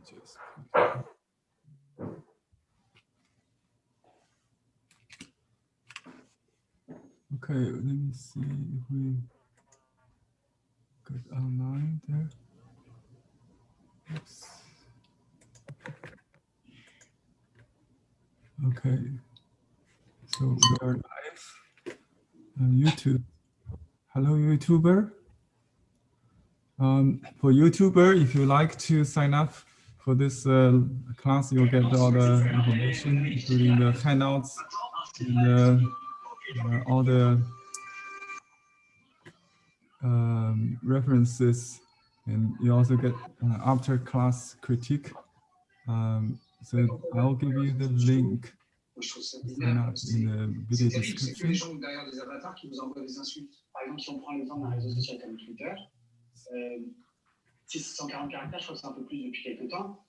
just okay, let me see if we got online there. Oops. Okay, so we are live on YouTube. Hello, YouTuber. For YouTuber, if you like to sign up for this class, you'll get all the information, including the handouts and all the references, and you also get after class critique. So I'll give you the link. Sign up in the video description. C'est 140 caractères, je crois que c'est un peu plus depuis quelques temps,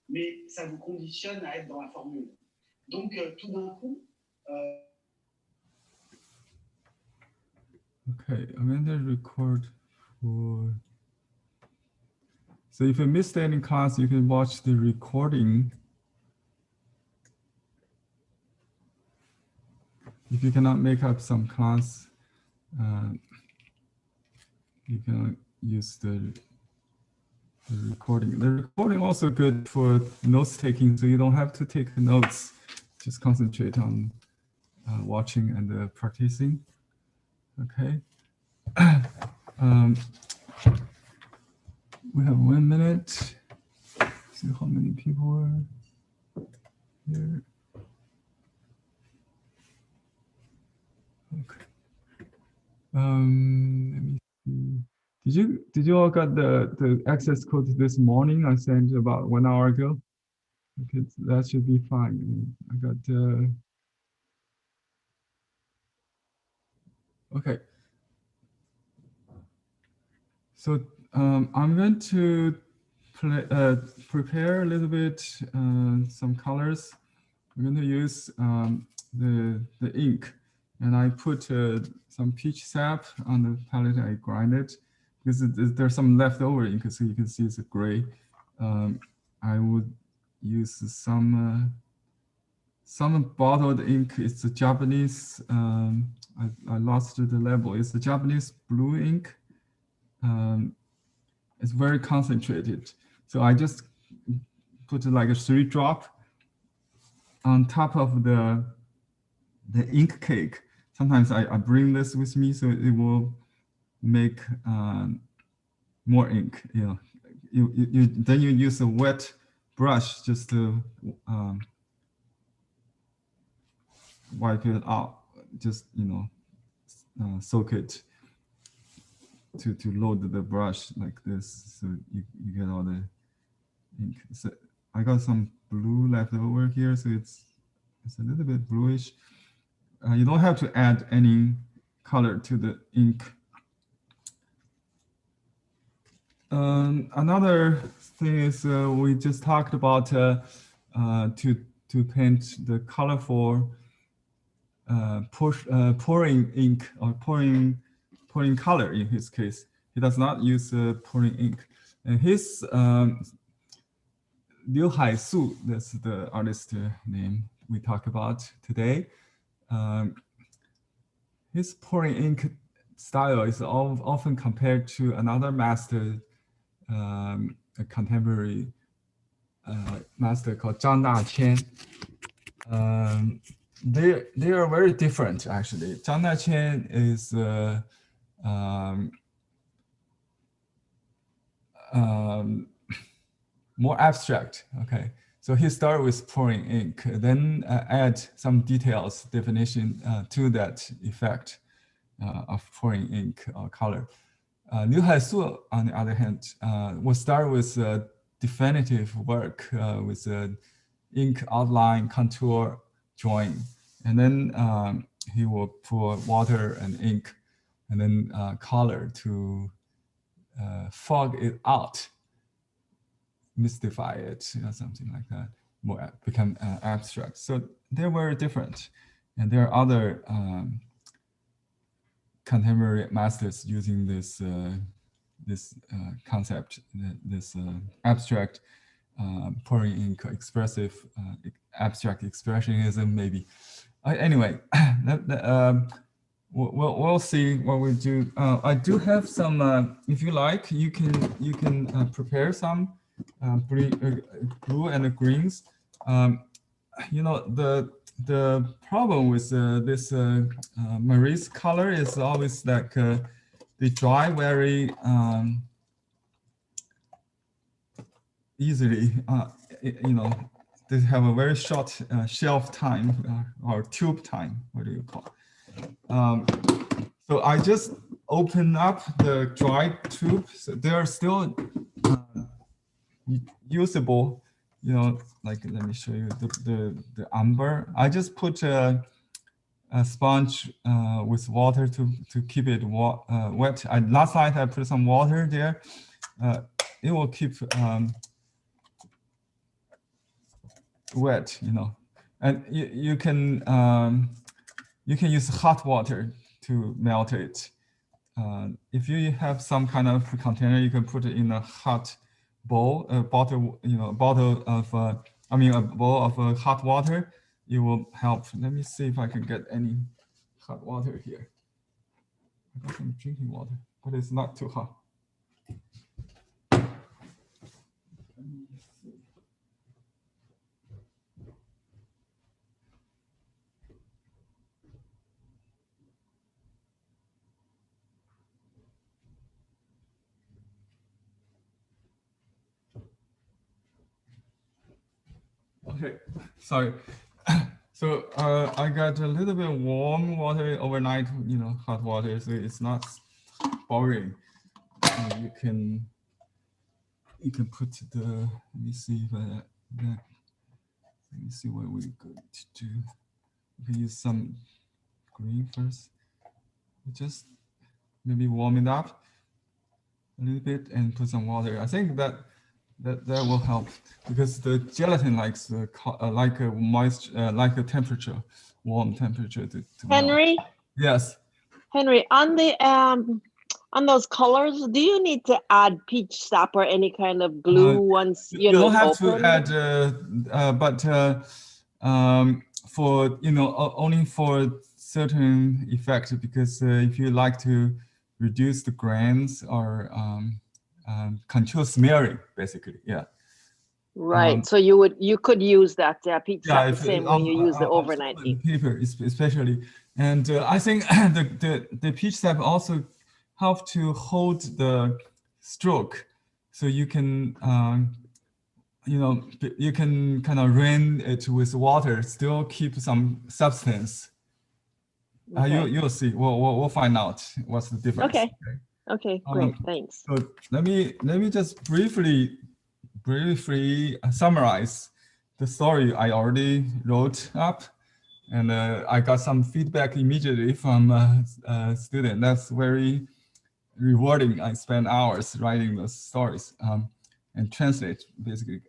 mais ça vous conditionne à être dans la formule. Donc, tout d'un coup... Okay, I'm going to record for... So if you missed any class, you can watch the recording. If you cannot make up some class, you can use the recording. The recording also good for notes taking, so you don't have to take notes. Just concentrate on watching and practicing. Okay. We have 1 minute. See how many people are here. Okay. Let me see. Did you all got the access code this morning? I sent about 1 hour ago. Okay, that should be fine. I got okay. So I'm going to prepare a little bit some colors. I'm going to use the ink, and I put some peach sap on the palette. I grind it because there's some leftover ink, so you can see it's a gray. I would use some bottled ink. It's a Japanese. I lost the label. It's a Japanese blue ink. It's very concentrated. So I just put like a 3 drop on top of the ink cake. Sometimes I bring this with me, so it will make more ink. You know, then you use a wet brush just to wipe it out. Just soak it to load the brush like this, so you get all the ink. So I got some blue left over here, so it's a little bit bluish. You don't have to add any color to the ink. Another thing is we just talked about to paint the colorful pouring ink or pouring color. In his case, he does not use pouring ink. And his Haisu, that's the artist name we talk about today. His pouring ink style is often compared to another master, a contemporary master called Zhang Daqian. They are very different, actually. Zhang Daqian is more abstract. Okay, so he started with pouring ink, then add some details, definition to that effect of pouring ink or color. Liu Haisu, on the other hand, will start with definitive work with ink outline, contour, drawing, and then he will pour water and ink, and then color to fog it out, mystify it, something like that, more become abstract. So they're very different, and there are other contemporary masters using this this concept, this abstract pouring ink, expressive, abstract expressionism, maybe. Anyway, we'll see what we do. I do have some. If you like, you can prepare some blue and greens. You know, the problem with this Marie's color is always like they dry very easily. You know, they have a very short shelf time or tube time. What do you call it? So I just open up the dry tube. So they are still usable. You know, like let me show you the amber. I just put a sponge with water to keep it wet. Last night I put some water there. It will keep wet, you know, and you can use hot water to melt it. If you have some kind of container, you can put it in a hot bowl, a bottle, you know, a bottle of, a bowl of hot water. It will help. Let me see if I can get any hot water here. I got some drinking water, but it's not too hot. Okay, sorry. So I got a little bit warm water overnight, you know, hot water, so it's not boring. You can put the, let me see if let me see what we're going to do. We can use some green first. Just maybe warm it up a little bit and put some water. I think that will help because the gelatin likes like a moisture, like a temperature, warm temperature to Henry? melt. Yes. Henry, on the on those colors, do you need to add peach sap or any kind of glue once you know don't have open? to add, but for only for certain effect, because if you like to reduce the grains or control smearing, basically, yeah. Right. So you could use that peach sap the same way you use the overnight ink. Paper, especially, and I think the peach sap also help to hold the stroke, so you can you can kind of rain it with water, still keep some substance. Okay. You'll see. We'll find out what's the difference. Okay. Okay. Great. Thanks. So let me just briefly summarize the story I already wrote up, and I got some feedback immediately from a student. That's very rewarding. I spent hours writing those stories and translate, basically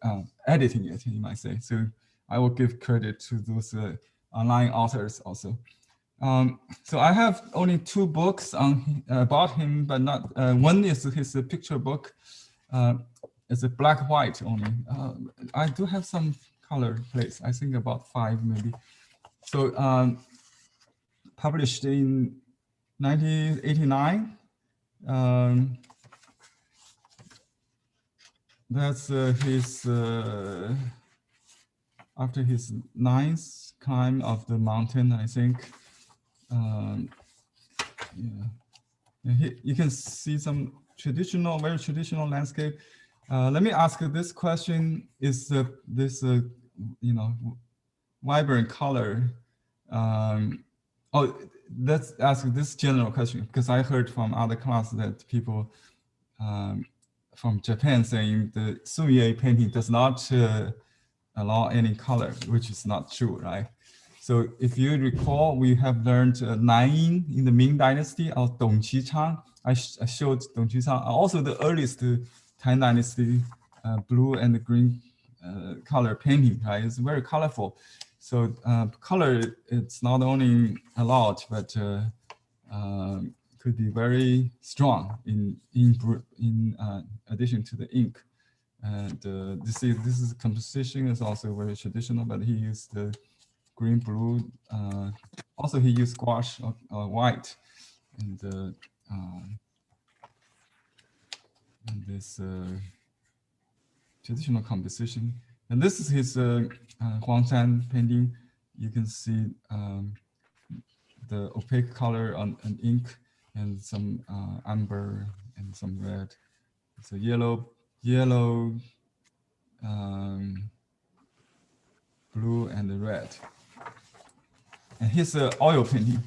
editing it, you might say. So I will give credit to those online authors also. So I have only 2 books about him, but not one is his picture book. It's a black white only. I do have some color plates. I think about 5 maybe. So published in 1989. That's his after his 9th climb of the mountain, I think. Yeah, you can see some very traditional landscape. Let me ask you this question: is this vibrant color? Let's ask this general question, because I heard from other class that people from Japan saying the Sumie painting does not allow any color, which is not true, right? So if you recall, we have learned Nanyin in the Ming Dynasty of Dong Qichang. I showed Dong Qichang, also the earliest Tang Dynasty blue and green color painting, right? It's very colorful. So color, it's not only allowed, but could be very strong in addition to the ink. And this is composition is also very traditional, but he used the green, blue. Also, he used gouache white, and this traditional composition. And this is his Huangshan painting. You can see the opaque color on ink and some amber and some red. So yellow, blue, and red. And he's an oil painting.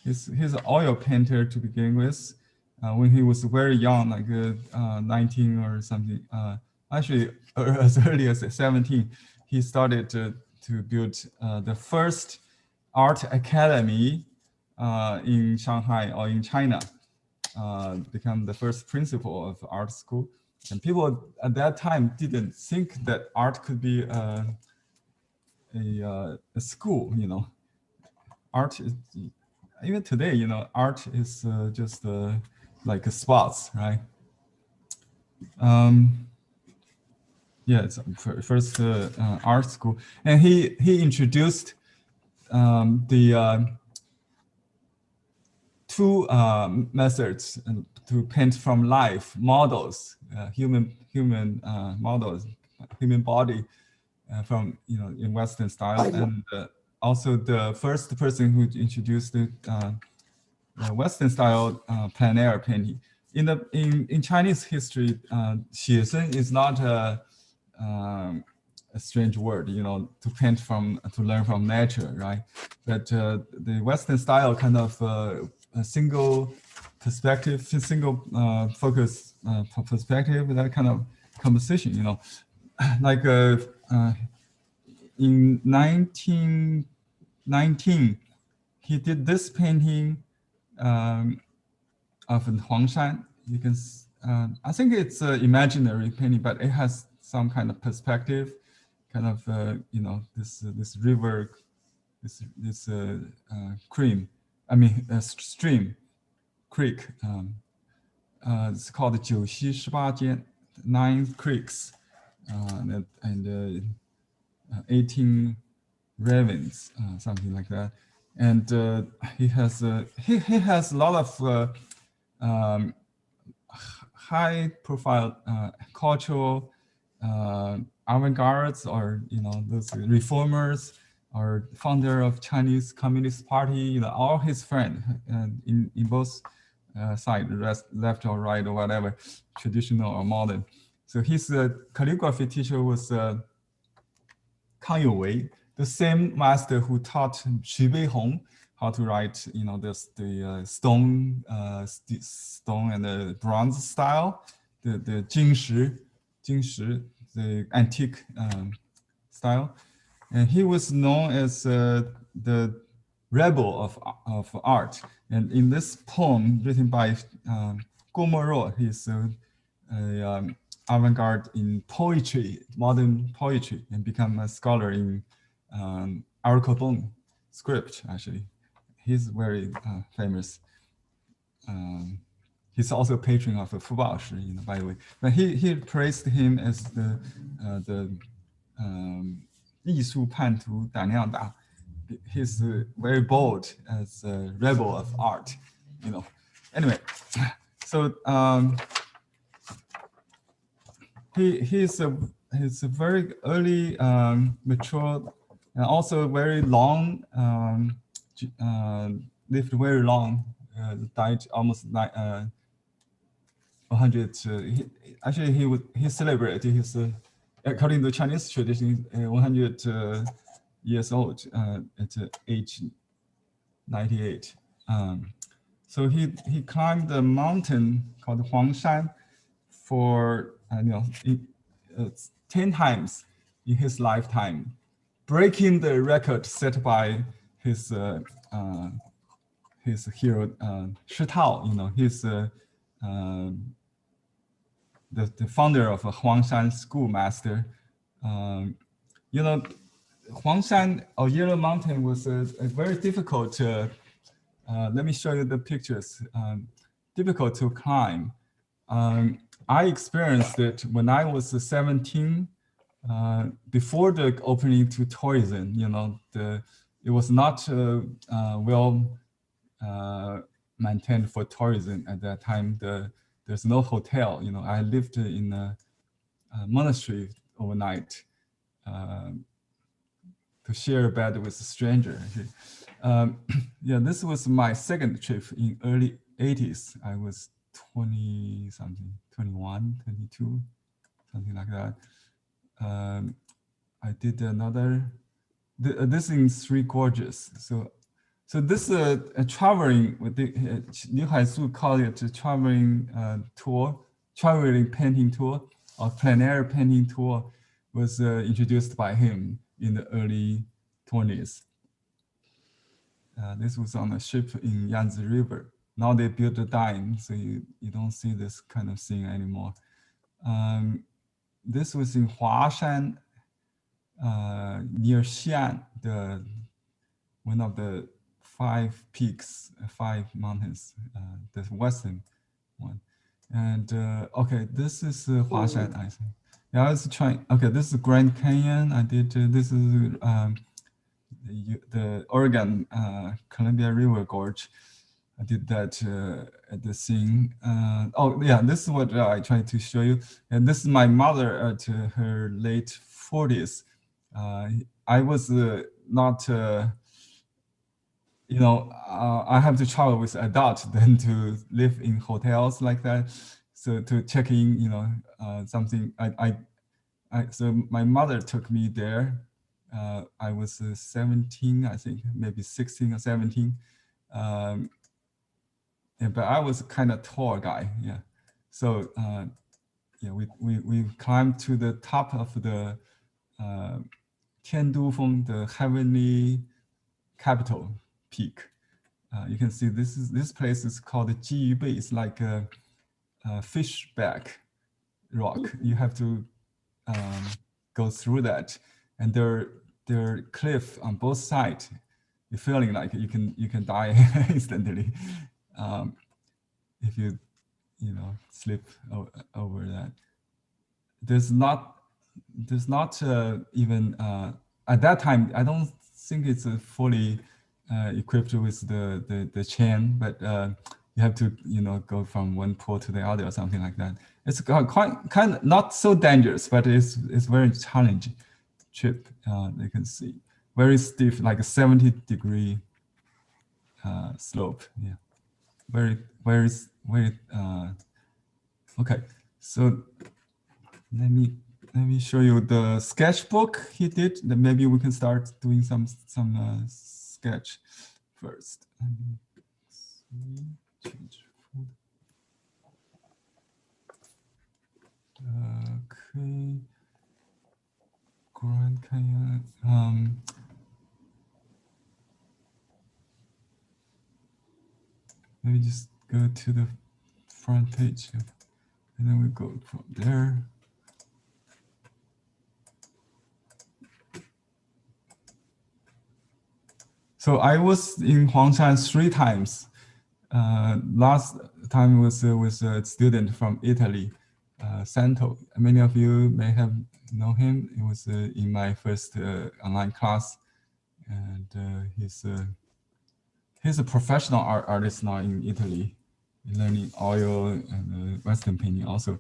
He's an oil painter to begin with. When he was very young, like 19 or something, actually as early as 17, he started to build the first art academy in Shanghai or in China, become the first principal of art school. And people at that time didn't think that art could be a school, you know. Art is, even today, you know, art is just like a sports, right? Yeah, it's first art school, and he introduced the two methods to paint from life models, human models, human body from, you know, in Western style, and also the first person who introduced the Western style plein air painting. In Chinese history, 写生 is not a strange word, you know, to paint from, to learn from nature, right? But the Western style kind of a single perspective, single focus perspective, that kind of composition, you know, like in 1919, he did this painting of Huangshan. You can, I think it's an imaginary painting, but it has some kind of perspective, kind of, you know, this river, this stream, creek. It's called 九溪18间, 9 creeks, and 18 ravens, something like that. And he has a lot of high profile cultural avant-gardes, or, you know, those reformers, or founder of Chinese Communist Party, you know, all his friends in both sides, left or right or whatever, traditional or modern. So his calligraphy teacher was Kang Youwei, the same master who taught Xu Beihong how to write, you know, the stone and the bronze style, the Jingshi, the antique style. And he was known as the rebel of art. And in this poem written by Guo Moruo, he's avant-garde in poetry, modern poetry, and become a scholar in Arcabon script, actually. He's very famous. He's also a patron of Fu Baoshi, you know, by the way. But he praised him as the 艺术叛徒胆量大. He's very bold as a rebel of art, you know. Anyway, so he's a very early mature, and also very long, lived very long, died almost 100. Actually, he celebrated his, according to Chinese tradition, 100 years old at age 98. So he climbed the mountain called Huangshan for 10 times in his lifetime, breaking the record set by his hero Shi Tao. You know, he's the founder of a Huangshan schoolmaster. You know, Huangshan or Yellow Mountain was a very difficult. Let me show you the pictures. Difficult to climb. I experienced it when I was 17, before the opening to tourism. You know, it was not well maintained for tourism at that time. There's no hotel. You know, I lived in a monastery overnight to share a bed with a stranger. Yeah, this was my second trip in early 80s. I was 20 something, 21, 22, something like that. I did another, this in Three Gorges. So this traveling with the Liu Haisu called it a traveling tour, traveling painting tour, or plein air painting tour, was introduced by him in the early 20s. This was on a ship in Yangtze River. Now they built a dam, so you don't see this kind of thing anymore. This was in Huangshan, near Xi'an, one of the 5 peaks, 5 mountains, the western one. And okay, this is Huangshan, I think. Yeah, I was trying. Okay, this is Grand Canyon. I did. This is the Oregon Columbia River Gorge. I did that at the scene. Oh yeah, this is what I tried to show you. And this is my mother at her late 40s. I was not, you know, I have to travel with adults than to live in hotels like that. So to check in, you know, something. So my mother took me there. I was 17, I think, maybe 16 or 17. Yeah, but I was kind of tall guy, yeah. So yeah, we climbed to the top of the Tiandufeng, the heavenly capital peak. You can see this place is called Jiyubei. It's like a fishback rock. You have to go through that, and there are cliff on both sides. You're feeling like you can die instantly if you slip over that. There's not even at that time. I don't think it's fully equipped with the chain, but you have to go from one pole to the other or something like that. It's quite kind of not so dangerous, but it's very challenging trip. You can see very steep, like a 70-degree slope. Yeah, very okay. So let me show you the sketchbook he did. Then maybe we can start doing some sketch first. Okay, Grand Canyon. Let me just go to the front page, and then we go from there. So I was in Huangshan 3 times. Last time was with a student from Italy, Santo. Many of you may have known him. It was in my first online class, and he's a professional artist now in Italy, learning oil and Western painting also.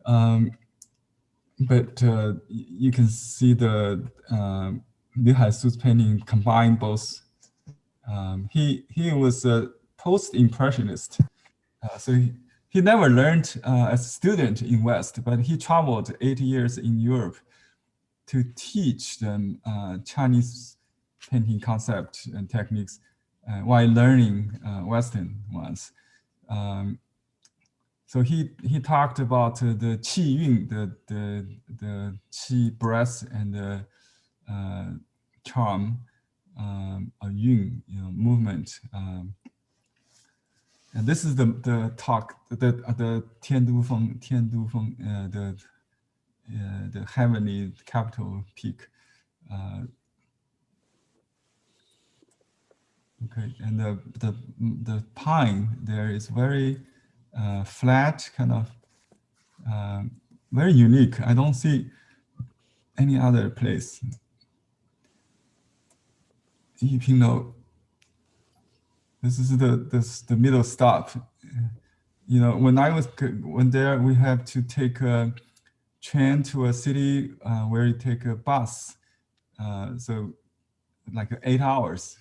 But you can see the Liu Haisu's painting combine both. He was a post-impressionist, so he never learned as a student in West, but he traveled 8 years in Europe to teach them Chinese painting concept and techniques while learning Western ones. So he talked about the qi yun, the qi breath and the charm, yun, movement. And this is the talk, the Tiandufeng, the heavenly capital peak. Okay, and the pine there is very flat, kind of very unique. I don't see any other place. You know, this is the middle stop. You know, when I was there, we have to take a train to a city where you take a bus. So like 8 hours.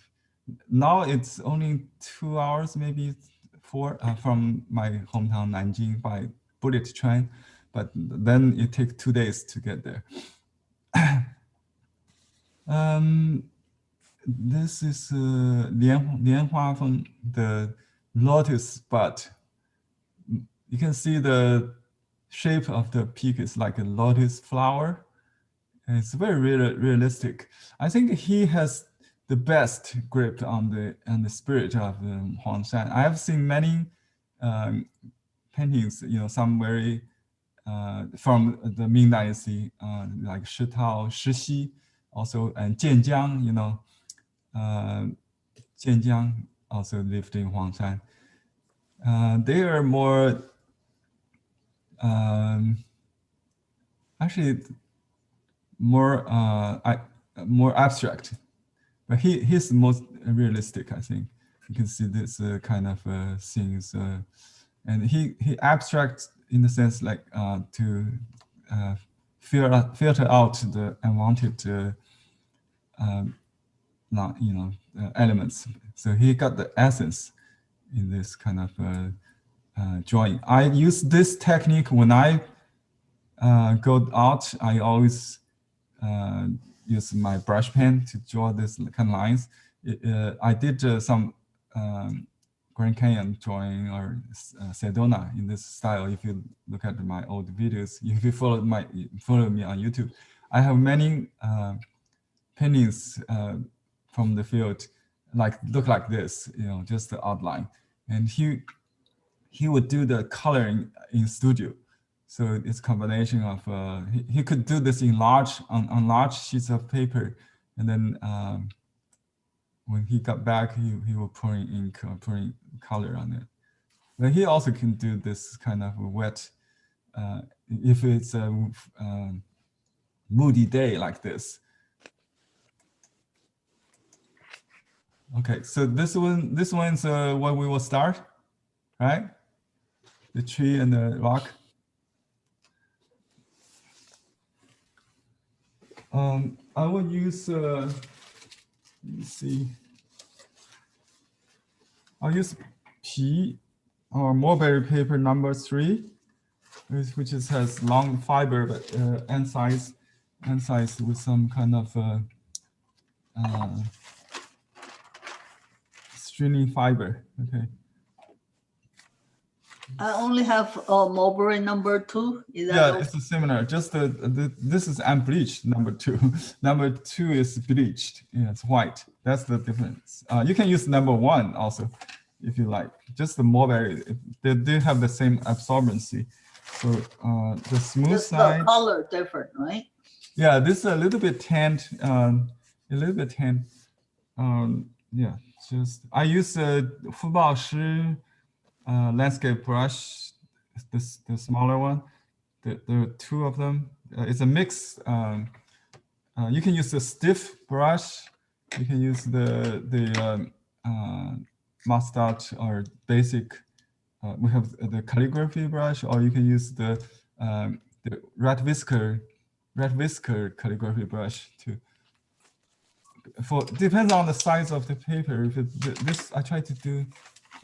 Now it's only 2 hours, maybe 4 from my hometown Nanjing by bullet train, but then it takes 2 days to get there. This is Lianhuafeng, the lotus bud. You can see the shape of the peak is like a lotus flower. And it's very realistic. I think he has the best grip on the spirit of Huangshan. I have seen many paintings, you know, some very from the Ming Dynasty, like Shitao, Shixi, also, and Jianjiang, you know, Jianjiang also lived in Huangshan. They are more, actually, more abstract, but he's most realistic. I think you can see this kind of things, and he abstract in the sense like to filter out the unwanted, not elements. So he got the essence in this kind of drawing. I use this technique when I go out. I always use my brush pen to draw this kind of lines. I did some Grand Canyon drawing or Sedona in this style. If you look at my old videos, if you follow me on YouTube, I have many paintings from the field, look like this, you know, just the outline. And he would do the coloring in studio. So it's a combination of, he could do this in on large sheets of paper. And then when he got back, he will pour in ink or pour in color on it. But he also can do this kind of wet, if it's a moody day like this. Okay, so this one's what we will start, right? The tree and the rock. I will use, let me see. I'll use P or mulberry paper number 3, which has long fiber but end size with some kind of stringy fiber. Okay. I only have mulberry number 2. Is that yeah, it's similar. Just this is unbleached number 2. Number 2 is bleached. Yeah, it's white. That's the difference. You can use number 1 also, if you like. Just the mulberry, they do have the same absorbency. So the smooth just side. The color different, right? Yeah, this is a little bit tanned. Yeah, just I use a Huangshan landscape brush, the smaller one. There are 2 of them. It's a mix. You can use the stiff brush. You can use the mustard or basic. We have the calligraphy brush, or you can use the red whisker calligraphy brush too. Depends on the size of the paper. If this I try to do.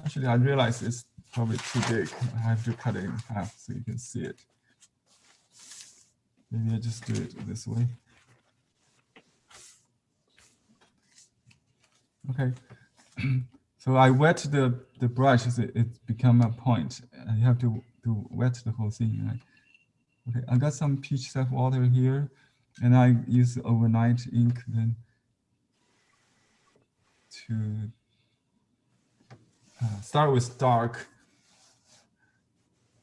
Actually, I realize it's probably too big. I have to cut it in half so you can see it. Maybe I just do it this way. Okay. So I wet the brush so it become a point. You have to wet the whole thing, right? Okay, I got some peach sap water here, and I use overnight ink then to start with dark.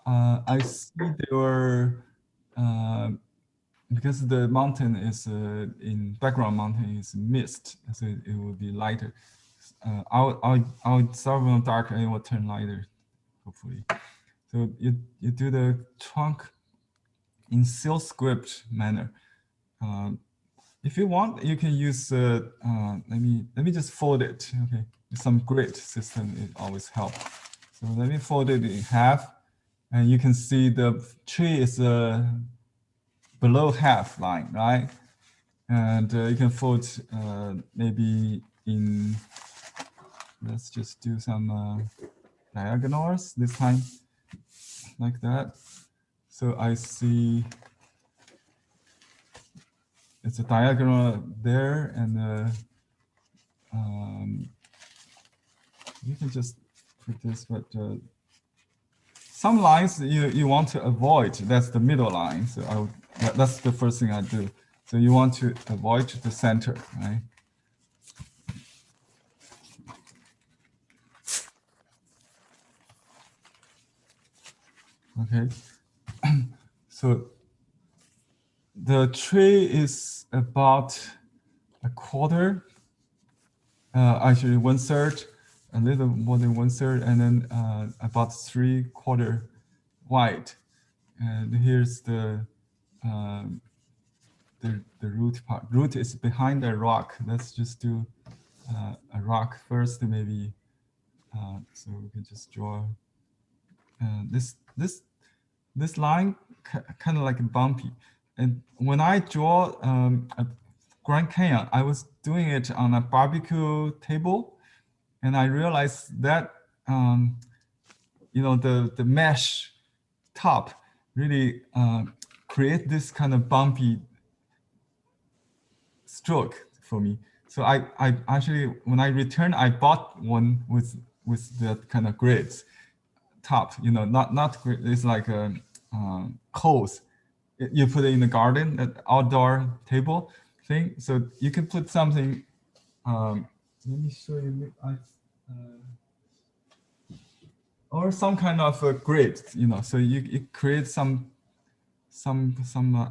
I see there were, because the mountain is in background mountain is mist, so it will be lighter. I'll start from dark and it will turn lighter, hopefully. So you do the trunk in seal script manner. If you want, you can use. Let me just fold it. Okay, some grid system it always helps. So let me fold it in half, and you can see the tree is below half line, right? And you can fold maybe in. Let's just do some diagonals this time, like that. So I see it's a diagonal there, and you can just put this, but some lines you want to avoid. That's the middle line. So that's the first thing I do. So you want to avoid the center, right? Okay. So the tree is about a quarter, actually 1/3, a little more than 1/3, and then about 3/4 wide. And here's the root part. Root is behind the rock. Let's just do a rock first, maybe. So we can just draw this line, kind of like bumpy. And when I draw a Grand Canyon, I was doing it on a barbecue table, and I realized that the mesh top really create this kind of bumpy stroke for me. So I actually, when I returned, I bought one with that kind of grids top. Not grid. It's like a coals. You put it in the garden, that outdoor table thing. So you can put something. Let me show you. Or some kind of a grid. So you create some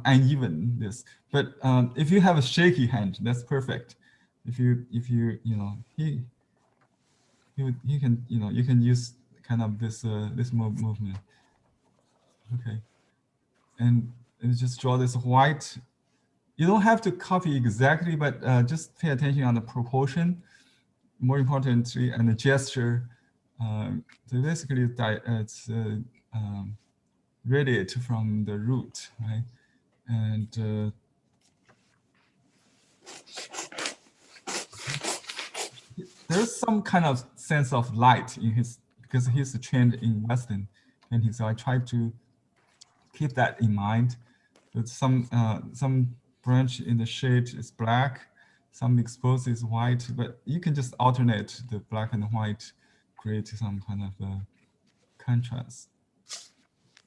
unevenness. But if you have a shaky hand, that's perfect. If you he can you can use kind of this movement. Okay, and just draw this white. You don't have to copy exactly, but just pay attention on the proportion. More importantly, and the gesture. So basically, it's radiate from the root, right? And there's some kind of sense of light in his, because he's trained in Western painting. So I try to keep that in mind. But some branch in the shade is black, some exposed is white, but you can just alternate the black and white, create some kind of contrast.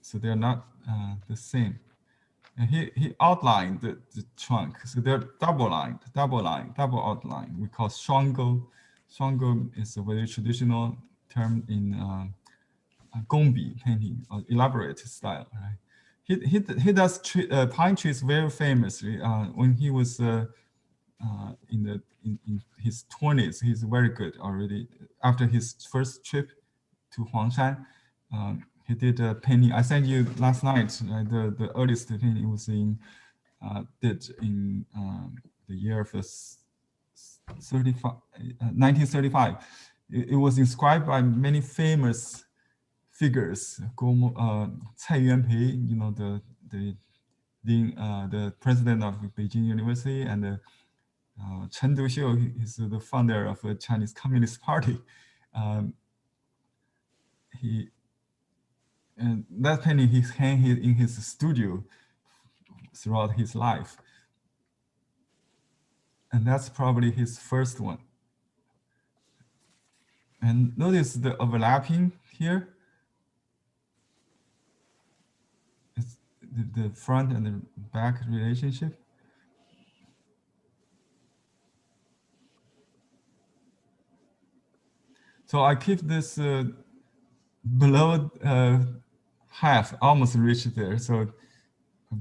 So they're not the same. And he outlined the trunk. So they're double outline. We call shuangou. Shuangou is a very traditional term in gongbi painting, elaborate style, right? He does pine trees very famously. When he was in his 20s, he's very good already. After his first trip to Huangshan, he did a painting. I sent you last night. The earliest painting was did in the year of 1935. It was inscribed by many famous figures, Cai Yuanpei, the president of Beijing University, and Chen Duxiu is the founder of the Chinese Communist Party. And that painting he hung in his studio throughout his life. And that's probably his first one. And notice the overlapping here. It's the front and the back relationship. So I keep this below half, almost reached there. So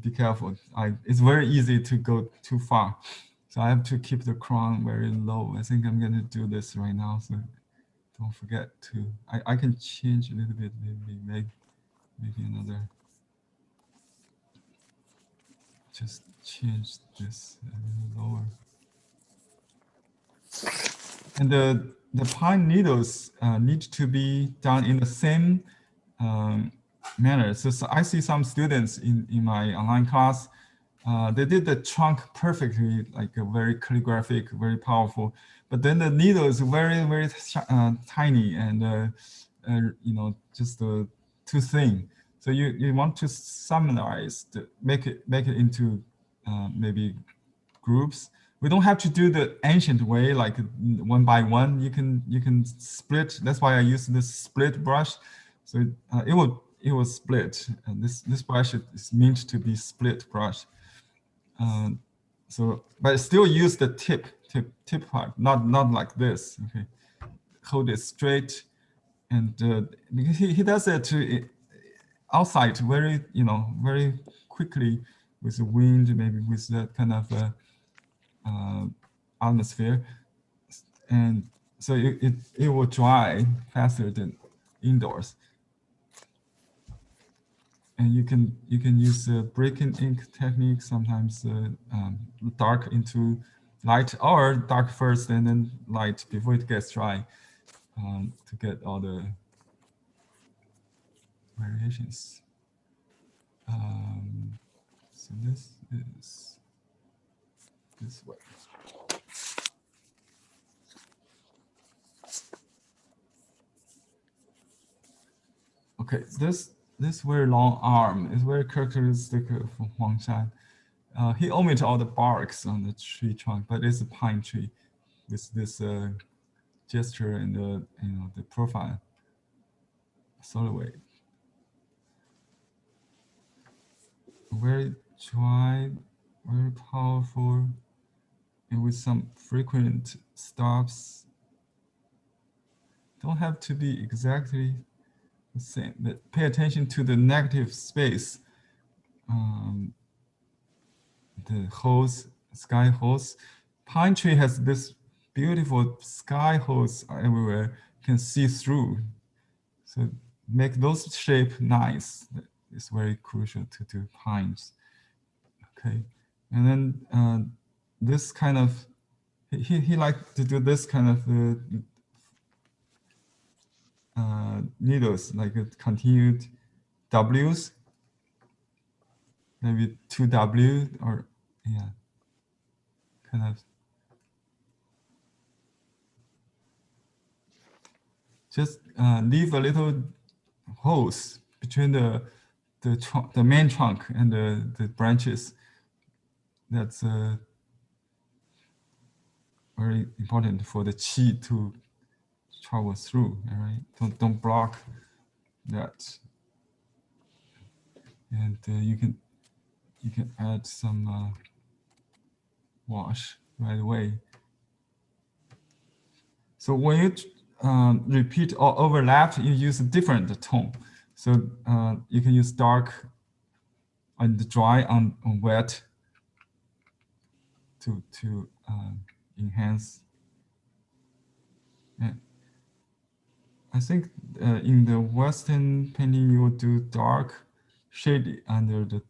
be careful. It's very easy to go too far. So I have to keep the crown very low. I think I'm going to do this right now. So don't forget to, I can change a little bit, maybe make maybe another. Just change this a little lower. And the pine needles need to be done in the same manner. So I see some students in my online class, they did the trunk perfectly, like a very calligraphic, very powerful, but then the needle is very, very tiny and you know, just too thin. So you want to summarize, make it into maybe groups. We don't have to do the ancient way, like one by one. You can split. That's why I use this split brush. So it will split. And this brush is meant to be split brush. So, but still use the tip part, not like this. Okay, hold it straight, and because he does it to outside very, you know, very quickly with the wind, maybe with that kind of atmosphere, and so it will dry faster than indoors. And you can use breaking ink technique, sometimes dark into light, or dark first and then light before it gets dry, to get all the variations. So this is this way. Okay, this very long arm is very characteristic of Huangshan. He omitted all the barks on the tree trunk, but it's a pine tree with this gesture and you know, the profile silhouette. Very dry, very powerful, and with some frequent stops. Don't have to be exactly the same, but pay attention to the negative space. The holes, sky holes. Pine tree has this beautiful sky holes everywhere, you can see through. So make those shape nice. It's very crucial to do pines. Okay, and then this kind of, he liked to do this kind of needles, like continued W's, maybe 2W, or yeah, kind of. Just leave a little holes between the main trunk and the branches. That's very important for the qi to travel through. All right, don't block that. And you can add some wash right away. So when you repeat or overlap, you use a different tone. So you can use dark and dry on wet to enhance. And I think in the Western painting, you would do dark shade under the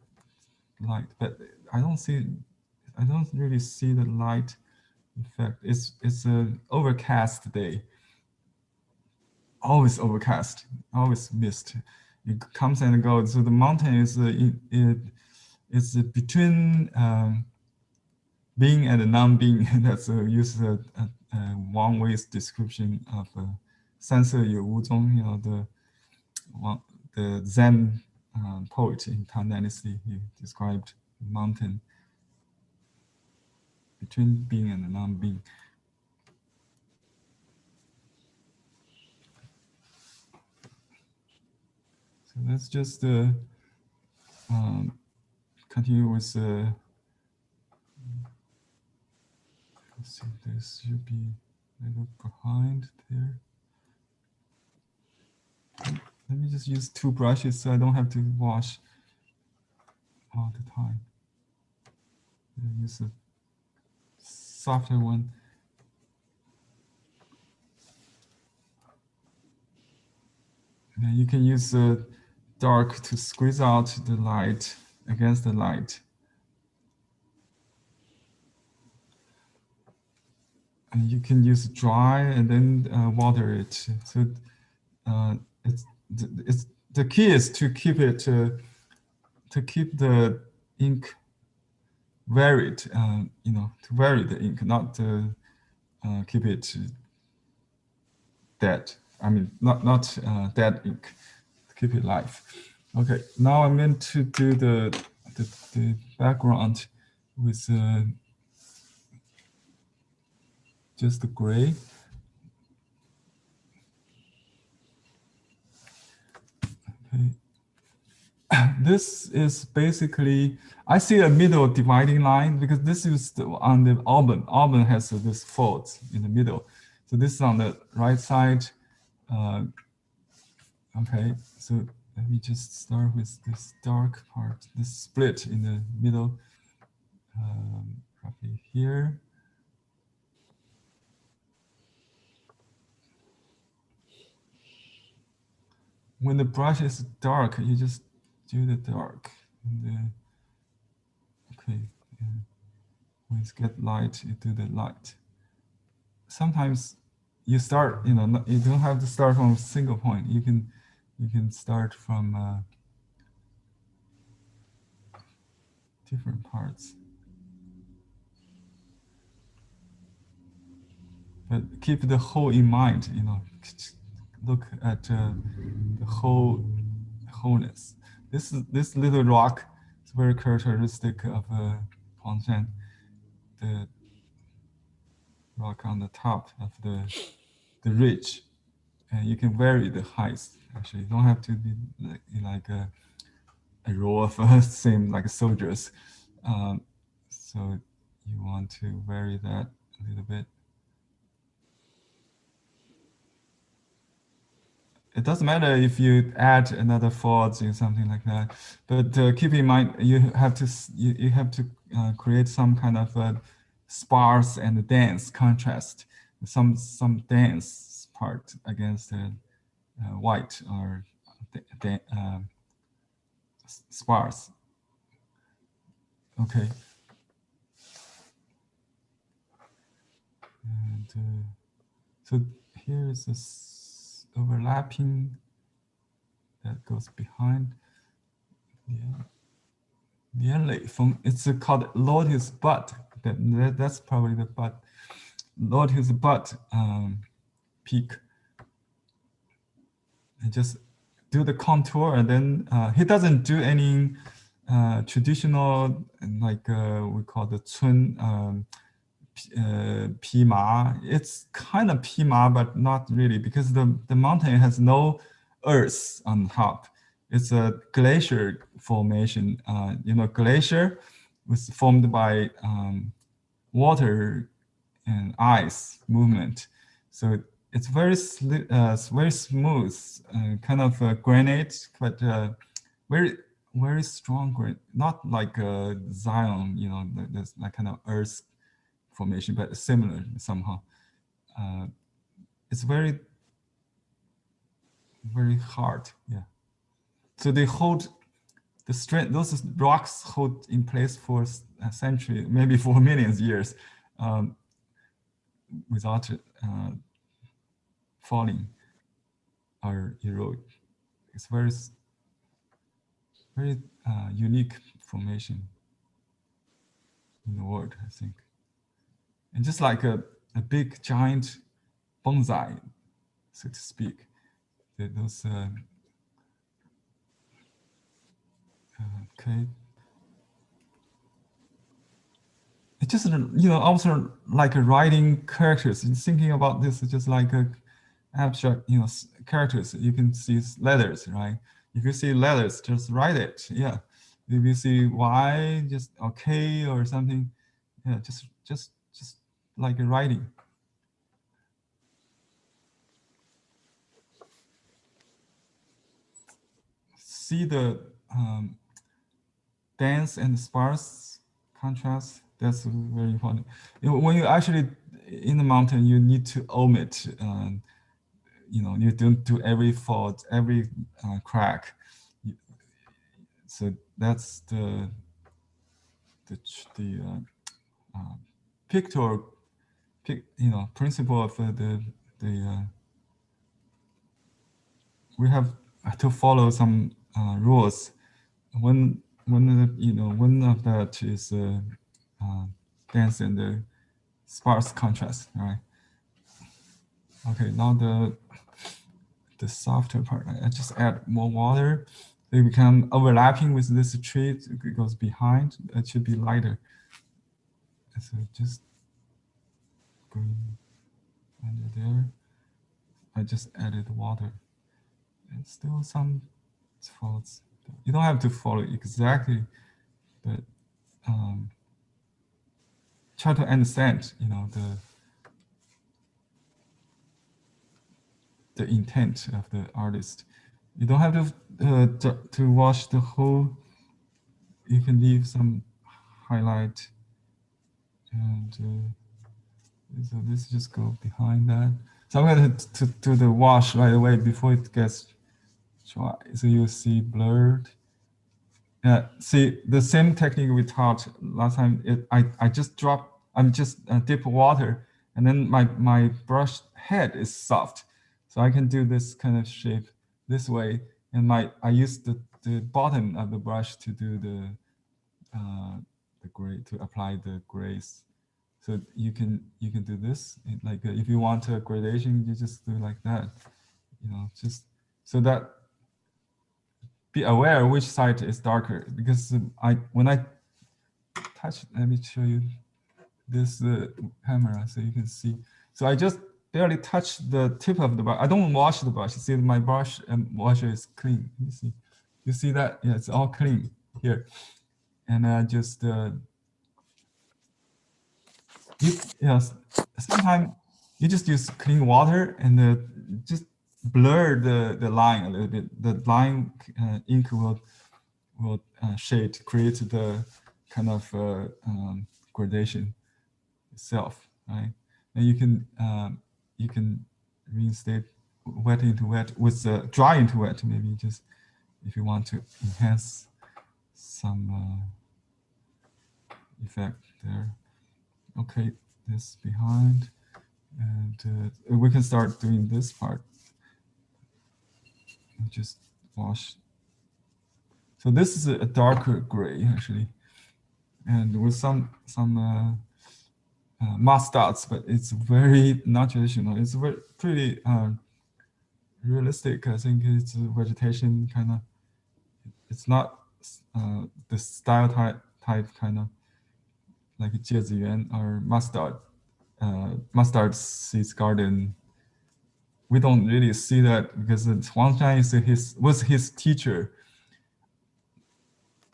light, but I don't really see the light effect. It's an overcast day. Always overcast, always mist. It comes and goes. So the mountain is it's between being and non-being. That's use a one-way description of Santo有无中, you know, the Zen poet in Tang Dynasty. He described the mountain between being and non-being. So let's just continue with let's see, this should be a little behind there. Let me just use two brushes so I don't have to wash all the time. Use a softer one. And you can use dark to squeeze out the light against the light. And you can use dry and then water it. So it's the key is to keep it to keep the ink varied. You know, to vary the ink, not to keep it dead. I mean, not dead ink. To keep it live. Okay, now I'm going to do the background with just the gray. Okay. This is basically, I see a middle dividing line because this is on the Auburn. Auburn has this fault in the middle. So this is on the right side. Okay, so let me just start with this dark part, this split in the middle, probably here. When the brush is dark, you just do the dark. And okay, yeah. When it's get light, you do the light. Sometimes you start, you know, you don't have to start from a single point. You can start from different parts. But keep the whole in mind, you know, look at the wholeness. This little rock is very characteristic of Huangshan, the rock on the top of the ridge. And you can vary the height, actually. You don't have to be like a row of same like soldiers. So you want to vary that a little bit. It doesn't matter if you add another fault or something like that, but keep in mind you have to create some kind of sparse and dense contrast, some dense part against white or sparse. Okay. And so here is this overlapping that goes behind. Yeah. It's called lotus bud. That's probably the bud. Lotus bud peak. And just do the contour, and then he doesn't do any traditional like we call the chun pima. It's kind of pima, but not really, because the mountain has no earth on top. It's a glacier formation. You know, glacier was formed by water and ice movement. So it's very smooth, kind of granite, but very strong granite. Not like Zion, you know, there's that kind of earth formation, but similar somehow. It's very hard, yeah. So they hold the strength. Those rocks hold in place for a century, maybe for millions of years, without falling or erode. It's very unique formation in the world, I think. And just like a big giant bonsai, so to speak, those okay. It's just, you know, also like writing characters. And thinking about this is just like a abstract, you know, characters. You can see letters, right? If you see letters, just write it. Yeah. If you see Y, just okay or something. Yeah, just like writing. See the dense and sparse contrast. That's very important. You know, when you actually in the mountain, you need to omit. You know, you don't do every fault, every crack. So that's the pictorial, principle of we have to follow some rules. One of that is dense and sparse contrast, right? Okay, now the softer part, I just add more water. They become overlapping with this tree. It goes behind. It should be lighter. So just going under there. I just added water. And still some faults. You don't have to follow exactly, but try to understand, the intent of the artist. You don't have to wash the whole. You can leave some highlight, and so this just go behind that. So I'm going to do the wash right away before it gets dry. So you see blurred. See the same technique we taught last time. I just dip water, and then my brush head is soft, so I can do this kind of shape this way. And I use the bottom of the brush to do the gray, to apply the grays. So you can do this, like if you want a gradation, you just do like that, just so that. Be aware which side is darker, because when I touch, let me show you this camera so you can see. So I just barely touch the tip of the brush. I don't wash the brush. See, my brush and washer is clean. You see that? Yeah, it's all clean here. And I just sometimes you just use clean water and just blur the line a little bit. The line ink will shade, create the kind of gradation itself, right? And you can reinstate wet into wet with dry into wet, maybe, just if you want to enhance some effect there. Okay, this behind, and we can start doing this part. Just wash. So this is a darker gray, actually, and with some mustards, but it's very not traditional. It's very pretty realistic. I think it's vegetation kind of. It's not the style type kind of like Jieziyuan or mustard seeds garden. We don't really see that because Huangshan was his teacher.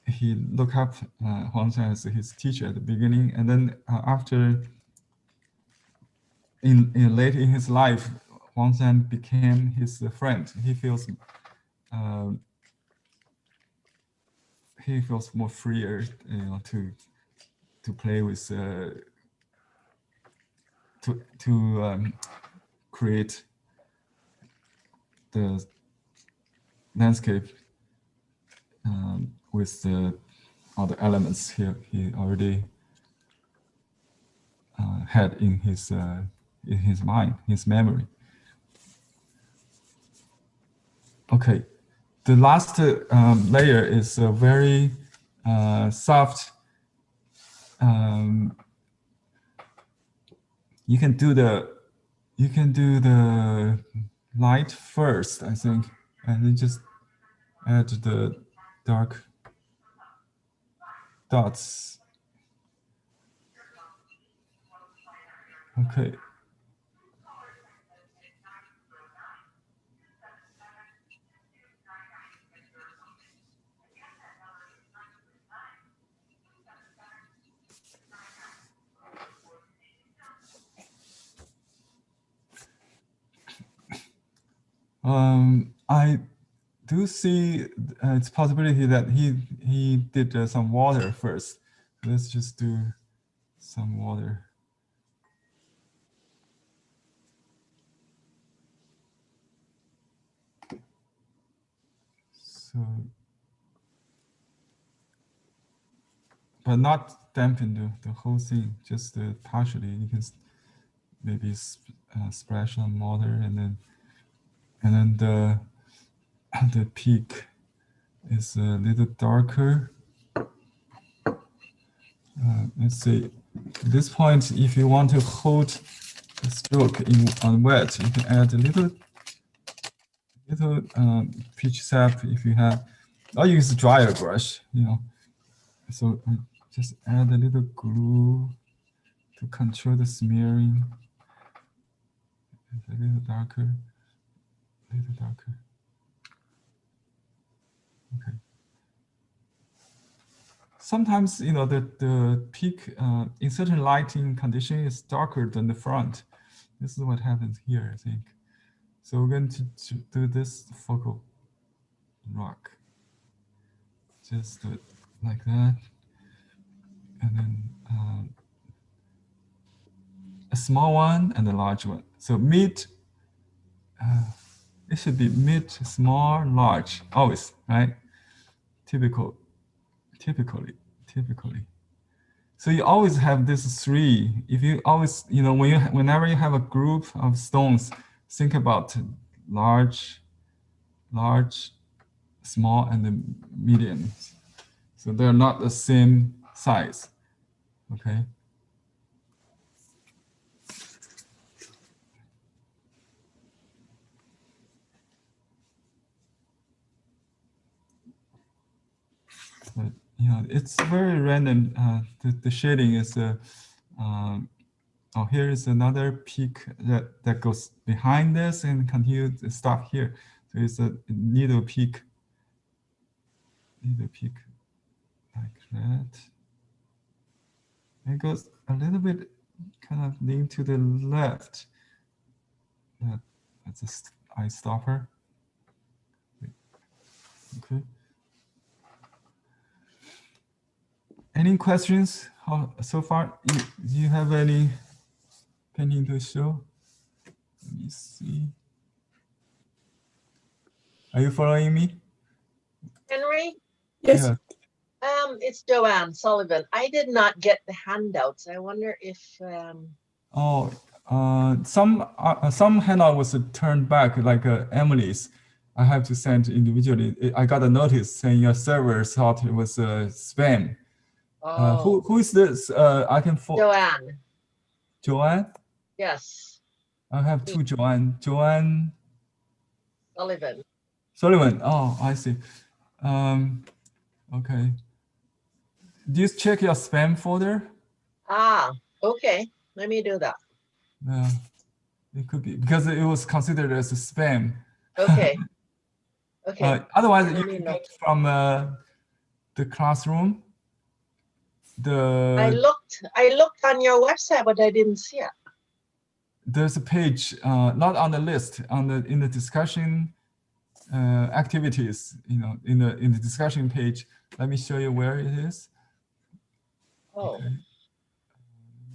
He looked up Huangshan as his teacher at the beginning, and then after, late in his life, Huangshan became his friend. He feels more freer, to play with, to create the landscape with all the elements he already had in his mind, his memory. Okay, the last layer is a very soft. You can do the light first, I think, and then just add the dark dots. Okay. I do see it's possibility that he did some water first. Let's just do some water. So but not dampen the whole thing, just partially. You can maybe splash some water, and then the peak is a little darker. Let's see. At this point, if you want to hold the stroke on wet, you can add a little peach sap if you have. I'll use a dryer brush, So I just add a little glue to control the smearing. It's a little darker, Okay. Sometimes, the peak in certain lighting condition is darker than the front. This is what happens here, I think. So we're going to do this focal rock. Just like that. And then a small one and a large one. So mid, it should be mid, small, large, always, right? Typically. So you always have this three. If you always, whenever you have a group of stones, think about large, small, and the medium. So they're not the same size, okay? But, it's very random. The shading is oh, here is another peak that goes behind this and continue to stop here. So it's a needle peak like that. It goes a little bit kind of lean to the left. That's a eye stopper. Okay. Any questions so far? Do you have any painting to show? Let me see. Are you following me? Henry? Yes. Yeah. It's Joanne Sullivan. I did not get the handouts. I wonder if some handout was turned back, like Emily's. I have to send individually. I got a notice saying your server thought it was spam. Who is this? I can Joanne. Joanne? Yes. I have two Joanne. Joanne Sullivan. Sullivan. Oh, I see. Okay. Just check your spam folder. Okay. Let me do that. Yeah, it could be because it was considered as a spam. Okay. Okay. Otherwise, you can get from the classroom. I looked on your website, but I didn't see it. There's a page, not on the list, in the discussion activities. In the discussion page. Let me show you where it is. Oh. Okay.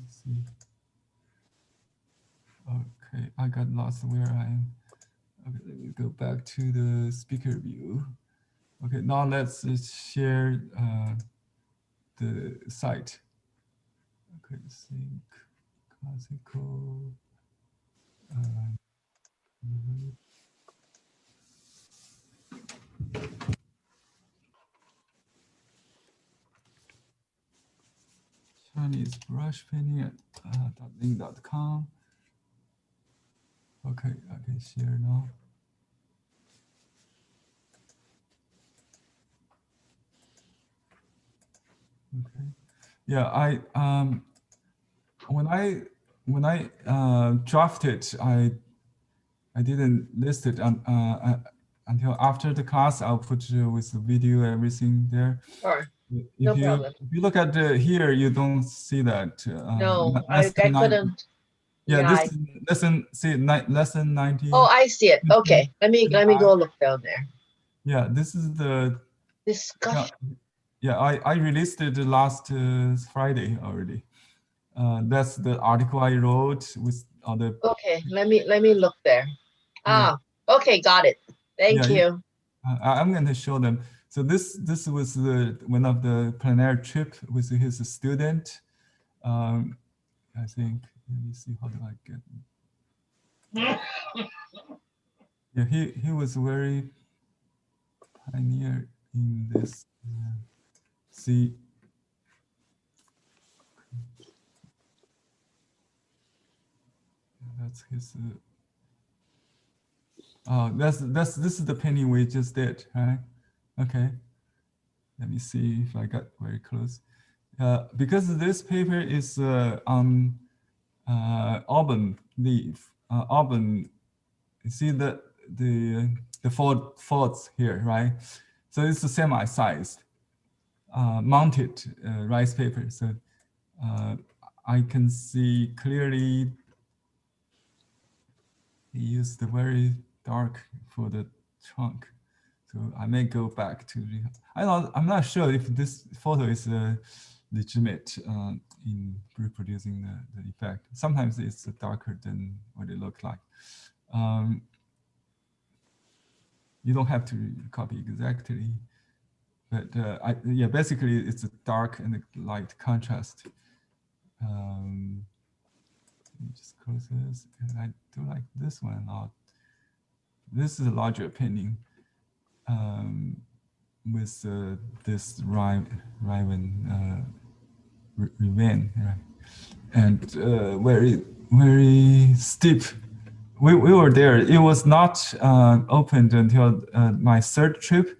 Let's see. Okay, I got lost where I am. Okay, let me go back to the speaker view. Okay, now let's share the site. Okay, sync classical. Chinese brush painting at .link.com. Okay, I can share now. Okay. Yeah, when I drafted, I didn't list it until after the class. I'll put with the video, everything there. Sure. If you look at here, you don't see that. No, I couldn't. Yeah, this is lesson 19. Oh, I see it. Okay, let me go look down there. Yeah, this is the Discus. Yeah, I released it last Friday already. That's the article I wrote with other. Okay, let me look there. Okay, got it. Thank you. I'm going to show them. So this was one of the plenary trip with his student. I think, let me see, how do I get? Yeah, he was very pioneer in this. See, that's his. Oh, this is the painting we just did, right? Okay. Let me see if I got very close. Because this paper is on auburn leaf, auburn. You see the folds here, right? So it's a semi-sized mounted rice paper. So I can see clearly he used very dark for the trunk. So I may go back to the, I'm not sure if this photo is legitimate in reproducing the effect. Sometimes it's darker than what it looks like. You don't have to copy exactly, but yeah, basically it's a dark and a light contrast. Let me just close this, and I do like this one a lot. This is a larger painting with this Riven right? And very steep. We were there. It was not opened until my third trip.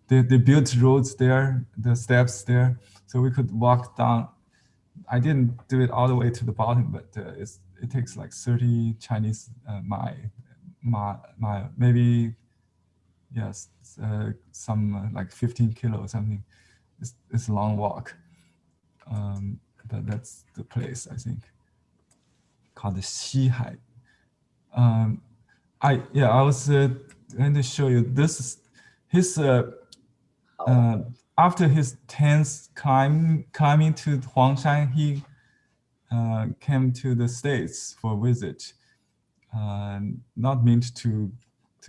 They built roads there, the steps there, so we could walk down. I didn't do it all the way to the bottom, but it takes like 30 Chinese mile, maybe, yes, some like 15 kilo or something. It's a long walk, but that's the place, I think, called the Xihai. I was going to show you this. His after his 10th climbing to Huangshan, he came to the States for a visit. Not meant to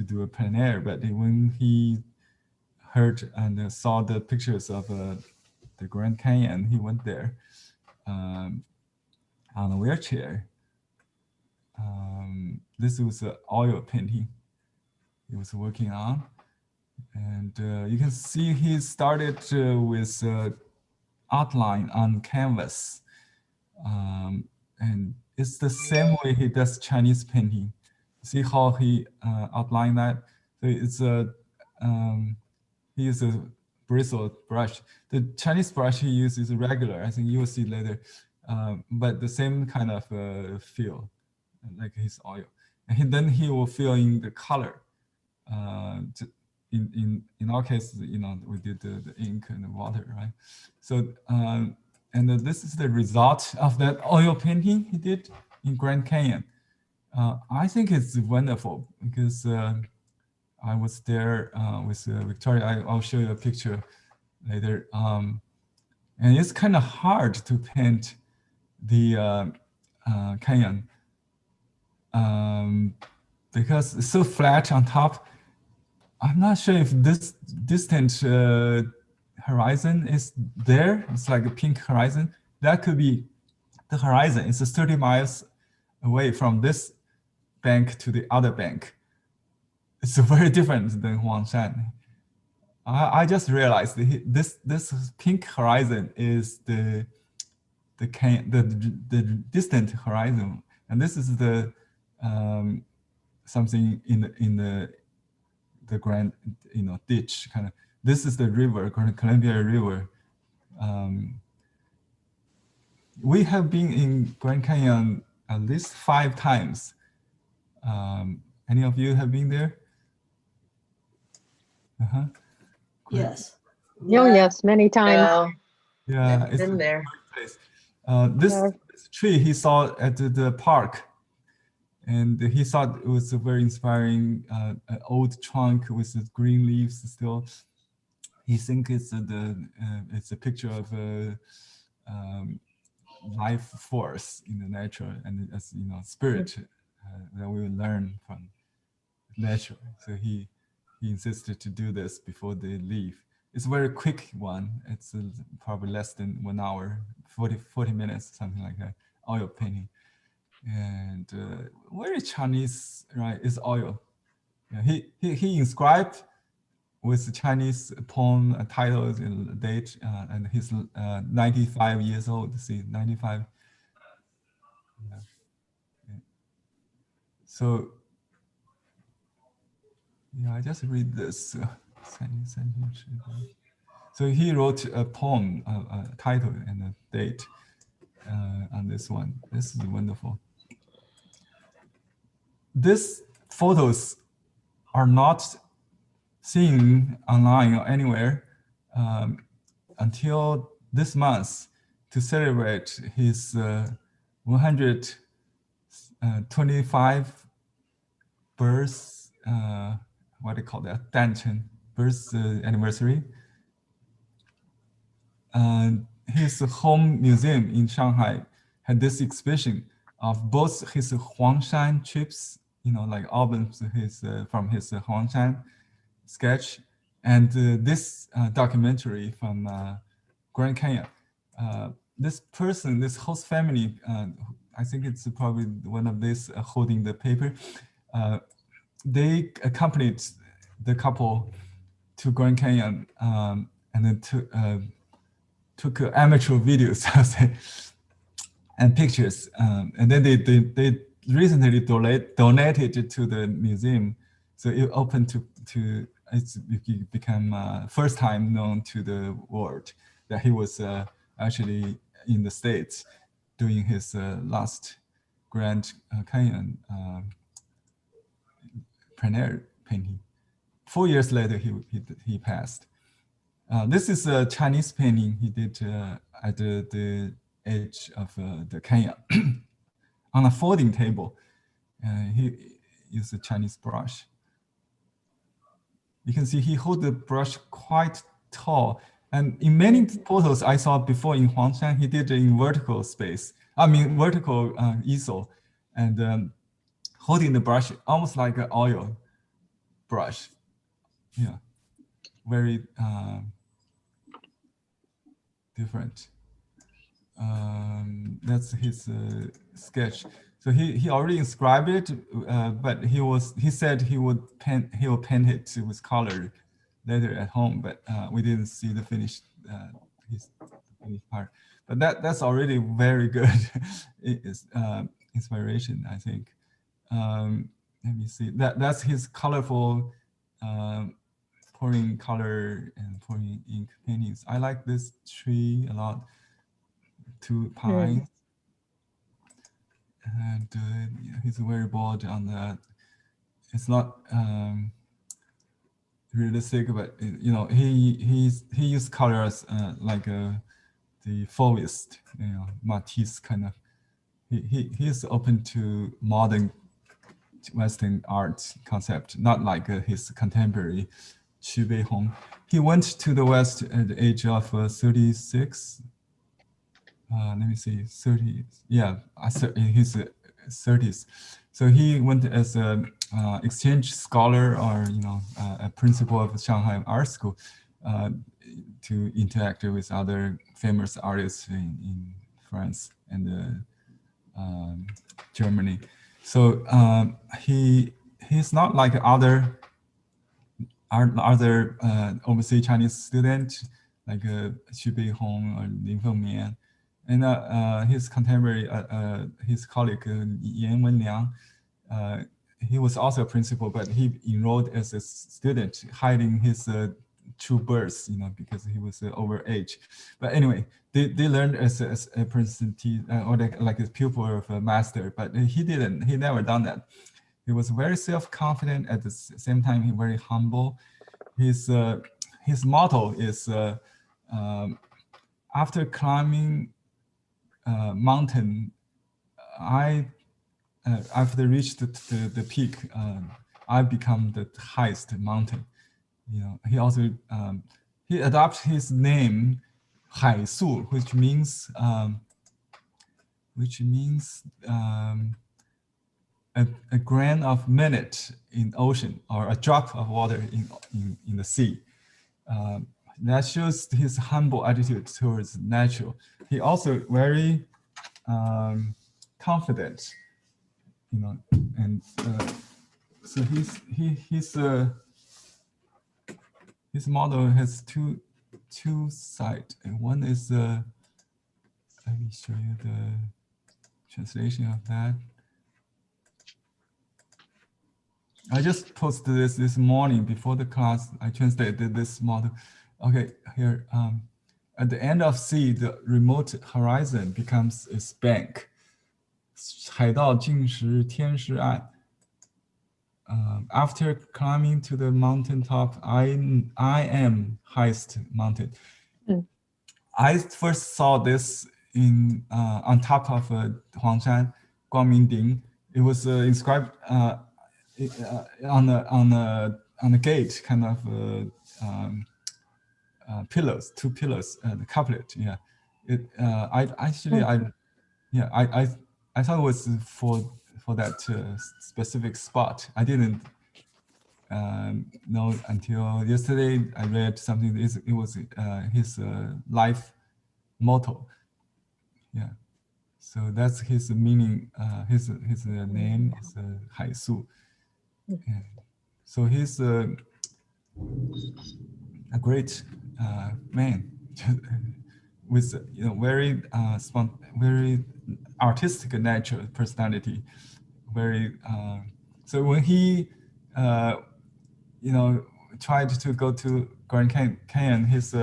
do a plein air, but when he heard and saw the pictures of the Grand Canyon, he went there on a wheelchair. This was an oil painting he was working on. And you can see he started with outline on canvas. And it's the same way he does Chinese painting. See how he outlined that? So it's he uses a bristle brush. The Chinese brush he uses is regular. I think you will see later, but the same kind of feel, like his oil. And then he will fill in the color. In our case, we did the ink and the water, right? So and this is the result of that oil painting he did in Grand Canyon. I think it's wonderful because I was there with Victoria. I'll show you a picture later. And it's kind of hard to paint the canyon because it's so flat on top. I'm not sure if this distant horizon is there. It's like a pink horizon. That could be the horizon. It's 30 miles away from this bank to the other bank. It's very different than Huangshan. I just realized this pink horizon is the distant horizon, and this is the something in the grand ditch kind of. This is the river, Columbia River. We have been in Grand Canyon at least 5 times. Any of you have been there? Yes. Oh, yes, many times. Yeah, it's been there. Place. This tree he saw at the park, and he thought it was a very inspiring an old trunk with the green leaves still. He thinks it's a picture of a life force in the nature, and as spirit that we will learn from nature. So he insisted to do this before they leave. It's a very quick one. It's probably less than 1 hour, 40 minutes, something like that. Oil painting, and very Chinese, right? It's oil. Yeah, he inscribed with the Chinese poem titles and date, and he's 95 years old. See, 95. Yeah. Yeah. So yeah, I just read this. So he wrote a poem, a title and a date on this one. This is wonderful. These photos are not seen online or anywhere until this month to celebrate his 125 birth, what do you call that? 诞辰 birth anniversary. His home museum in Shanghai had this exhibition of both his Huangshan trips, you know, like albums from his Huangshan sketch, and this documentary from Grand Canyon. This person, this host family, I think it's probably one of these holding the paper. They accompanied the couple to Grand Canyon and then took amateur videos and pictures, and then they recently donated to the museum, so it opened to it became first time known to the world that he was actually in the States doing his last Grand Canyon plein air painting. 4 years later, he passed. This is a Chinese painting he did at the edge of the canyon on a folding table. He used a Chinese brush. You can see he holds the brush quite tall. And in many photos I saw before in Huangshan, he did it in vertical space. I mean, vertical easel, and holding the brush almost like an oil brush. Yeah, very different. That's his sketch. So he already inscribed it, but he said he will paint it with color later at home. But we didn't see the finished part. But that's already very good. It is inspiration, I think. Let me see. That's his colorful pouring color and pouring ink paintings. I like this tree a lot. 2 pines. And he's very bold on that. It's not realistic, but you know, he used colors like the Fauvist, you know, Matisse kind of. He's open to modern Western art concept, not like his contemporary Xu Beihong. He went to the West at the age of 36. Let me see, 30. Yeah, in his 30s. So he went as an exchange scholar, or you know, a principal of Shanghai Art School, to interact with other famous artists in France and Germany. So he's not like other overseas Chinese students like Xu Beihong or Lin Fengmian. And his contemporary, his colleague Yan Wenliang, he was also a principal, but he enrolled as a student, hiding his true birth, you know, because he was over age. But anyway, they learned as a presentee or like a pupil of a master, but he never done that. He was very self-confident, at the same time he very humble. His motto is after climbing mountain, after reached the peak, I become the highest mountain. You know, he also he adopts his name Haisu, which means a grain of minute in ocean, or a drop of water in the sea. that shows his humble attitude towards nature. He also very confident, you know, and so his model has two sides, and one is let me show you the translation of that. I just posted this morning before the class. I translated this model. Okay, here at the end of sea, the remote horizon becomes its bank. 海到尽时天是岸. After climbing to the mountaintop, I am highest mountain. I first saw this in on top of Huangshan, Guangmingding. It was inscribed on the gate, kind of pillars, two pillars, the couplet. Yeah, it. I thought it was for that specific spot. I didn't know until yesterday. I read something. It was his life motto. Yeah, so that's his meaning. His name is Haisu. Yeah. So he's a great man with very very artistic nature, personality. Very so when he tried to go to Grand Canyon, his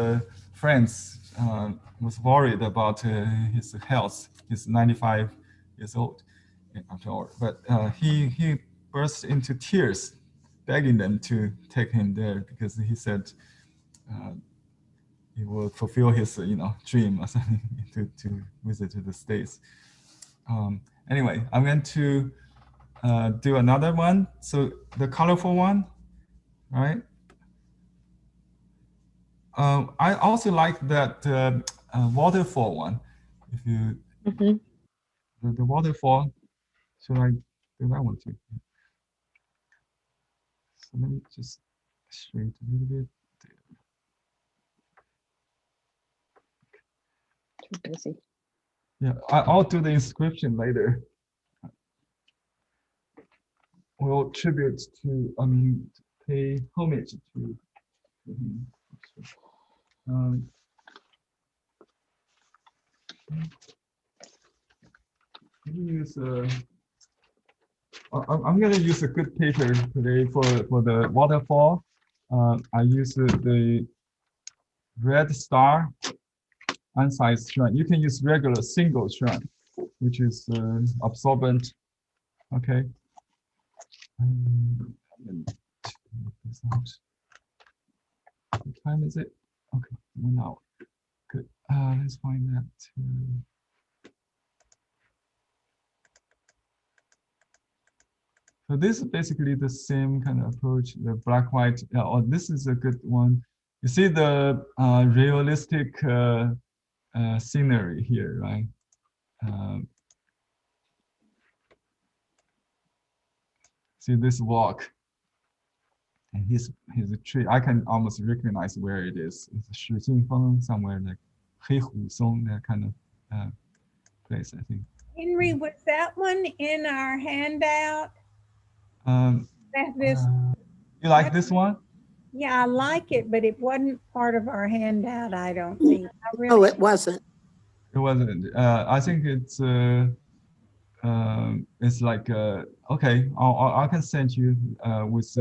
friends was worried about his health. He's 95 years old after all, but he burst into tears, begging them to take him there because he said he will fulfill his dream or something to visit to the States. Anyway, I'm going to do another one. So the colorful one, right? I also like that waterfall one. If you the waterfall, should I do that one too? So let me just straight a little bit. Too busy. Yeah, I'll do the inscription later. We'll tribute to, pay homage to him. I'm going to use a good paper today for the waterfall. I use the red star unsized shrine. You can use regular single shrine, which is absorbent. Okay. What time is it? Okay, 1 hour. Good. Let's find that. So this is basically the same kind of approach, the black white. This is a good one. You see the realistic scenery here, right? See this walk, and he's a tree. I can almost recognize where it is. It's Shijingfeng, somewhere like Heihusong, that kind of place, I think. Henry, was that one in our handout? You like this one? Yeah, I like it, but it wasn't part of our handout, I don't think. Oh, it wasn't. It wasn't. I think it's like okay. I can send you with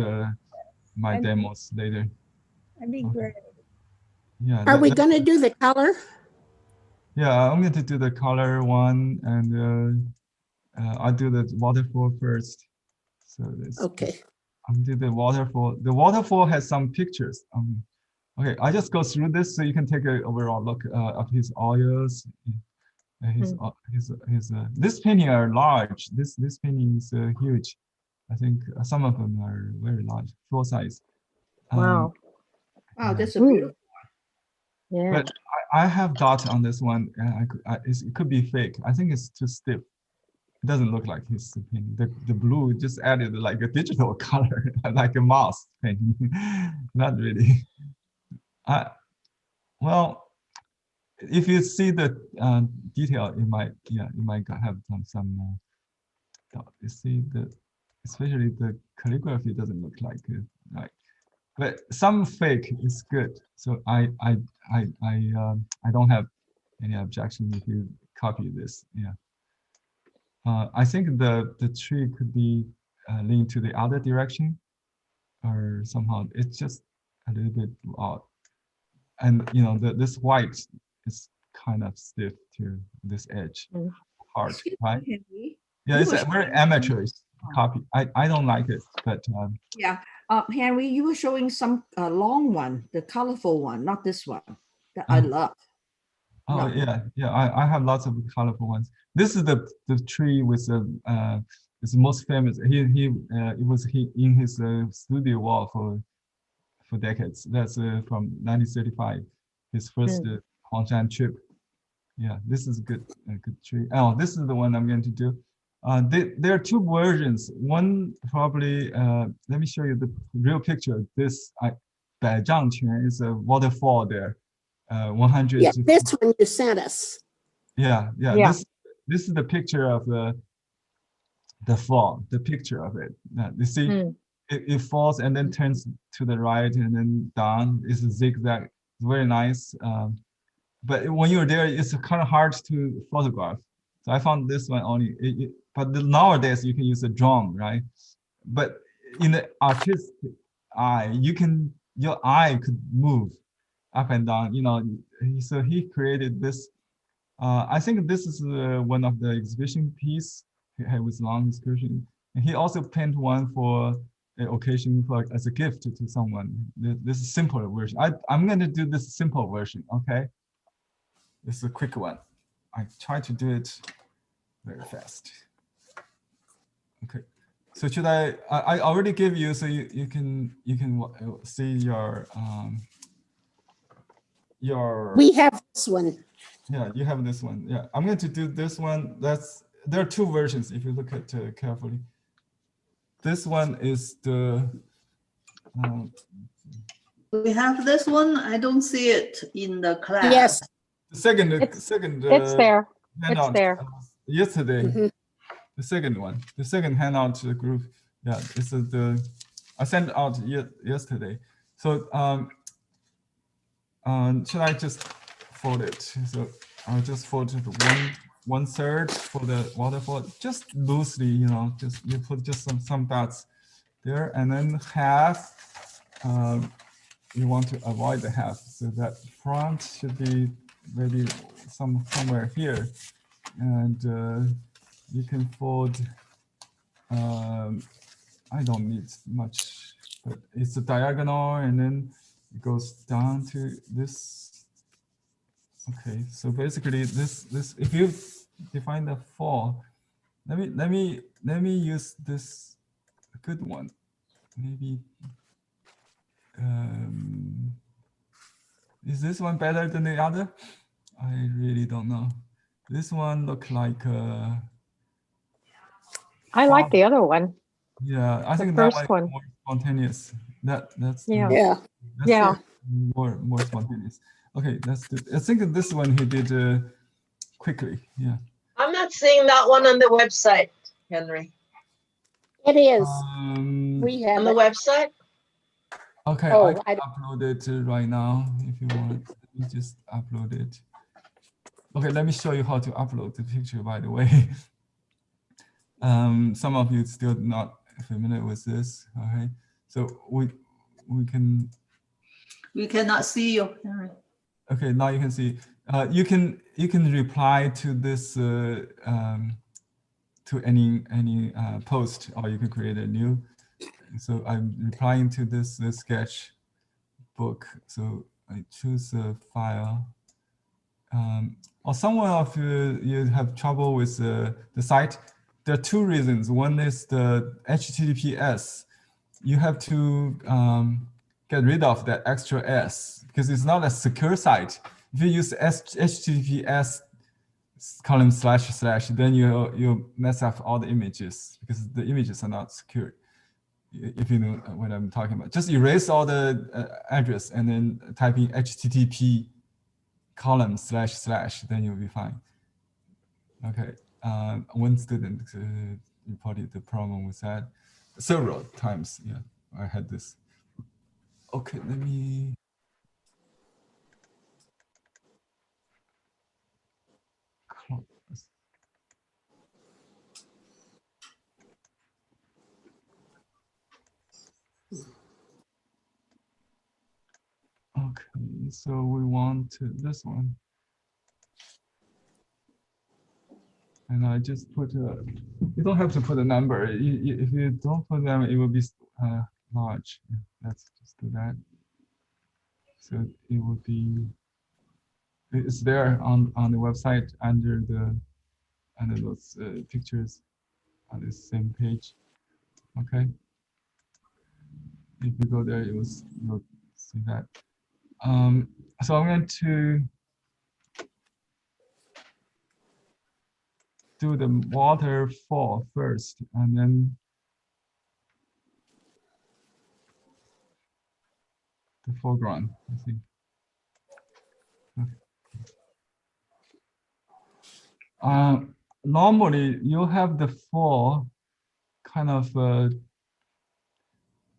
my demos later. That'd be great. Yeah. Are we going to do the color? Yeah, I'm going to do the color one, and I'll do the waterfall first. So this. Okay. I'll do the waterfall. The waterfall has some pictures. Okay, I just go through this so you can take an overall look of his oils. This painting are large. This painting is huge. I think some of them are very large, full size. Wow. Oh, that's a beautiful Yeah. But I have dots on this one. It could be fake. I think it's too stiff. It doesn't look like his painting. The blue just added like a digital color, like a mouse painting. Not really. Well, if you see the detail, you might have some. You see especially the calligraphy doesn't look like but some fake is good. So I don't have any objection if you copy this. Yeah. I think the tree could be leaned to the other direction, or somehow it's just a little bit odd. And this white is kind of stiff to this edge, hard, Excuse right? me, Henry. Yeah, You it's were a very showing amateurish copy. I don't like it, but Yeah, Henry, you were showing some long one, the colorful one, not this one that I love. oh No. yeah, I have lots of colorful ones. This is the tree with the it's the most famous. It was in his studio wall for decades. That's from 1935, his first Huangshan trip. Yeah, this is a good tree. Oh, this is the one I'm going to do. There are two versions. One probably, let me show you the real picture. This Baizhangquan is a waterfall there. 100. Yeah, this one you sent us. Yeah. Yeah. This is the picture of the fall. The picture of it. You see, it falls and then turns to the right and then down. It's a zigzag. It's very nice. But when you're there, it's kind of hard to photograph. So I found this one only. But nowadays you can use a drone, right? But in the artistic eye, your eye could move up and down. So he created this. I think this is one of the exhibition piece with long description. And he also painted one for an occasion as a gift to someone. This is simpler version. I'm going to do this simple version, okay? This is a quick one. I try to do it very fast. Okay. So should I already give you so you can see your We have this one. yeah, you have this one. Yeah, I'm going to do this one. There are two versions if you look at carefully. This one is the We have this one. I don't see it in the class. Yes. second It's there. handout It's there. Yesterday. Mhm. The second one, the second handout to the group. Yeah, this is I sent out yesterday. So should I just fold it? So I'll just fold it one third for the waterfall, just loosely, just you put just some dots there, and then half. You want to avoid the half, so that front should be maybe somewhere here, and you can fold. I don't need much, but it's a diagonal, and then it goes down to this. Okay, so basically this if you define the fall, let me use this good one, maybe. Is this one better than the other? I really don't know. This one looks like I like the other one. yeah, I think first that one. more spontaneous. That's Yeah. Yeah. that's Yeah. more spontaneous. Okay, I think this one he did quickly. Yeah. I'm not seeing that one on the website, Henry. It is. We On have the it. website? Okay, Oh, I can upload it right now if you want. Let me just upload it. Okay, let me show you how to upload the picture, by the way. Some of you still not familiar with this. Okay, so we can. We cannot see you, Henry. Okay, now you can see. You can reply to this to any post, or you can create a new. So I'm replying to this sketch book. So I choose a file. Or someone of you have trouble with the site. There are two reasons. One is the HTTPS. You have to get rid of that extra S because it's not a secure site. If you use HTTPS column // then you mess up all the images because the images are not secure. If you know what I'm talking about, just erase all the address and then type in HTTP column // then you'll be fine. Okay. One student reported the problem with that several times. Yeah, I had this. Okay, let me. Close. Okay, so we want this one. And I just put you don't have to put a number. If you don't put them, it will be large. Let's just do that. So it would be, it's there on the website under those pictures on the same page. Okay. If you go there, you'll see that. So I'm going to do the waterfall first, and then the foreground, I think. Okay. Normally, you have the fall kind of, the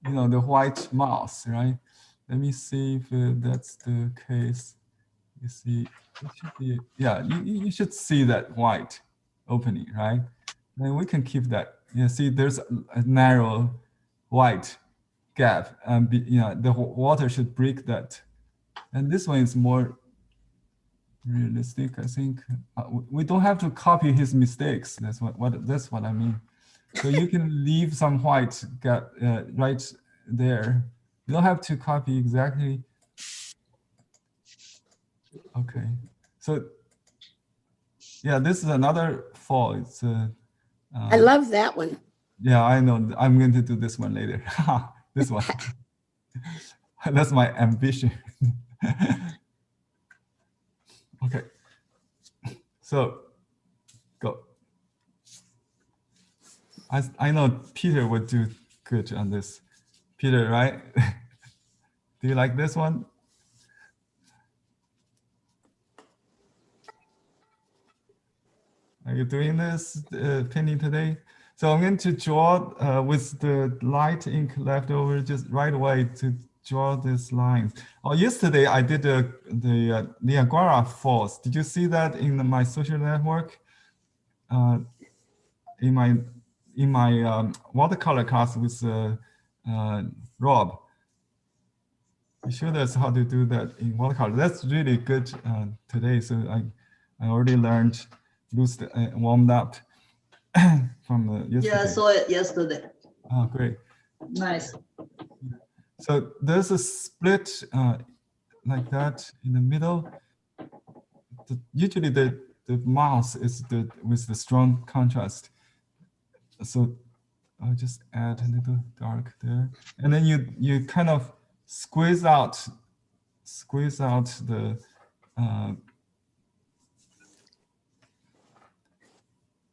white mouse, right? Let me see if that's the case. You see, it should be, yeah, you should see that white opening, right? And we can keep that. You see, there's a narrow white gap, and the water should break that. And this one is more realistic, I think. We don't have to copy his mistakes. That's what I mean. So you can leave some white gap right there. You don't have to copy exactly. Okay, so yeah, this is another fall. It's I love that one. yeah, I know. I'm going to do this one later. This one. That's my ambition. Okay. So go. I know Peter would do good on this. Peter, right? Do you like this one? Are you doing this painting today? So I'm going to draw with the light ink left over just right away to draw these lines. Oh, yesterday I did the Niagara Falls. Did you see that in my social network? In my watercolor class with Rob. He showed us how to do that in watercolor. That's really good today. So I already learned, warmed up from yesterday. Yeah, I saw it yesterday. Oh, great. Nice. So there's a split like that in the middle. Usually the mouse is with the strong contrast. So I'll just add a little dark there, and then you kind of squeeze out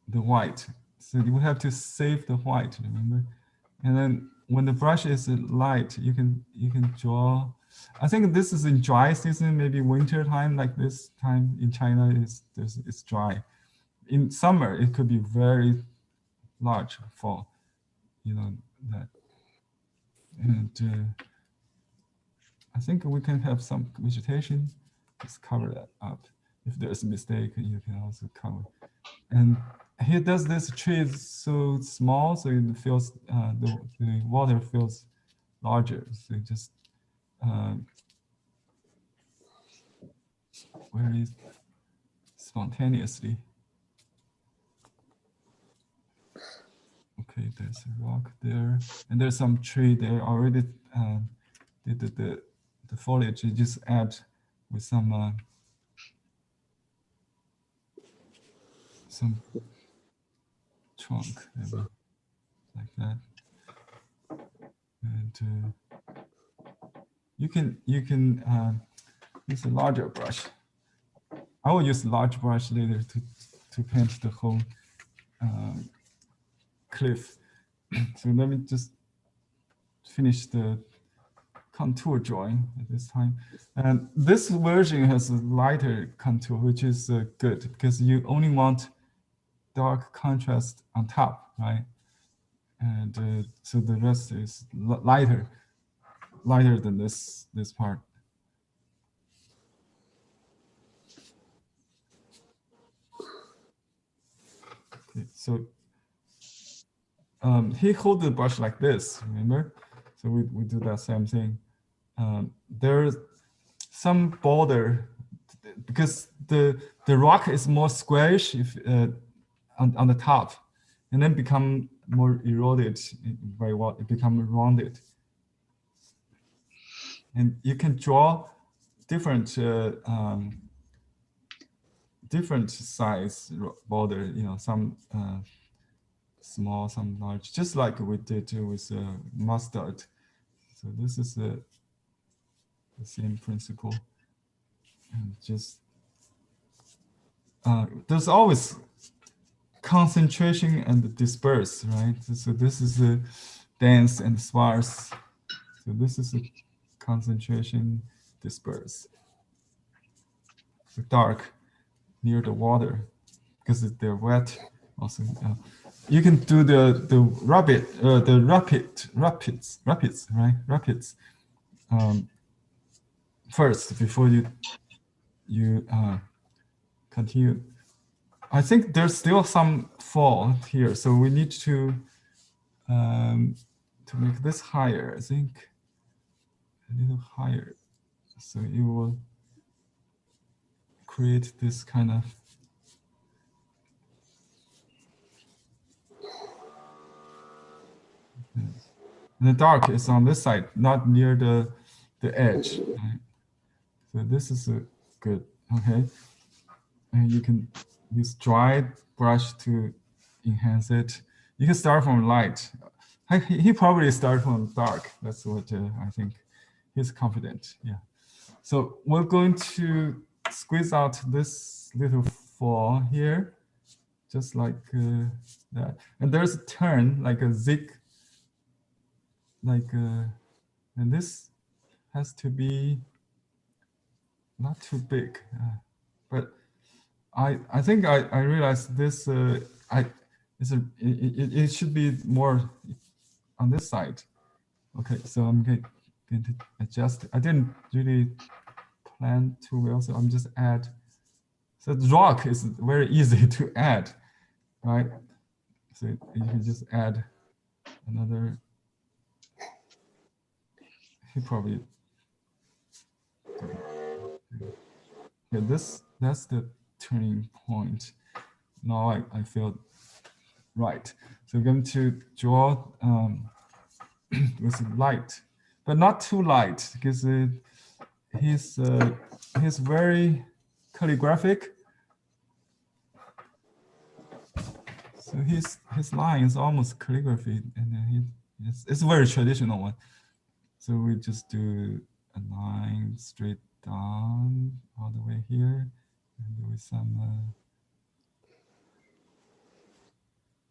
the white. So you have to save the white, remember? And then when the brush is light, you can draw. I think this is in dry season, maybe winter time, like this time in China it's dry. In summer, it could be very large fall, that. And I think we can have some vegetation, just cover that up. If there's a mistake, you can also cover. And he does this tree is so small, so it feels the water feels larger. So just very spontaneously. Okay, there's a rock there, and there's some tree there already. The foliage, you just add with some trunk, maybe, like that. And you can use a larger brush. I will use a large brush later to paint the whole cliff. So let me just finish the contour drawing at this time. And this version has a lighter contour, which is good because you only want dark contrast on top, right? And so the rest is lighter than this part. Okay, so he hold the brush like this, remember? So we do that same thing. There's some border because the rock is more squarish if on the top, and then become more eroded by what it become rounded. And you can draw different different size border, you know, some small, some large, just like we did with mustard. So this is the same principle. And just there's always concentration and disperse, right? So this is the dense and sparse. So this is the concentration, disperse. The dark near the water because they're wet. Also, you can do the rapids, right? Rapids first before you continue. I think there's still some fall here, so we need to make this higher. I think a little higher, so it will create this kind of. And the dark is on this side, not near the edge. Right? So this is good. Okay, and you can use dry brush to enhance it. You can start from light. He probably start from dark. That's what I think. He's confident. Yeah. So we're going to squeeze out this little fall here, just like that. And there's a turn, like a zig. And this has to be not too big, but I think I realized this it should be more on this side. Okay, so I'm going to adjust. I didn't really plan too well, so I'm just add. So the rock is very easy to add, right? So you can just add another. He probably. Yeah, that's the turning point. Now I feel right. So I'm going to draw with light, but not too light because he's very calligraphic. So his line is almost calligraphy, and then it's a very traditional one. So we just do a line straight down all the way here, and with some.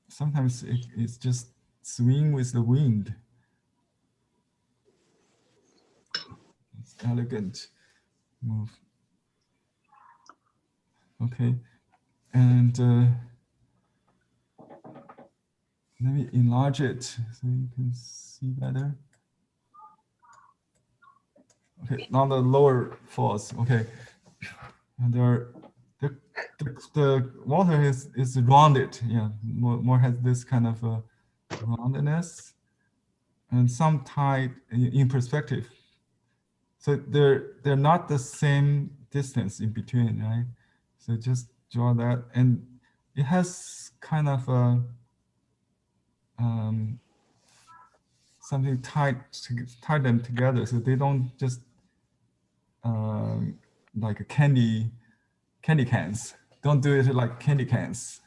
Sometimes it's just swing with the wind. It's elegant move. Okay, and let me enlarge it so you can see better. Okay, now the lower falls. Okay, and the water is rounded. Yeah, more has this kind of roundedness, and some tied in perspective. So they're not the same distance in between, right? So just draw that, and it has kind of a something tie them together, so they don't just like a candy cans. Don't do it like candy cans.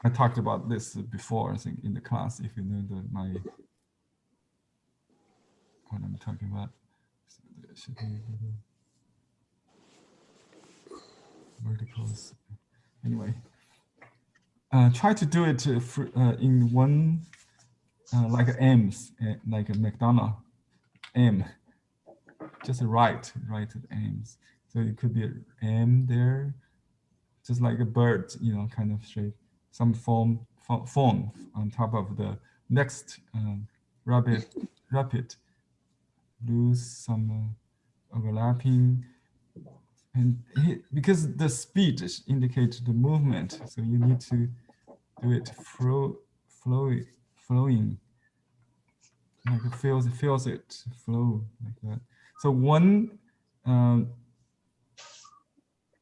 I talked about this before, I think, in the class. If you know what I'm talking about. So there should be verticals. Anyway, try to do it in one like M's, like a McDonald M, just right M's. So it could be an M there, just like a bird, kind of shape, some form on top of the next rapid, lose some overlapping, and because the speed indicates the movement, so you need to do it flowing, like it feels it flow like that. So one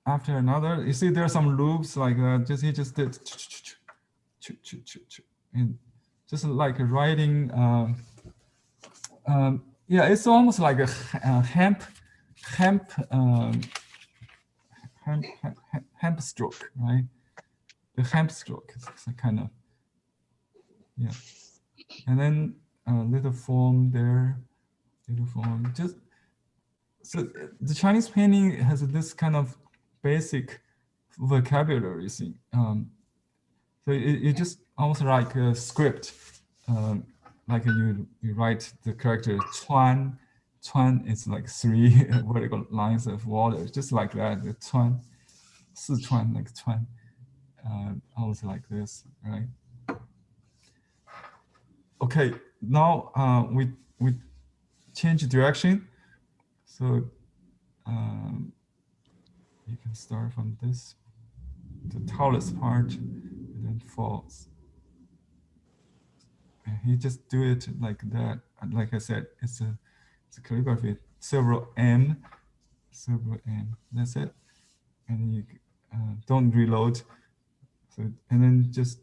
after another, you see there are some loops like that. He just did, and just like writing. Yeah, it's almost like a hemp stroke, right? The hemp stroke is kind of, yeah. And then a little form there, little form. Just so the Chinese painting has this kind of basic vocabulary thing. So it just almost like a script, like you write the character Chuan. Chuan is like 3 vertical lines of water, just like that. The Chuan, Sichuan, like Chuan, almost like this, right? Okay, now we change direction. So you can start from this, the tallest part, and then falls. And you just do it like that. And like I said, it's a calligraphy, several M. That's it. And you don't reload. So, and then just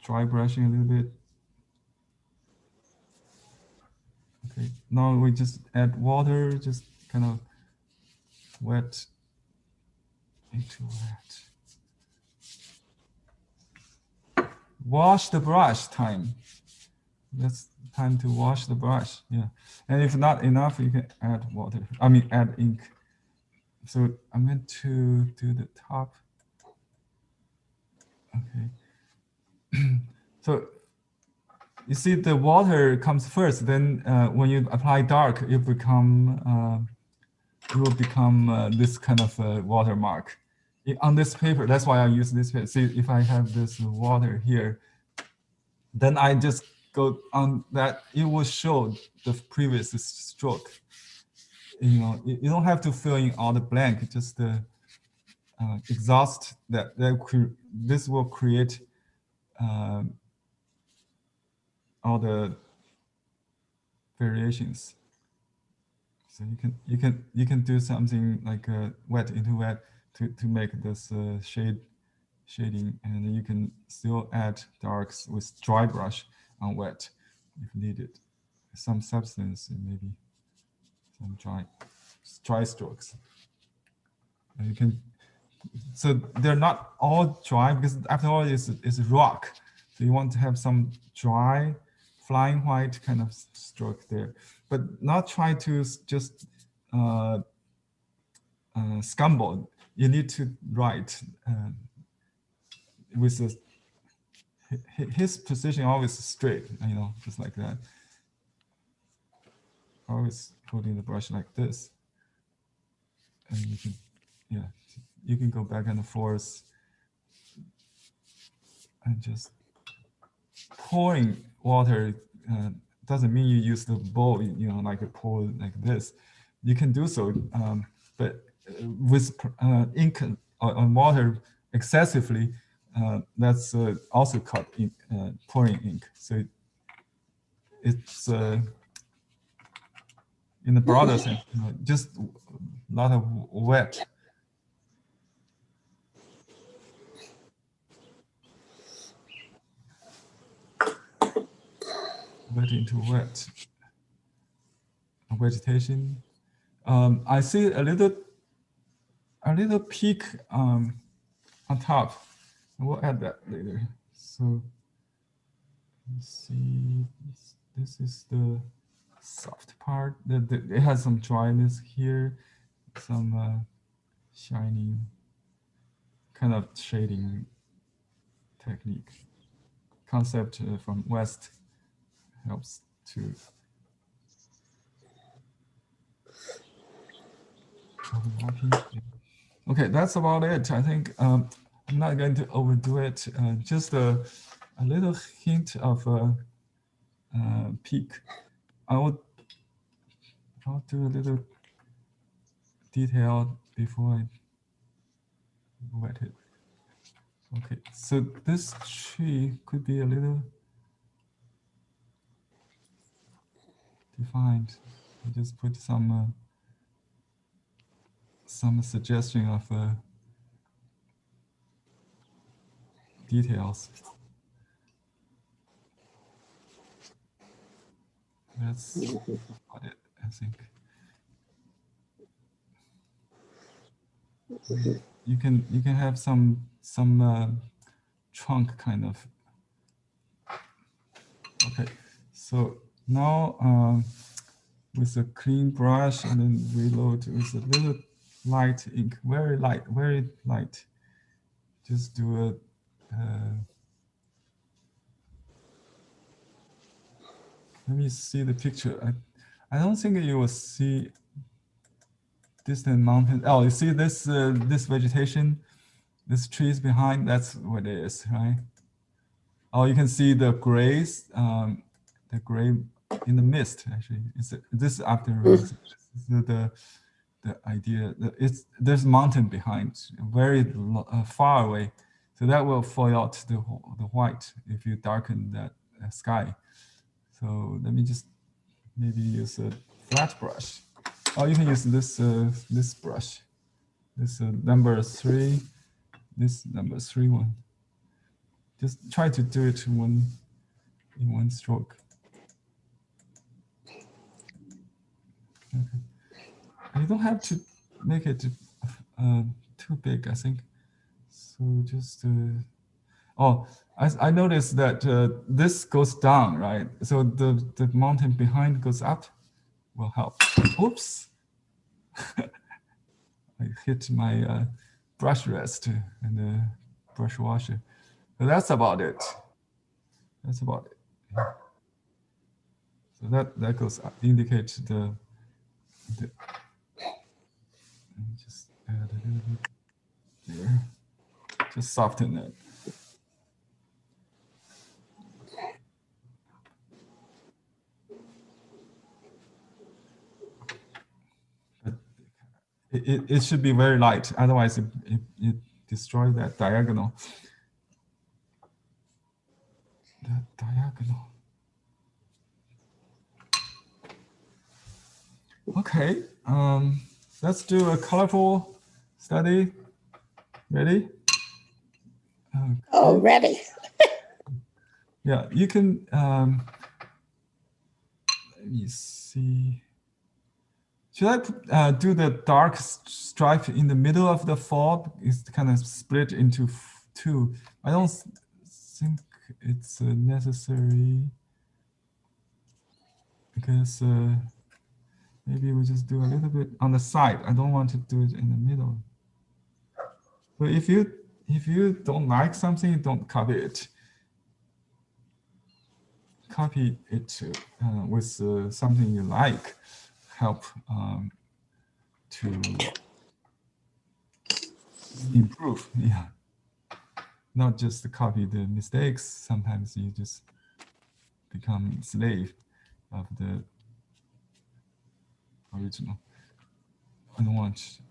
dry brushing a little bit. Okay, now we just add water, just kind of wet into wet. Wash the brush time. That's time to wash the brush. Yeah, and if not enough, you can add water. I mean, add ink. So I'm going to do the top. Okay. So you see, the water comes first. Then when you apply dark, it will become this kind of watermark on this paper. That's why I use this paper. See, if I have this water here, then I just go on that. It will show the previous stroke. You don't have to fill in all the blank. Just exhaust that. This will create all the variations. So you can do something like wet into wet to make this shading, and you can still add darks with dry brush on wet if needed. Some substance, maybe some dry strokes. And you can. So they're not all dry because after all it's rock. So you want to have some dry, flying white kind of stroke there, but not try to just scumble. You need to write with his position always straight, just like that. Always holding the brush like this, and you can go back and forth and just pouring water doesn't mean you use the bowl, like a pour like this. You can do so, but with ink on water excessively, that's also called pouring ink. So it's in the broader sense, just a lot of wet. Wet into wet. Vegetation. I see a little peak on top. We'll add that later. So let's see. This is the soft part. It has some dryness here, some shining kind of shading technique. concept from West helps to overlapping. Okay, that's about it. I think I'm not going to overdo it. Just a little hint of peak. I'll do a little detail before I wet it. Okay, so this tree could be a little defined. I just put some suggestion of details. That's about it, I think. You can have some trunk kind of. Okay, so now with a clean brush and then reload with a little light ink, very light. Just do a. Let me see the picture. I don't think you will see distant mountain. Oh, you see this this vegetation, this trees behind. That's what it is, right? Oh, you can see the grays, the gray in the mist. Actually, this after rains. The idea that there's mountain behind, very far away, so that will foil out the white if you darken that sky. So let me just maybe use a flat brush. Oh, you can use this this brush, this number 3, this number 3 one. Just try to do it in one stroke. Okay. You don't have to make it too big, I think. So just oh, I noticed that this goes down, right? So the mountain behind goes up. Will help. Oops. I hit my brush rest and the brush washer. So that's about it. That's about it. So that goes up, indicates the let me just add a little bit there. Just soften it. It should be very light, otherwise it destroys that diagonal. That diagonal. Okay, let's do a colorful study. Ready? Okay. Oh, ready. Yeah, you can. Let me see. Should I do the dark stripe in the middle of the fold? It's kind of split into 2. I don't think it's necessary because maybe we just do a little bit on the side. I don't want to do it in the middle. So if you don't like something, don't copy it. Copy it with something you like. Help to improve, yeah. Not just to copy the mistakes. Sometimes you just become slave of the original. I don't want to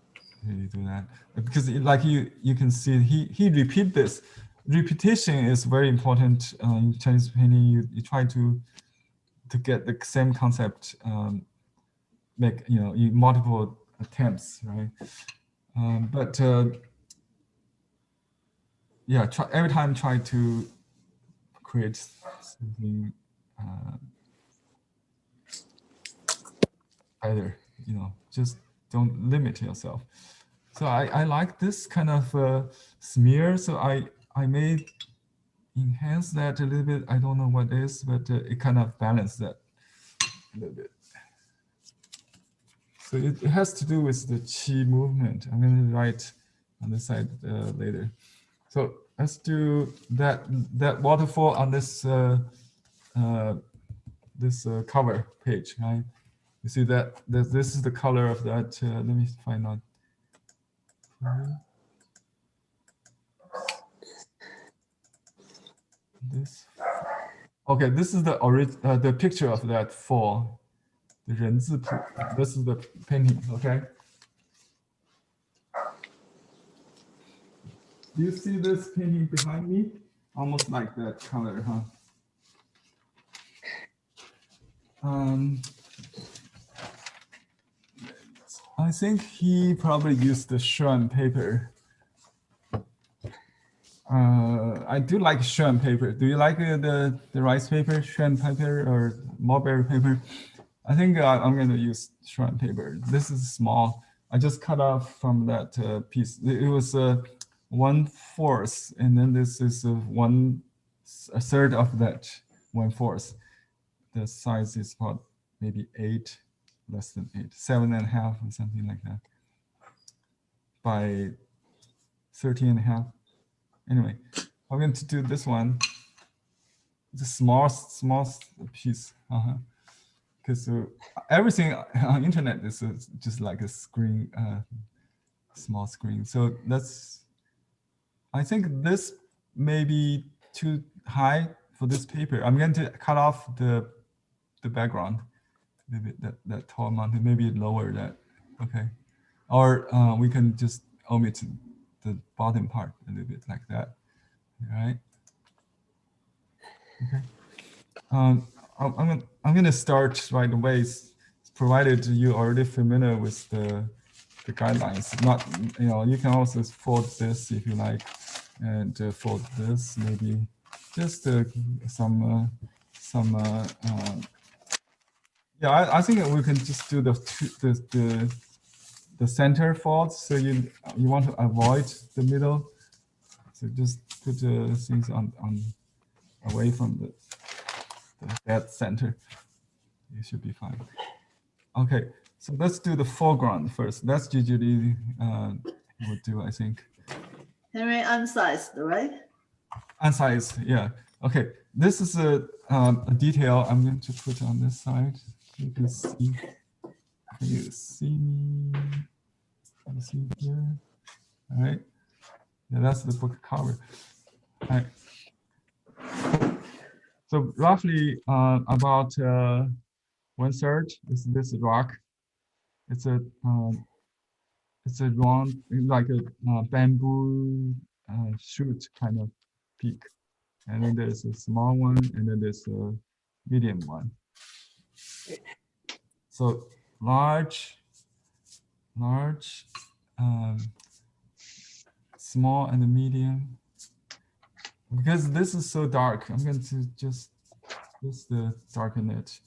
really do that because, like you can see, he repeat this. Repetition is very important in Chinese painting. You try to get the same concept. Make in multiple attempts, right? But yeah, every time try to create something better. Just don't limit yourself. So I like this kind of smear. So I may enhance that a little bit. I don't know what it is, but it kind of balances that a little bit. So it has to do with the qi movement. I'm going to write on the side later. So let's do that waterfall on this cover page, right? You see that this is the color of that. Let me find out. This. Okay, this is the picture of that fall. The 人字谱. This is the painting. Okay. Do you see this painting behind me? Almost like that color, huh? I think he probably used the Shuan paper. I do like Shuan paper. Do you like the rice paper, Shuan paper, or mulberry paper? I think I'm going to use Shuan paper. This is small. I just cut off from that piece. It was 1/4, and then this is a third of that 1/4. The size is about maybe 8, less than 8, 7.5 or something like that, by 13.5. Anyway, I'm going to do this one. It's a small piece. Because everything on internet is just like a screen, small screen. So that's, I think this may be too high for this paper. I'm going to cut off the background, maybe that tall mountain, maybe lower that, okay? Or we can just omit the bottom part a little bit like that, all right? Okay. I'm gonna start right away, provided you're already familiar with the guidelines. Not, you can also fold this if you like, and fold this maybe just some. Yeah, I think we can just do the center folds. So you want to avoid the middle. So just put the things on away from the dead center. You should be fine. Okay, so let's do the foreground first. That's usually would do, I think. Henry, unsized, right? Unsized, yeah. Okay, this is a detail I'm going to put on this side. You can see. Can you see me? Can you see here? All right. Yeah, that's the book cover. All right. So roughly about 1/3 is this rock. It's a round, like a bamboo shoot kind of peak, and then there's a small one, and then there's a medium one. So large, small, and medium. Because this is so dark, I'm going to just darken it.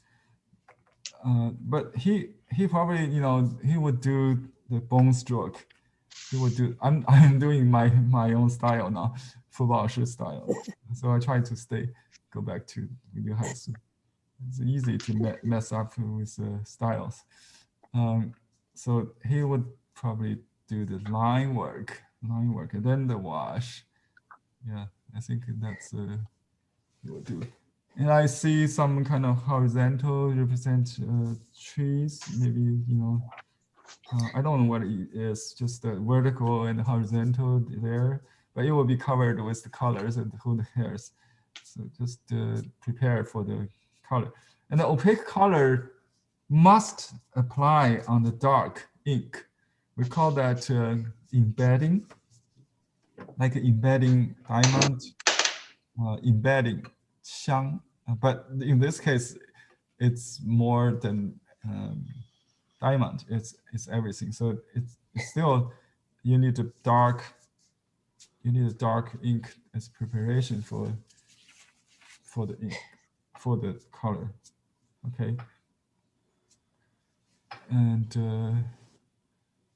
But he probably, he would do the bone stroke. He would do. I'm doing my own style now, 福宝式 style. So I try to go back to video Haisu. It's easy to mess up with styles. So he would probably do the line work, and then the wash. Yeah, I think that's he would do. And I see some kind of horizontal represent trees. Maybe, I don't know what it is, just the vertical and horizontal there, but it will be covered with the colors and the hairs. So just prepare for the color. And the opaque color must apply on the dark ink. We call that embedding, like embedding diamond, embedding xiang. But in this case, it's more than diamond. It's everything. So it's still, you need a dark ink as preparation for the ink, for the color. Okay. And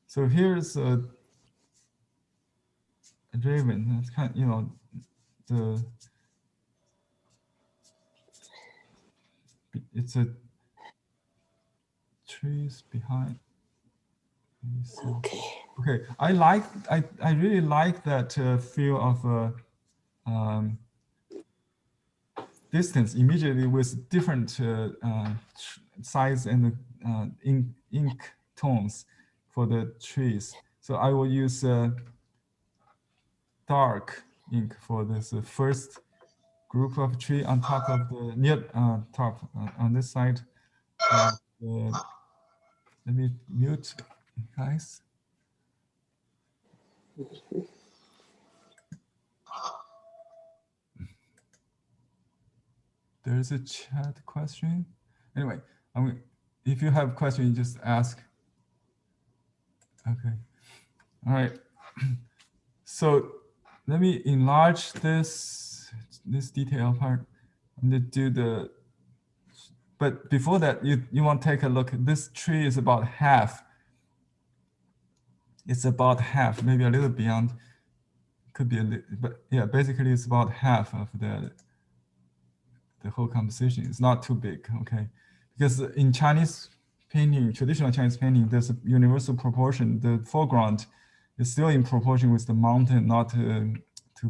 so here's a raven. It's kind of, it's a trees behind. Okay. Okay, I really like that feel of distance immediately with different size and ink tones for the trees. So I will use dark ink for this first group of tree on top of the near top on this side. Let me mute, guys. There's a chat question. Anyway, if you have questions, just ask. Okay. All right. So let me enlarge this detail part. I'm gonna do the. But before that, you want to take a look. This tree is about half. It's about half, maybe a little beyond. Could be a little, but yeah, basically it's about half of the whole composition. It's not too big, okay? Because in Chinese painting, traditional Chinese painting, there's a universal proportion. The foreground is still in proportion with the mountain, not to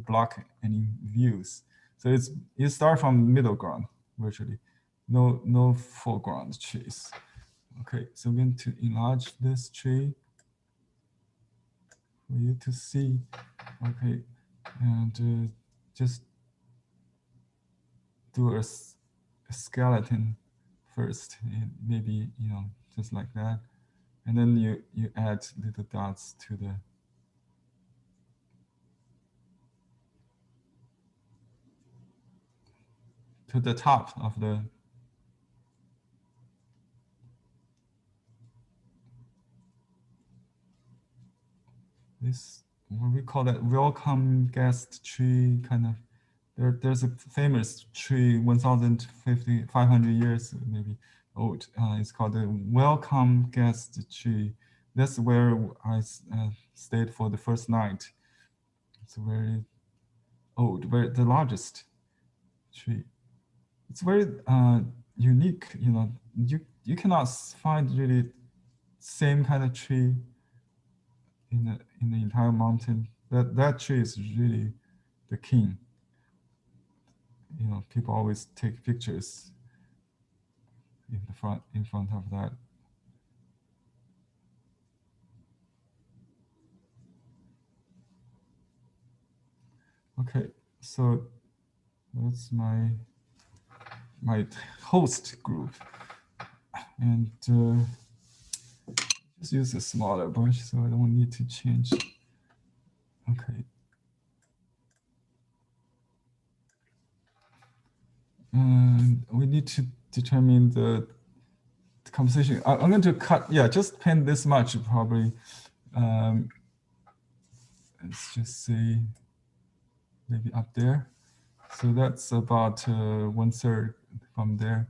block any views. So you start from middle ground virtually, no foreground trees. Okay, so I'm going to enlarge this tree for you to see. Okay, and just do a skeleton first, and maybe just like that, and then you add little dots to the top of the what we call that welcome guest tree kind of. There's a famous tree 500 years maybe old. It's called the welcome guest tree. That's where I stayed for the first night. It's very old, the largest tree. It's very unique. You cannot find really same kind of tree in the entire mountain. That tree is really the king. People always take pictures in front of that. Okay, so that's my host group, and just use a smaller brush so I don't need to change. Okay. And we need to determine the composition. I'm going to cut, just paint this much probably. Let's just say maybe up there. So that's about 1/3 from there.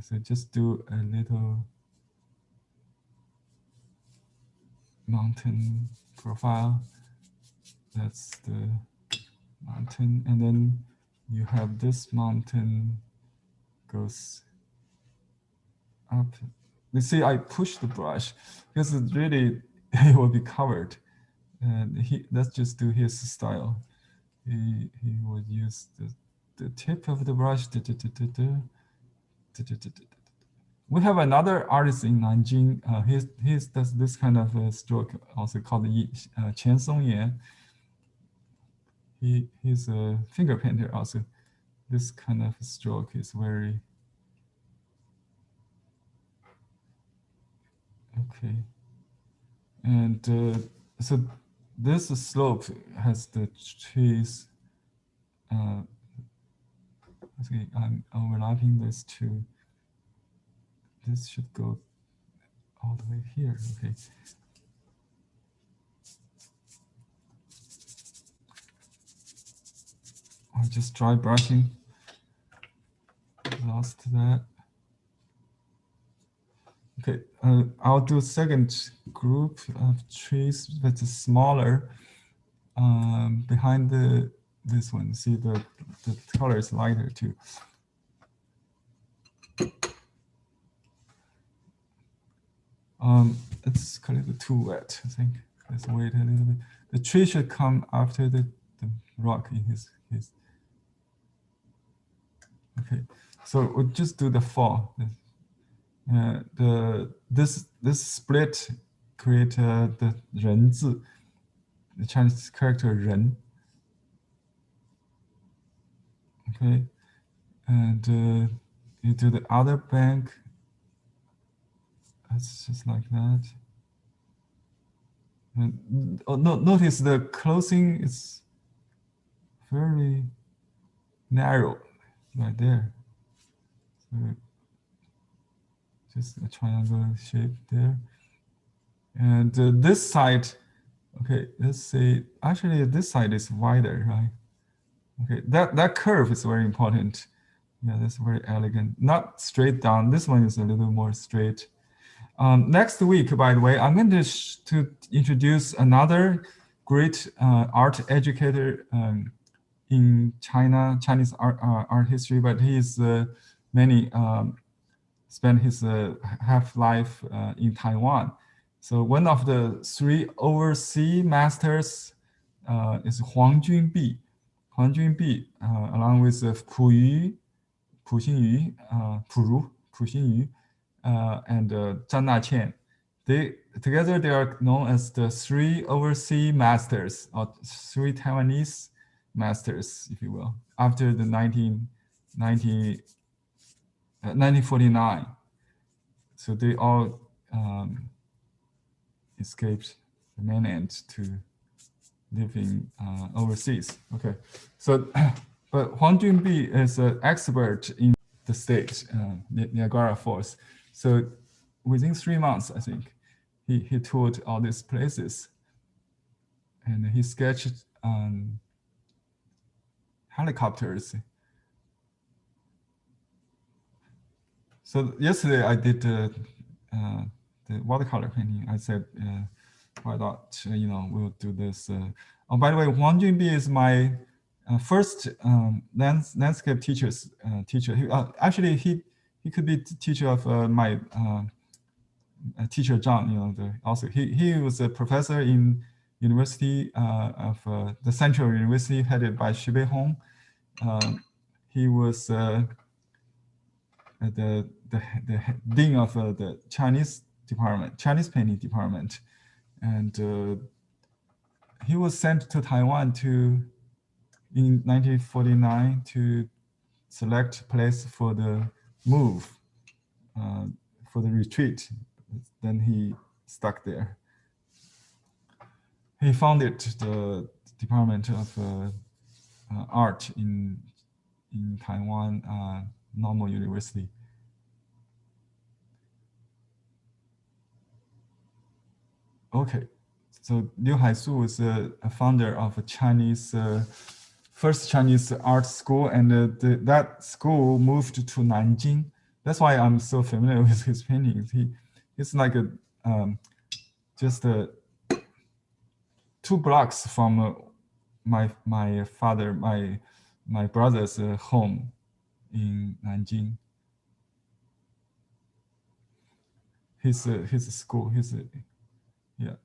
So just do a little mountain profile. That's the mountain, and then you have this mountain goes up. You see, I push the brush because it really it will be covered, and let's just do his style. He would use the tip of the brush. We have another artist in Nanjing. He does this kind of stroke, also called Qian Songyan. He's a finger painter also. This kind of stroke is very okay. And so this slope has the trees. Okay, I'm overlapping this too. This should go all the way here. Okay. Or just dry brushing. Lost that. Okay, I'll do a second group of trees that's smaller behind this one. See the color is lighter too. It's a little too wet, I think. Let's wait a little bit. The tree should come after the rock in his his. Okay, so we'll just do the fall. This split create the 人字, the Chinese character 人. Okay, and you do the other bank. It's just like that. And notice the closing is very narrow right there. So just a triangular shape there. And this side, okay, let's say, actually this side is wider, right? Okay, that curve is very important. Yeah, that's very elegant. Not straight down. This one is a little more straight. Next week, by the way, I'm going to introduce another great art educator in Chinese art history, but he's spent his half-life in Taiwan. So one of the 3 overseas masters is Huang Junbi. Huang Junbi, along with Pu Yu, Pu Xinyu, Pu Xinyu, and Zhang Naqian. Together they are known as the 3 overseas masters, or 3 Taiwanese masters, if you will, after the 1949. So they all escaped the mainland to live in overseas. Okay, so but Huang Junbi is an expert in the state, Niagara Falls. So within 3 months, I think, he toured all these places, and he sketched helicopters. So yesterday I did the watercolor painting. I said, why not? We'll do this. Oh, by the way, Huang Junbi is my first landscape teacher. Actually, he could be teacher of my teacher Zhang. Also he was a professor in University of the Central University headed by Xu Beihong. He was the dean of the Chinese painting department, and he was sent to Taiwan in 1949 to select a place for the move, for the retreat. Then he stuck there. He founded the Department of Art in Taiwan Normal University. Okay, so Liu Haisu was a founder of a first Chinese art school, and that school moved to Nanjing. That's why I'm so familiar with his paintings. It's like just 2 blocks from my brother's home in Nanjing. His school, yeah.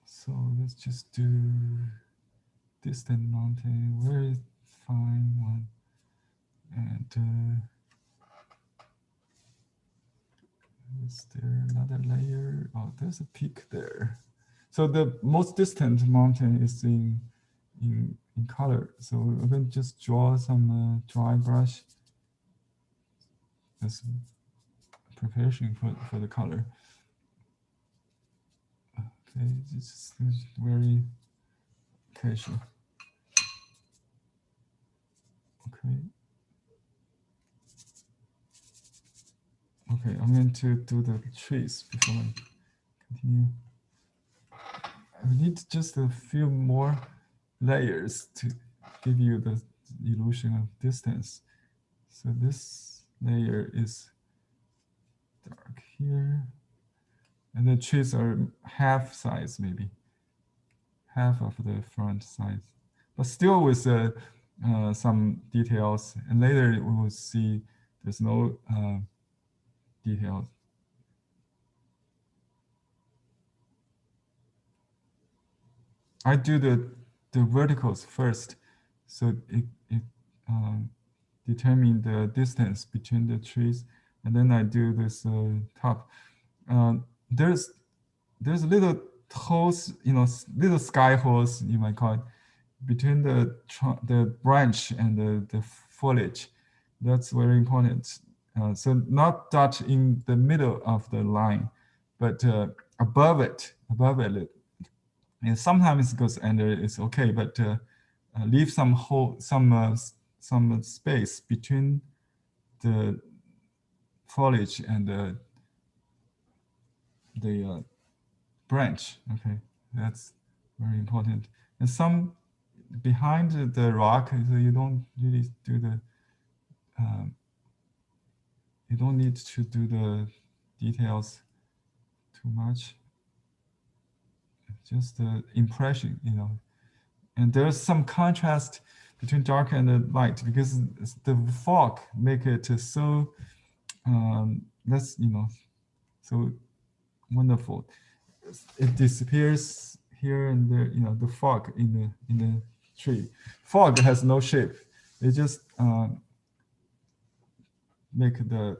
So let's just do distant mountain, very fine one, and is there another layer? Oh, there's a peak there. So the most distant mountain is in color. So we're going to just draw some dry brush as preparation for the color. Okay, this is very casual. Okay. Okay, I'm going to do the trees before I continue. I need just a few more layers to give you the illusion of distance. So this layer is dark here, and the trees are half size, maybe half of the front size, but still with some details. And later we will see there's no details. I do the the verticals first, so it determine the distance between the trees, and then I do this top. There's little holes, little sky holes you might call it, between the branch and the foliage. That's very important. So not dot in the middle of the line, but above it. And sometimes it goes under, it's okay, but leave some hole, some space between the foliage and the branch. Okay, that's very important. And some behind the rock, so you don't really do the. You don't need to do the details too much. Just the impression, And there's some contrast between dark and the light because the fog make it so that's so wonderful. It disappears here and there, the fog in the tree. Fog has no shape. It just make the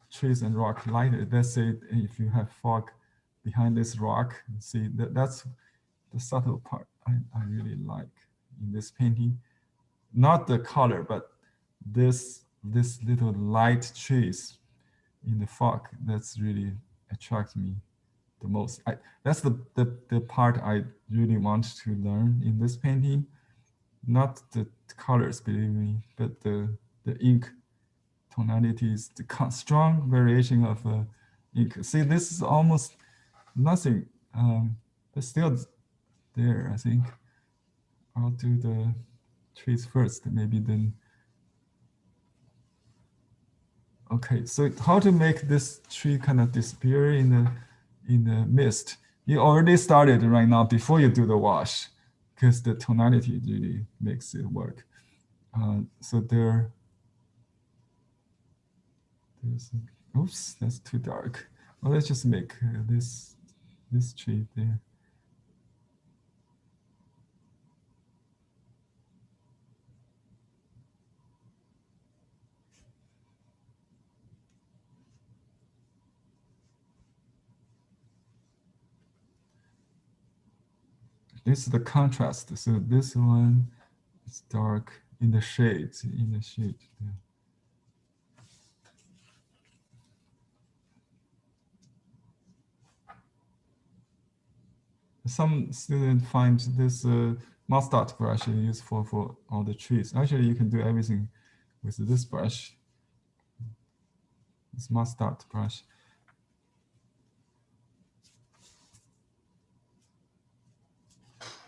trees and rock lighter. Let's say if you have fog behind this rock, see that's the subtle part I really like in this painting. Not the color, but this little light trees in the fog. That's really attracts me the most. That's the part I really want to learn in this painting. Not the colors, believe me, but the ink tonalities, the strong variation of ink. See, this is almost nothing, but still there, I think. I'll do the trees first, maybe then. Okay, so how to make this tree kind of disappear in the mist? You already started right now before you do the wash, because the tonality really makes it work. So there's, oops, that's too dark. Well, let's just make this tree there. This is the contrast. So this one is dark in the shades, Yeah. Some students find this mustard brush useful for all the trees. Actually, you can do everything with this brush, this mustard brush.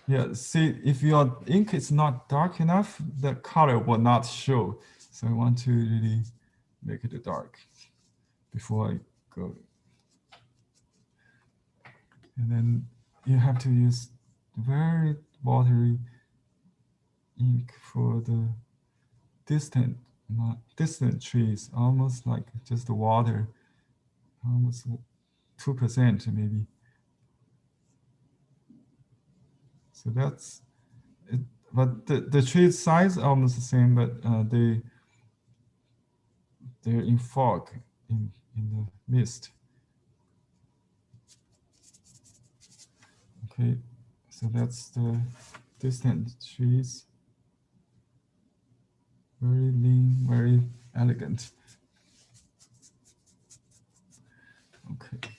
Yeah, see, if your ink is not dark enough, the color will not show. So I want to really make it dark before I go. And then you have to use very watery ink for the distant trees, almost like just the water, almost 2% maybe. So that's it. But the tree size almost the same, but they're in fog, in the mist. Okay, so that's the distant trees. Very lean, very elegant. Okay.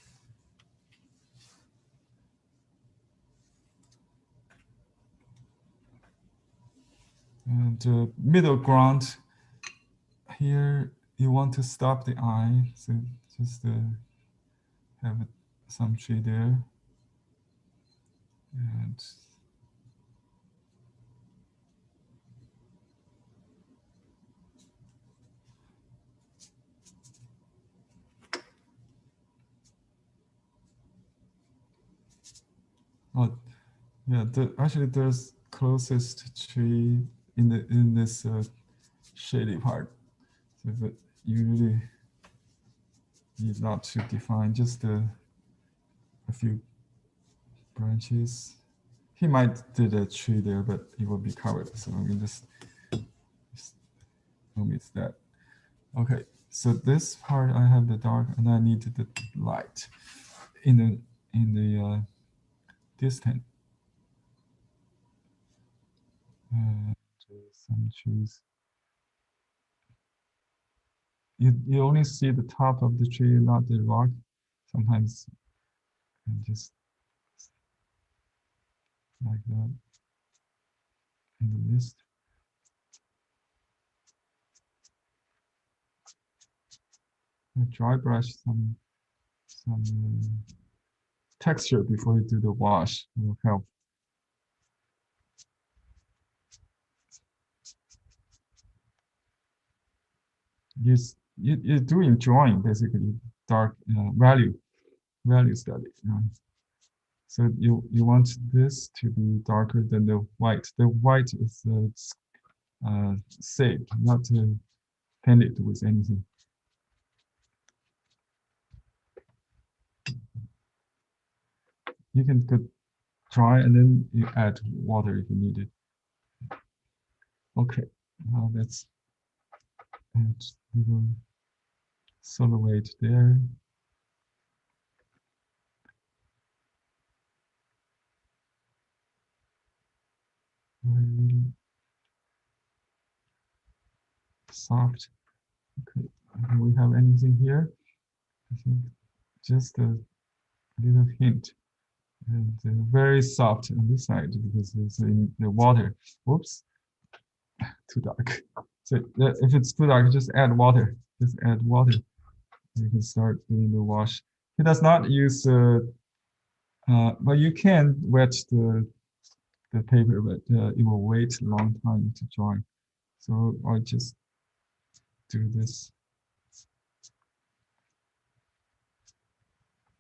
And the middle ground here, you want to stop the eye, so just have some tree there. And oh, yeah, actually there's closest tree in this shady part. So, but you really need not to define just a few branches. he might do the tree there, but it will be covered. So we just omit that. Okay, so this part I have the dark, and I need the light in the distance. Some trees. You only see the top of the tree, not the rock. Sometimes just like that in the mist. Dry brush some texture before you do the wash will help. You're doing drawing basically, dark value study. So you want this to be darker than the white. The white is saved, not to paint it with anything. You can go dry and then you add water if you need it. Okay, now let's add little silhouette there. Really soft. Okay, do we have anything here? I think just a little hint. And very soft on this side because it's in the water. Whoops, too dark. So if it's too dark, just add water. Just add water. You can start doing the wash. He does not use, but you can wet the paper, but it will wait a long time to dry. So I'll just do this.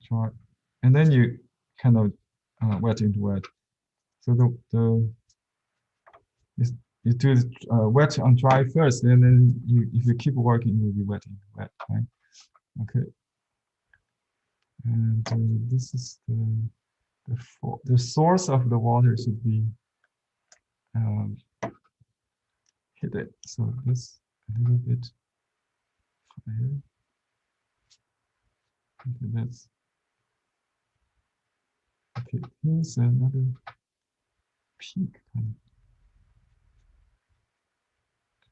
Dry, and then you kind of wet into wet. So you do wet on dry first, and then if you keep working, you'll be wet into wet, right? Okay. And this is the source of the water should be hidden. So this a little bit higher. Okay, that's okay. Here's another peak kind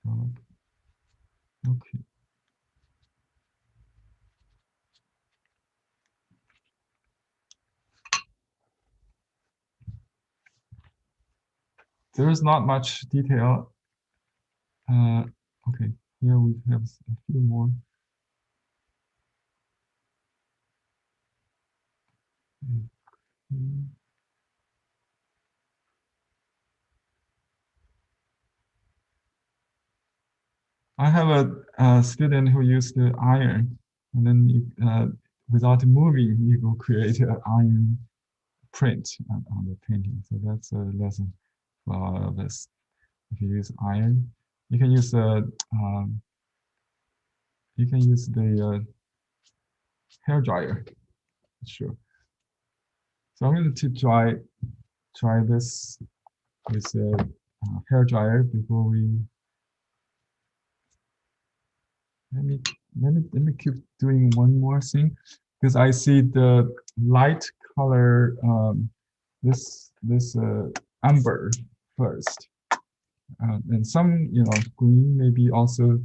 of. Okay. There is not much detail. Okay, here we have a few more. I have a student who used the iron, and then without moving, you will create an iron print on the painting. So that's a lesson for all of us. If you use iron, you can use the hair dryer. Sure. So I'm going to try this with a hair dryer before we. Let me keep doing one more thing because I see the light color this amber first, and some green maybe also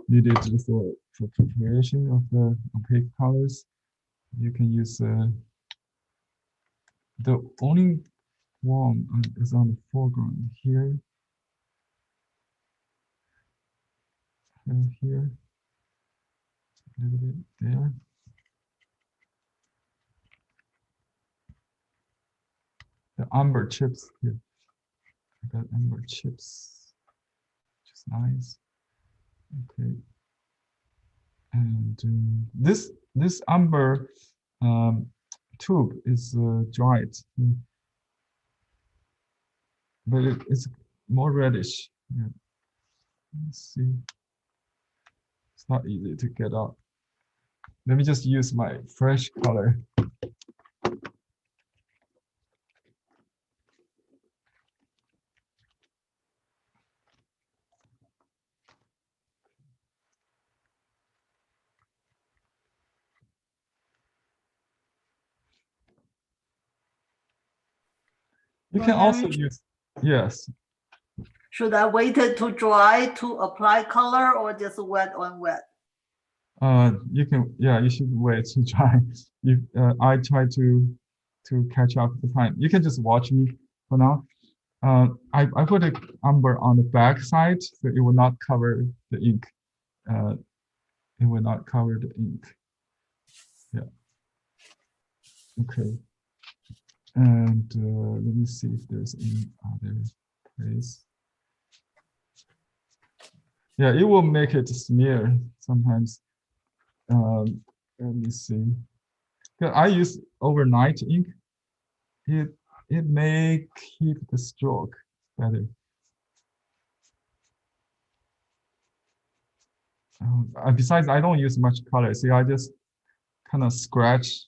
needed for preparation of the opaque colors. You can use the only one is on the foreground here and here. A little bit there. The amber chips here. I got amber chips, which is nice. Okay. And this amber tube is dried, but it's more reddish. Yeah. Let's see. It's not easy to get out. Let me just use my fresh color. You can also use, yes. Should I wait it to dry to apply color or just wet on wet? You can, yeah, you should wait to try. I try to catch up the time. You can just watch me for now. I put a umber on the back side, so it will not cover the ink. It will not cover the ink. Yeah. Okay. And let me see if there's any other place. Yeah, it will make it smear sometimes. Let me see. I use overnight ink. It may keep the stroke better. Besides, I don't use much color. See, I just kind of scratch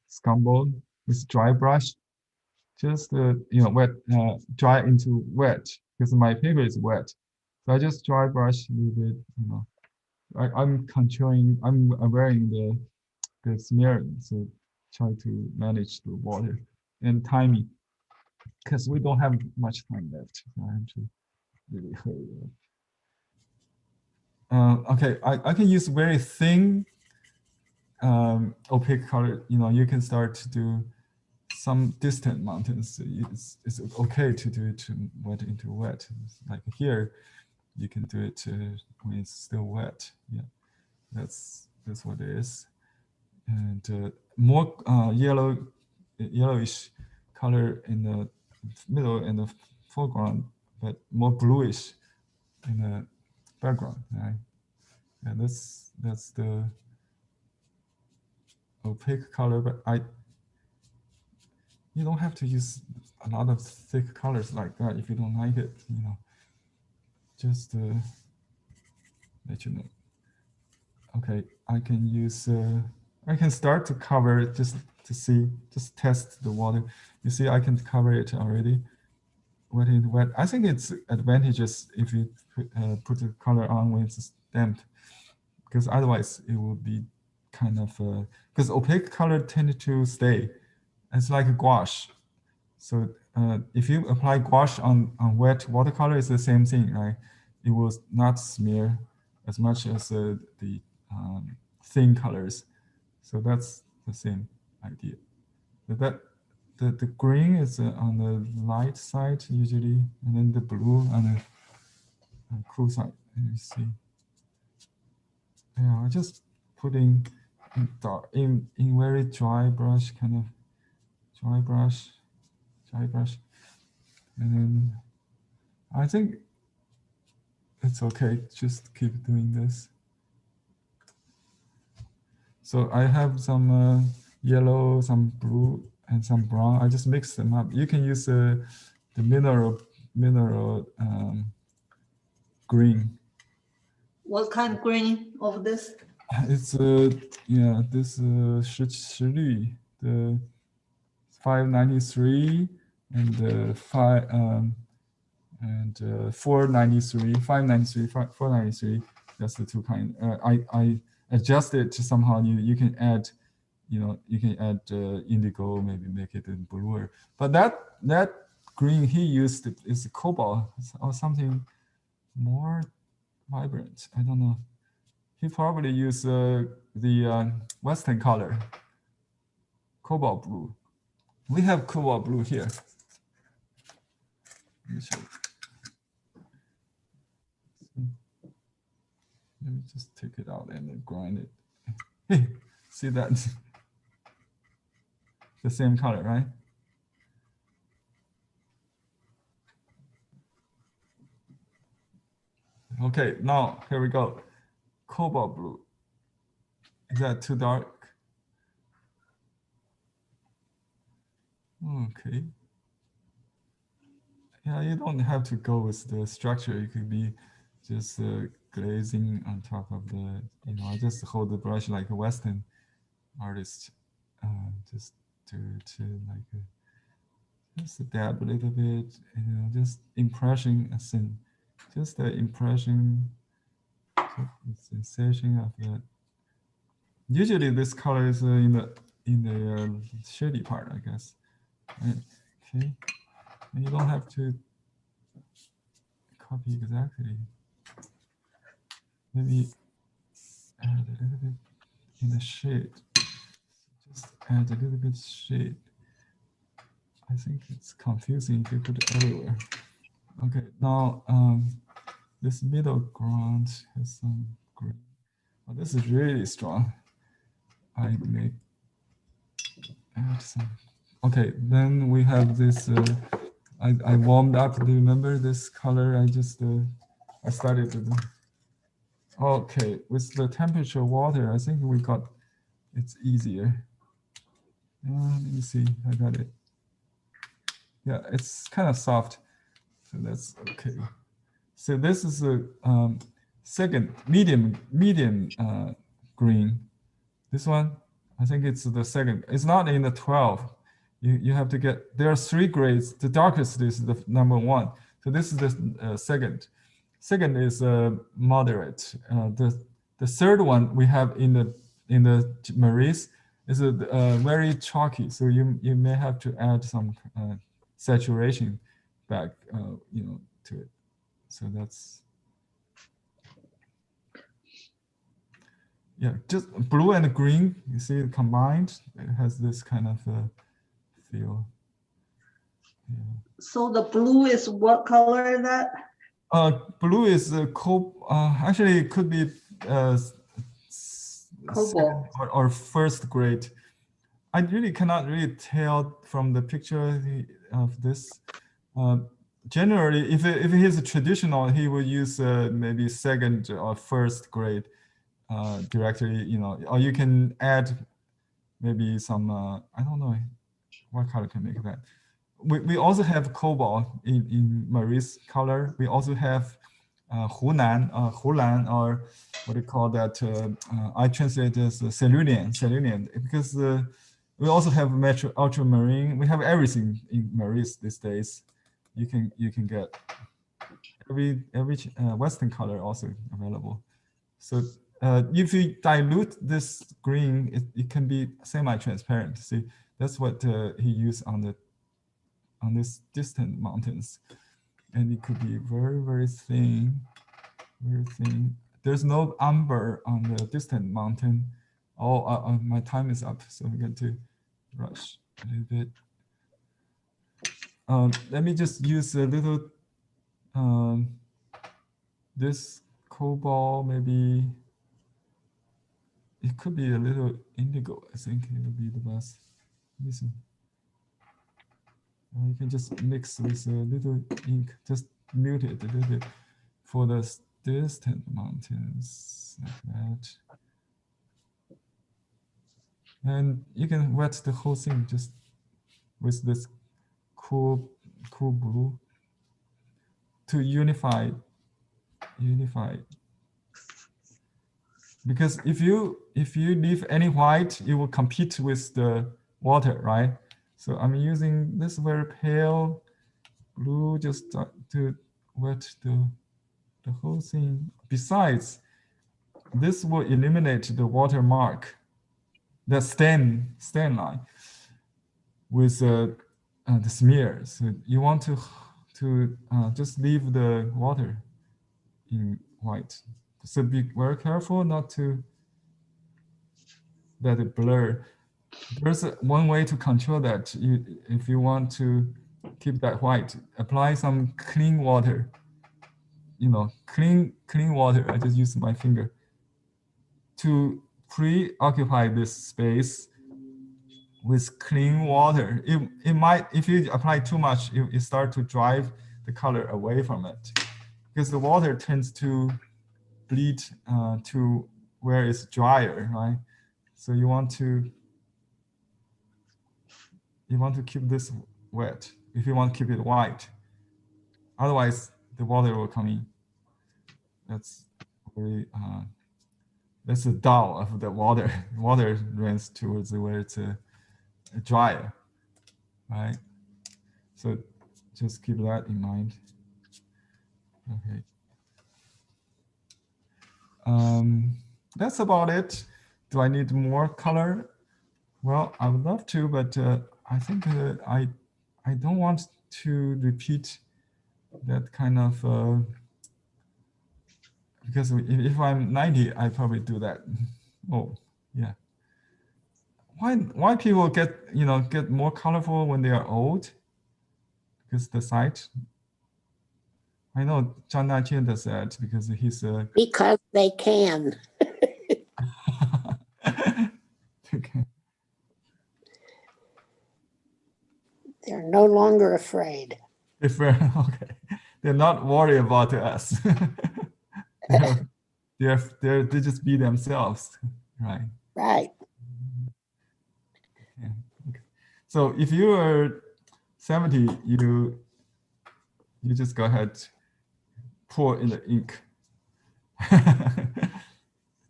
scumble with dry brush. Just wet, dry into wet because my paper is wet. So I just dry brush a little bit. I'm controlling. I'm wearing the smearing, so try to manage the water and timing because we don't have much time left. I have to really hurry up. Okay, I can use very thin opaque color. You can start to do some distant mountains. It's okay to do it wet into wet. Like here, you can do it when it's still wet. Yeah, that's what it is. And more yellowish color in the middle and the foreground, but more bluish in the background. Right? And that's the opaque color, but you don't have to use a lot of thick colors like that if you don't like it. Just let you know. Okay, I can use. I can start to cover it just to see, just test the water. You see, I can cover it already. Wet into wet. I think it's advantageous if you put the color on when it's stamped, because otherwise it will be kind of because opaque color tend to stay. It's like a gouache. So if you apply gouache on wet watercolor, it's the same thing, right? It will not smear as much as the thin colors. So that's the same idea. But the green is on the light side usually, and then the blue on the cool side. Let me see. Yeah, I just put in very dry brush, kind of dry brush, and then I think it's okay. Just keep doing this. So I have some yellow, some blue, and some brown. I just mix them up. You can use the mineral green. What kind of green of this? It's yeah, this 石绿, the 593 and 493, 593, 493. That's the two kind. I adjusted to somehow. You can add, you can add indigo, maybe make it bluer. But that green he used is cobalt or something more vibrant. I don't know. He probably used the Western color, cobalt blue. We have cobalt blue here. Let me show you. Let me just take it out and then grind it. Hey, see that? The same color, right? Okay, now here we go. Cobalt blue. Is that too dark? Okay. Yeah, you don't have to go with the structure. It could be just glazing on top of the, I just hold the brush like a Western artist. Just do it like just dab a little bit, just impression, just the impression, the sensation of that. Usually this color is in the shady part, I guess. Right. Okay. And you don't have to copy exactly. Maybe add a little bit in the shade. Just add a little bit shade. I think it's confusing if you put it everywhere. Okay, now this middle ground has some green. Oh, this is really strong. I may add some. Okay, then we have this. I warmed up. Do you remember this color? I started to do. Okay, with the temperature water, I think we got. It's easier. Let me see. I got it. Yeah, it's kind of soft, so that's okay. So this is a second medium green. This one, I think it's the second. It's not in the 12. You have to get. There are 3 grades. The darkest is the number 1. So this is the second. Second is moderate. The third one we have in the Maurice is very chalky. So you may have to add some saturation back, to it. So that's, yeah, just blue and green. You see it combined. It has this kind of feel. Yeah. So the blue is what color is that? Blue is actually it could be Cobalt or first grade. I really cannot really tell from the picture of this. Generally, if he is traditional, he will use maybe second or first grade directly, or you can add maybe some, I don't know what color can make that. We also have cobalt in Maurice color. We also have Hunan, or what do you call that? I translate as cerulean, because we also have ultramarine. We have everything in Maurice these days. You can get every Western color also available. So if you dilute this green, it can be semi-transparent. See, that's what he used on this distant mountains, and it could be very, very thin, very thin. There's no amber on the distant mountain. Oh, my time is up, so we got to rush a little bit. Let me just use a little, this cobalt, maybe. It could be a little indigo. I think it would be the best. Listen. You can just mix with a little ink, just mute it a little bit for the distant mountains, like that. And you can wet the whole thing just with this cool blue to unify. Because if you leave any white, it will compete with the water, right? So I'm using this very pale blue just to wet the whole thing. Besides, this will eliminate the watermark, the stain line with the smear. So you want to just leave the water in white. So be very careful not to let it blur. There's one way to control that. If you want to keep that white, apply some clean water. Clean water. I just use my finger to preoccupy this space with clean water. It might, if you apply too much, it start to drive the color away from it, because the water tends to bleed to where it's drier, right? So you want to keep this wet if you want to keep it white. Otherwise, the water will come in. That's very that's the Tao of the water. Water runs towards where it's drier, right? So just keep that in mind. Okay. That's about it. Do I need more color? Well, I would love to, but I think I don't want to repeat that kind of, because if I'm 90, I probably do that. Oh, yeah. Why people get more colorful when they are old? Because the sight. I know Zhang Daqian does that because he's a. Because they can. Okay. They're no longer afraid. Okay, they're not worried about us. they just be themselves, right? Right. Yeah. Okay. So if you are 70, you just go ahead, pour in the ink.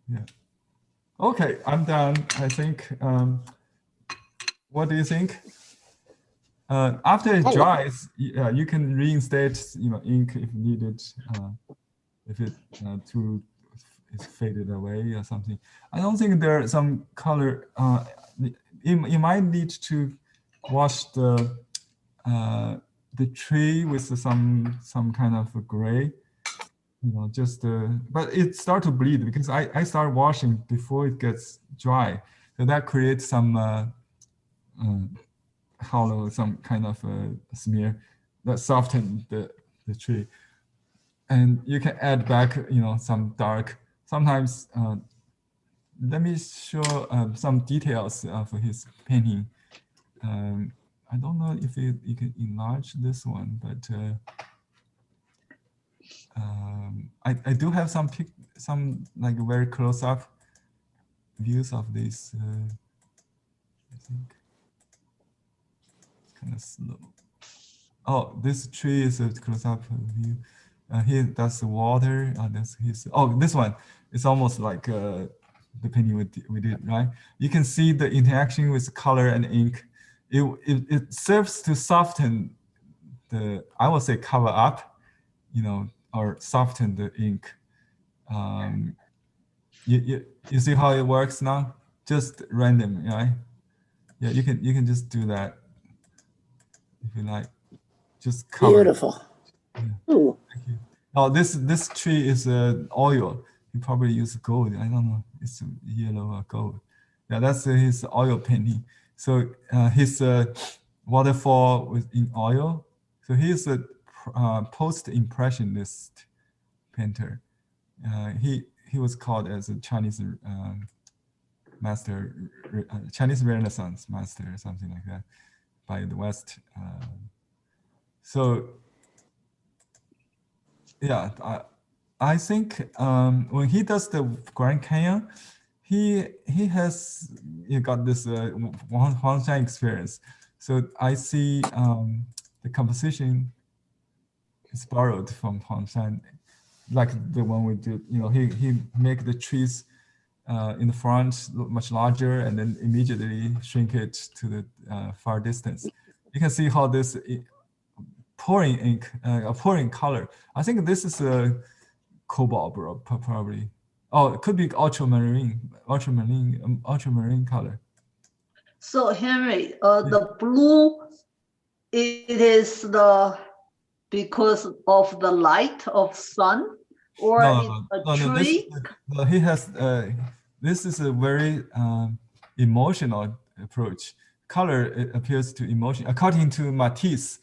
Yeah. Okay, I'm done. I think. What do you think? After it dries, you can reinstate, ink if needed. If it is faded away or something. I don't think there are some color. You might need to wash the tree with some kind of a gray. But it start to bleed because I start washing before it gets dry. So that creates some hollow, some kind of smear that soften the tree. And you can add back, some dark. Sometimes, let me show some details of his painting. I don't know if you can enlarge this one, but I do have some like very close up views of this. I think it's kind of slow. Oh, this tree is a close up view. Here, that's the water. That's his. Oh, this one is almost like the painting we did, right? You can see the interaction with color and ink. It serves to soften the, I would say, cover up, or soften the ink. You see how it works now? Just random, right? Yeah, you can just do that if you like. Just cover. Beautiful. Yeah. Ooh. Thank you. Oh, this tree is oil. You probably use gold. I don't know. It's yellow or gold. Yeah, that's his oil painting. So his waterfall in oil. So he's a post-impressionist painter. He was called as a Chinese master, Chinese Renaissance master, or something like that, by the West. So yeah, I think when he does the Grand Canyon, he has got this Huangshan experience. So I see the composition is borrowed from Huangshan, like the one we did. He make the trees in the front look much larger and then immediately shrink it to the far distance. You can see how this pouring ink, pouring color. I think this is a cobalt, probably. Oh, it could be ultramarine color. So Henry, the blue, it is because of the light of sun, or it's a tree? No, he has. This is a very emotional approach. Color appeals to emotion. According to Matisse,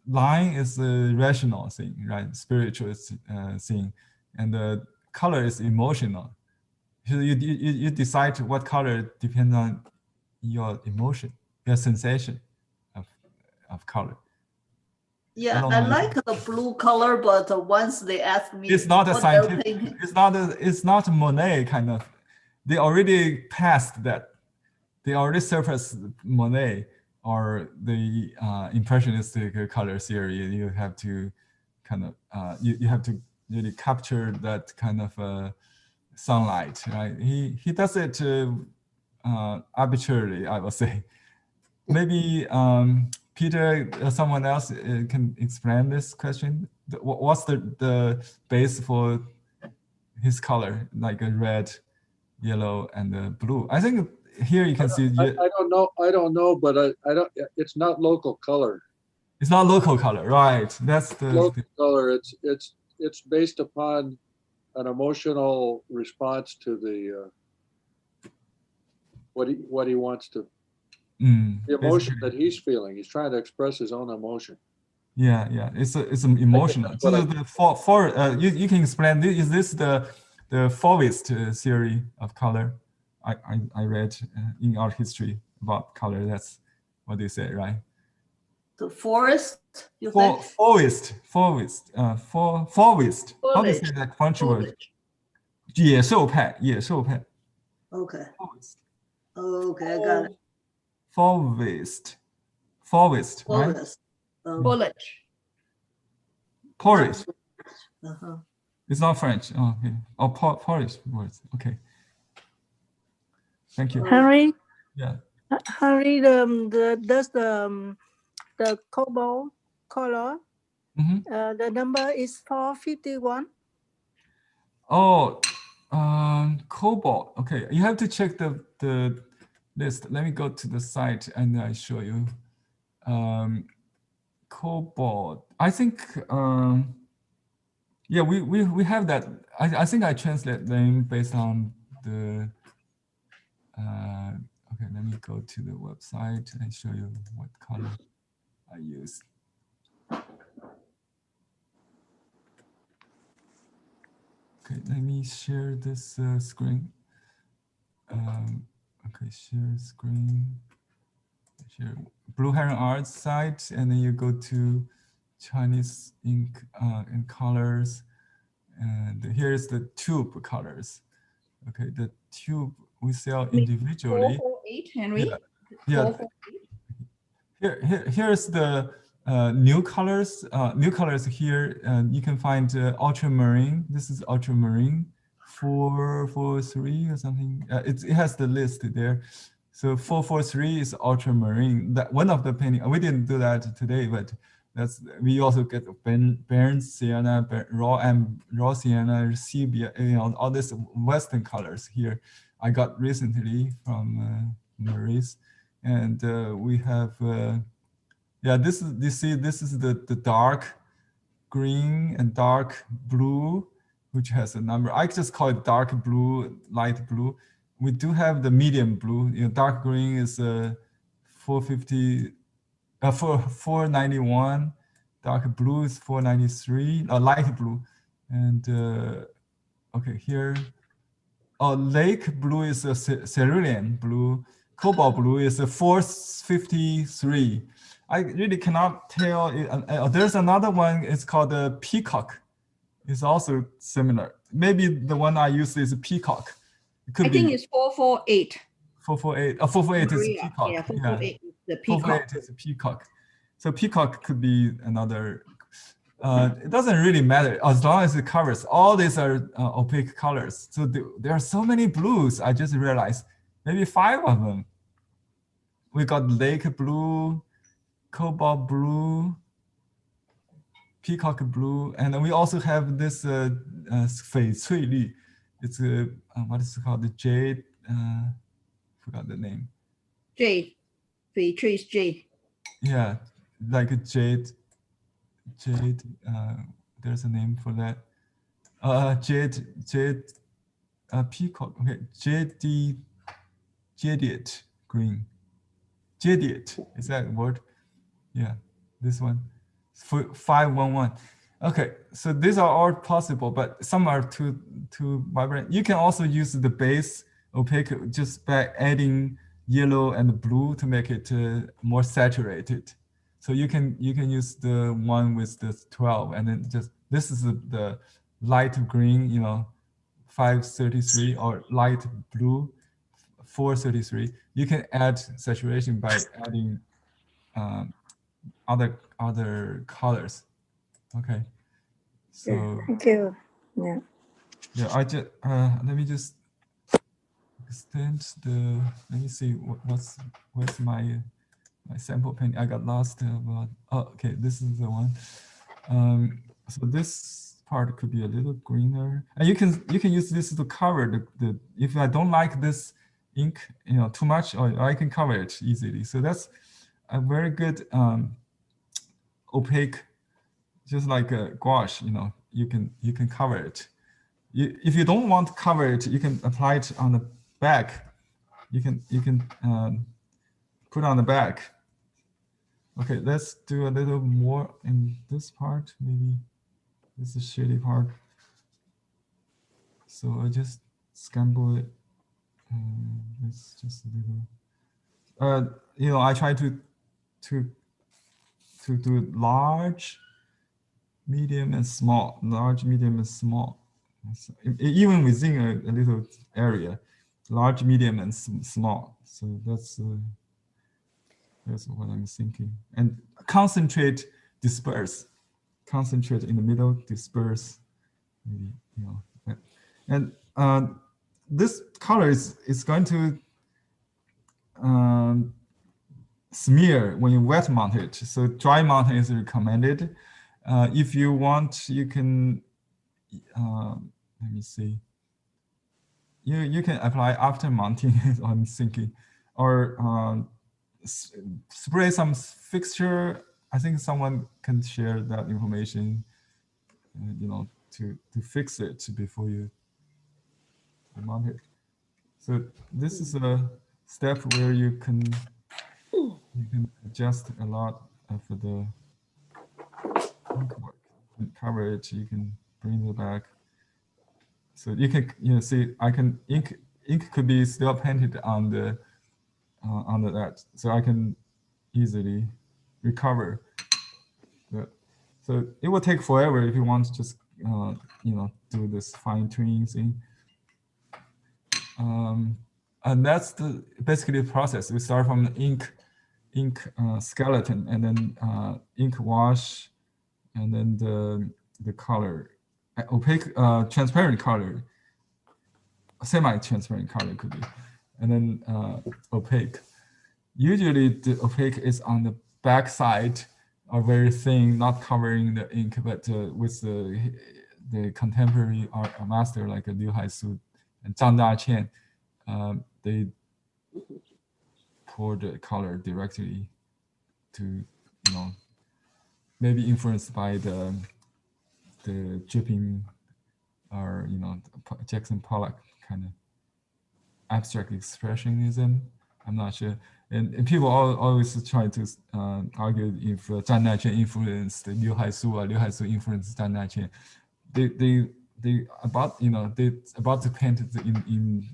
line is a rational thing, right? Spiritual thing, and the color is emotional. So you decide what color depends on your emotion, your sensation of color. Yeah, I like the blue color, but once they ask me, it's not a scientific. It's not Monet kind of. They already passed that. They already surpassed Monet or the impressionistic color theory. You have to kind of you have to really capture that kind of sunlight, right? He does it arbitrarily, I would say. Maybe Peter, someone else can explain this question. What's the base for his color, like a red, yellow, and blue? I think here you can see. I don't know, but I don't. It's not local color. It's not local color, right? That's the Local color. It's based upon an emotional response to the what he wants to, the emotion that he's feeling. He's trying to express his own emotion. Yeah, yeah. It's an emotional. So you can explain. Is this the Fauvist theory of color? I read in art history about color. That's what they say, right? The forest, you think? Fauvist. How do you say that French word? 野兽派. Okay. Fauvist. Okay, I got it. Fauvist, right? Forest. Foliage. Polish. Uh-huh. It's not French. Oh, okay. Oh, Polish words. Okay. Thank you. Henry, Yeah. Henry, the cobalt color, the number is 451. Oh, cobalt. Okay, you have to check the list. Let me go to the site and I show you. Cobalt. I think. Yeah, we have that. I think I translate them based on the. Okay, let me go to the website and show you what color I use. Okay, let me share this screen. Okay, share screen. Share Blue Heron Arts site, and then you go to Chinese ink and colors, and here's the tube colors. Okay, the tube we sell individually. 448, Henry. Yeah. 448. Here's the new colors. New colors here. You can find ultramarine. This is ultramarine 443 or something. It has the list there. So 443 is ultramarine. That one of the painting. We didn't do that today, but we also get burnt sienna, raw sienna, sepia, all these Western colors here. I got recently from Maurice, and we have this is this is the dark green and dark blue, which has a number. I just call it dark blue, light blue. We do have the medium blue. Dark green is 450. 491, dark blue is 493, light blue, and okay here, lake blue is a cerulean blue, cobalt blue is a 453. I really cannot tell. There's another one. It's called the peacock. It's also similar. Maybe the one I use is peacock. I think it's 448. 448. 448 is peacock. Yeah, 448 is the peacock. 448 is a peacock. So peacock could be another. It doesn't really matter as long as it covers. All these are opaque colors. So there are so many blues. I just realized maybe 5 of them. We got lake blue, cobalt blue, peacock blue, and we also have this 翡翠绿. It's what is it called? The jade. Forgot the name. Jade.翡翠 is jade. Yeah, like a jade. There's a name for that. Jade. Peacock. Okay, jaded green. Jaded, is that a word? Yeah, this one. 511. Okay, so these are all possible, but some are too vibrant. You can also use the base opaque just by adding yellow and blue to make it more saturated. So you can use the one with the 12, and then just this is the light green, 533, or light blue 433. You can add saturation by adding other colors. Okay. So thank you. Yeah. Yeah, I just let me just extend the. Let me see where's my sample painting. I got lost. Okay, this is the one. So this part could be a little greener, and you can use this to cover the. If I don't like this ink, too much, or I can cover it easily. So that's a very good opaque, just like a gouache. You can cover it. If you don't want to cover it, you can apply it on the back. You can put on the back. Okay, let's do a little more in this part. Maybe this is shady part. So I just scramble it. It's just a little. I try to do large, medium, and small. Large, medium, and small. So even within a little area, large, medium, and small. So that's what I'm thinking. And concentrate, disperse. Concentrate in the middle, disperse. Maybe and this color is going to smear when you wet mount it. So dry mounting is recommended. If you want, you can let me see. You can apply after mounting. I'm thinking, or spray some fixture. I think someone can share that information. To fix it before you mount it. So this is a step where you can adjust a lot of the ink work. You can cover it. You can bring it back. So you can see I can ink could be still painted on the under that, so I can easily recover. So it will take forever if you want to just do this fine tuning thing. And that's basically the process. We start from the ink skeleton, and then ink wash, and then the color, opaque, transparent color, semi-transparent color could be, and then opaque. Usually the opaque is on the back side, or very thin, not covering the ink, but with the contemporary art master like Liu Haisu and Zhang Daqian, they pour the color directly to, maybe influenced by the dripping, or Jackson Pollock kind of abstract expressionism. I'm not sure. And people always try to argue if Zhang Daqian influenced Liu Haisu or Liu Haisu influenced Zhang Daqian. They about to paint in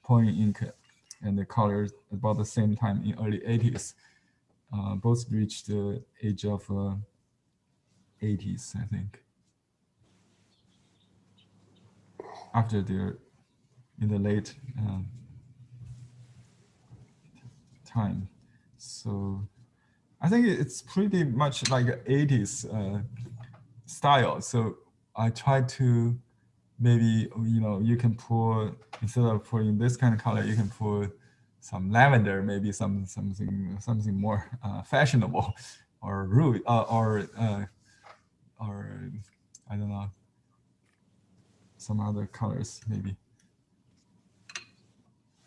pouring ink and the colors about the same time in early 80s. Both reached the age of 80s, I think. After they're in the late time. So I think it's pretty much like an 80s style. So I try to maybe, you can pour, instead of pouring this kind of color, you can pour some lavender, maybe something more fashionable, or rude, or I don't know, some other colors maybe.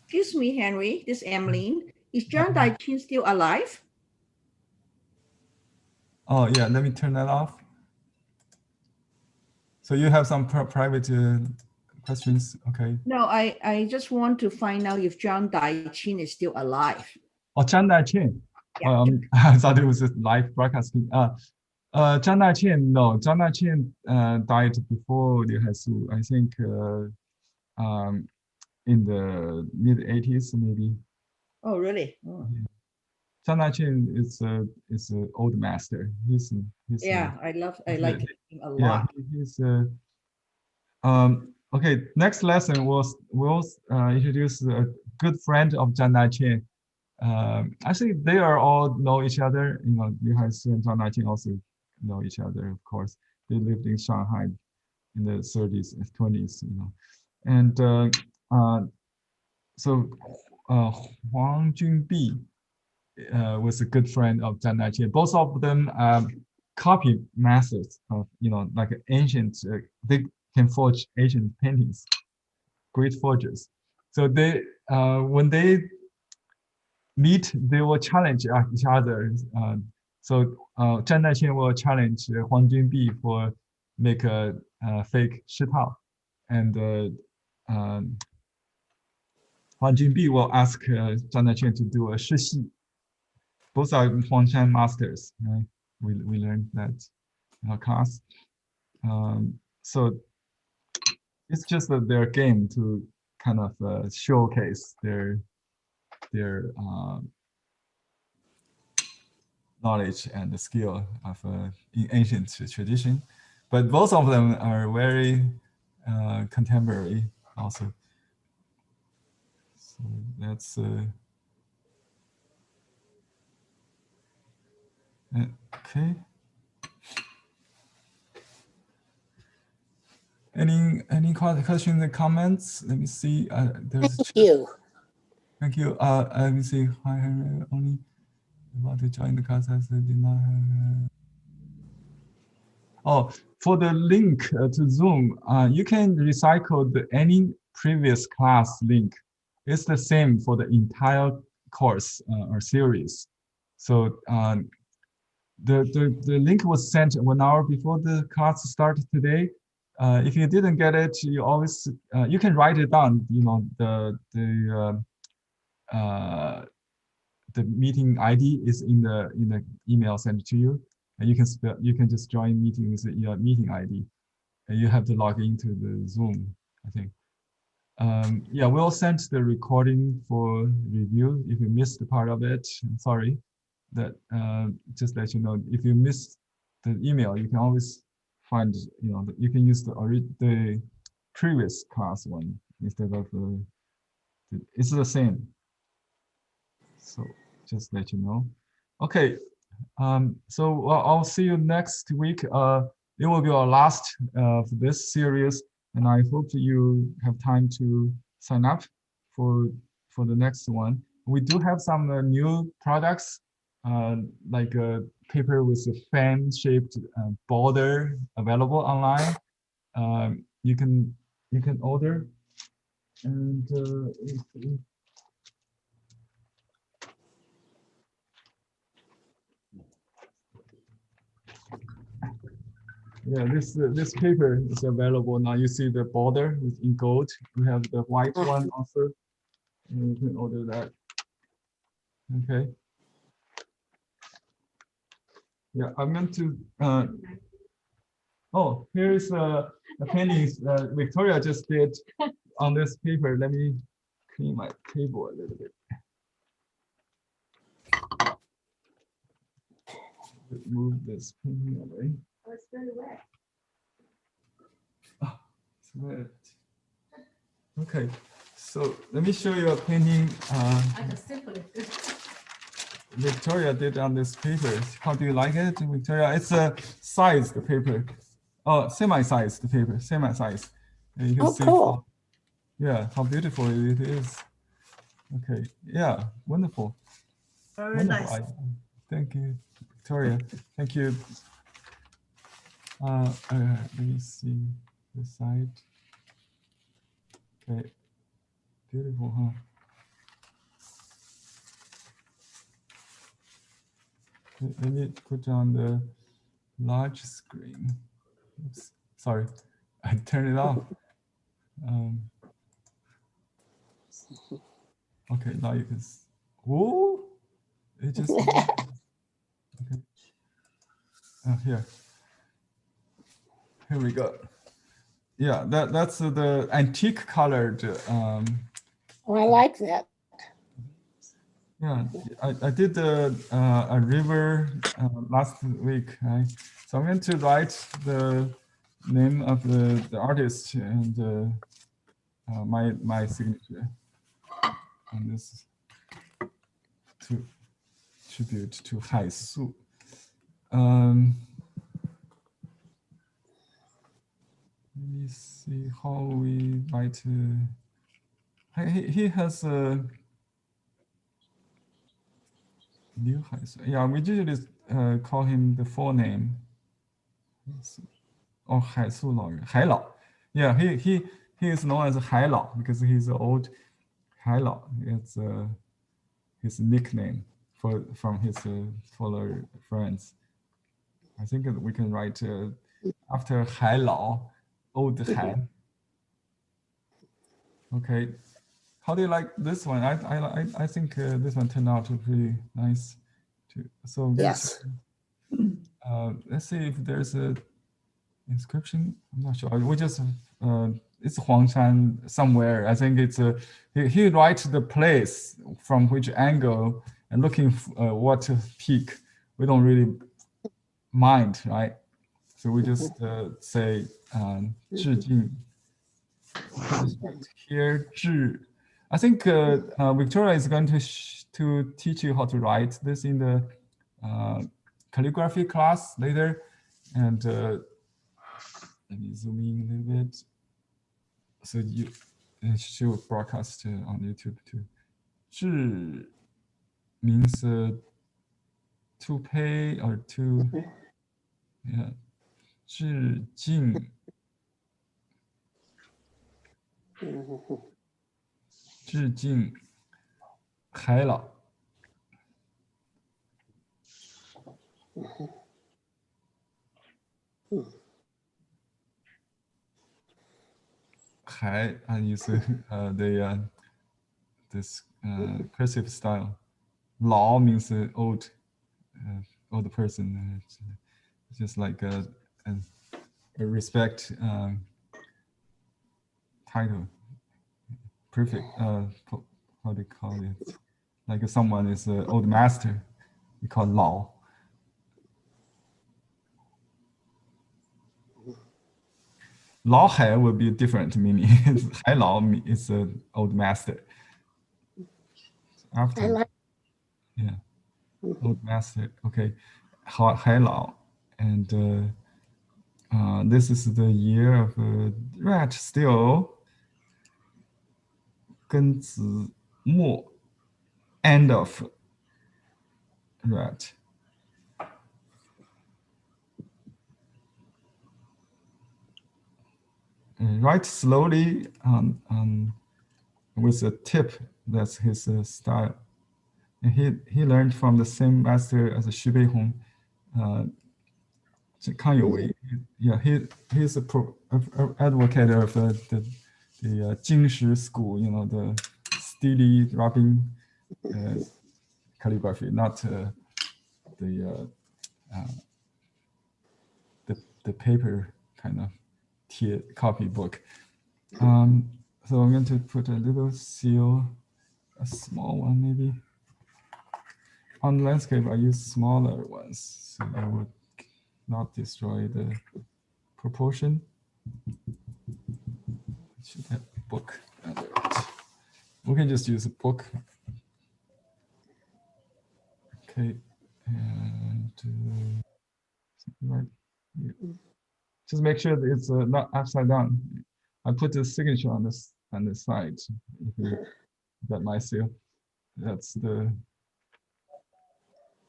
Excuse me, Henry, this is Emmeline. Is Zhang Daqian still alive? Oh yeah, let me turn that off. So you have some private questions, okay? No, I just want to find out if Zhang Daqian is still alive. Oh, Zhang Daqian. Yeah. I thought it was a live broadcasting. Zhang Daqian, no, Zhang Daqian died before Liu Haisu. I think in the mid 80s maybe. Oh, really? Oh. Yeah. Zhang Daqian is an old master. He's yeah, I like him a lot. Yeah, he's okay. Next lesson we'll introduce a good friend of Zhang Daqian. Actually, they are all know each other. Liu Haisu and Zhang Daqian also know each other. Of course, they lived in Shanghai in the 30s and 20s. And so Huang Junbi was a good friend of Zhang Daqian. Both of them copy methods of, like ancient, they can forge ancient paintings, great forgers. So they, when they meet, they will challenge each other. So Zhan Daqian will challenge Huang Junbi for make a fake 世套, and Huang Junbi will ask Zhan Daqian to do a 世戏. Both are Huangshan masters, right? We learned that in our class. So it's just their game to kind of showcase their knowledge and the skill of in ancient tradition, but both of them are very contemporary also. So that's okay. Any questions and comments? Let me see. There's Thank you. Thank you. Let me see. Hi, Henry. Only about to join the class as I did not have. Oh, for the link to Zoom, you can recycle any previous class link. It's the same for the entire course or series. So the link was sent 1 hour before the class started today. If you didn't get it, you always you can write it down. You know, the meeting ID is in the email sent to you, and you can just join meeting with your meeting ID, and you have to log into the Zoom, I think. Yeah, we'll send the recording for review. If you missed the part of it, I'm sorry. That just let you know, if you missed the email, you can always find, you know, you can use the previous class one instead of it's the same. So just let you know. Okay, so I'll see you next week. It will be our last of this series, and I hope you have time to sign up for the next one. We do have some new products, like a paper with a fan-shaped border available online. You can order, and yeah, this paper is available now. You see the border is in gold. We have the white one also, and you can order that. Okay. Yeah, I'm going to. Oh, here's a painting Victoria just did on this paper. Let me clean my table a little bit. Move this painting away. Oh, it's very wet. Oh, it's wet. Okay, so let me show you a painting Victoria did on this paper. How do you like it, Victoria? It's a sized paper. Oh, semi-sized paper, semi-sized. You can see cool. How beautiful it is. Okay, yeah, wonderful. Very nice. Thank you, Victoria. Thank you. Let me see the side. Okay, beautiful, huh? Let me put on the large screen. Oops, sorry, I turned it off. Okay, now you can. Whoa! It just. Okay. Here we go. Yeah, that's the antique colored. Oh, I like that. Yeah, I did a river last week, right? So I'm going to write the name of the artist and my signature on this to tribute to Haisu. Let me see how we write. He has a. Liu Haisu. Yeah, we usually call him the full name. Oh, Haisu Lao. Hailao. Yeah, he is known as Hailao because he's old. Hailao. It's his nickname. from his fellow friends. I think we can write after 海老, old Hai. Okay, how do you like this one? I think this one turned out pretty nice too. So Yes. let's see if there's a inscription. I'm not sure. We just it's Huangshan somewhere. I think it's he writes the place from which angle and looking what peak. We don't really mind, right? So we just say 致敬. Here, 致. I think Victoria is going to teach you how to write this in the calligraphy class later, and let me zoom in a little bit. So she will broadcast on YouTube too. 致 means to pay or to, yeah. 致敬. 致敬海老. Hai is this cursive style. Lao means old person. It's just like a respect title. Perfect. How do you call it? Like if someone is an old master, we call Lao. Lao Hai will be a different meaning. Hai Lao is an old master. After, I like. yeah, old master. Okay, Hai Lao, and this is the year of rat still. 庚子末 end of rat. Write slowly with a tip. That's his style. And he learned from the same master as Xu Beihong. Kang Youwei. Yeah, he's a advocate of the Jingshi school. You know, the steady writing calligraphy, not the paper kind of copybook. So I'm going to put a little seal, a small one maybe. On landscape, I use smaller ones so I would not destroy the proportion. Should have a book under it. We can just use a book. Okay, and right here. Just make sure that it's not upside down. I put the signature on the side. If you got my seal, that's the.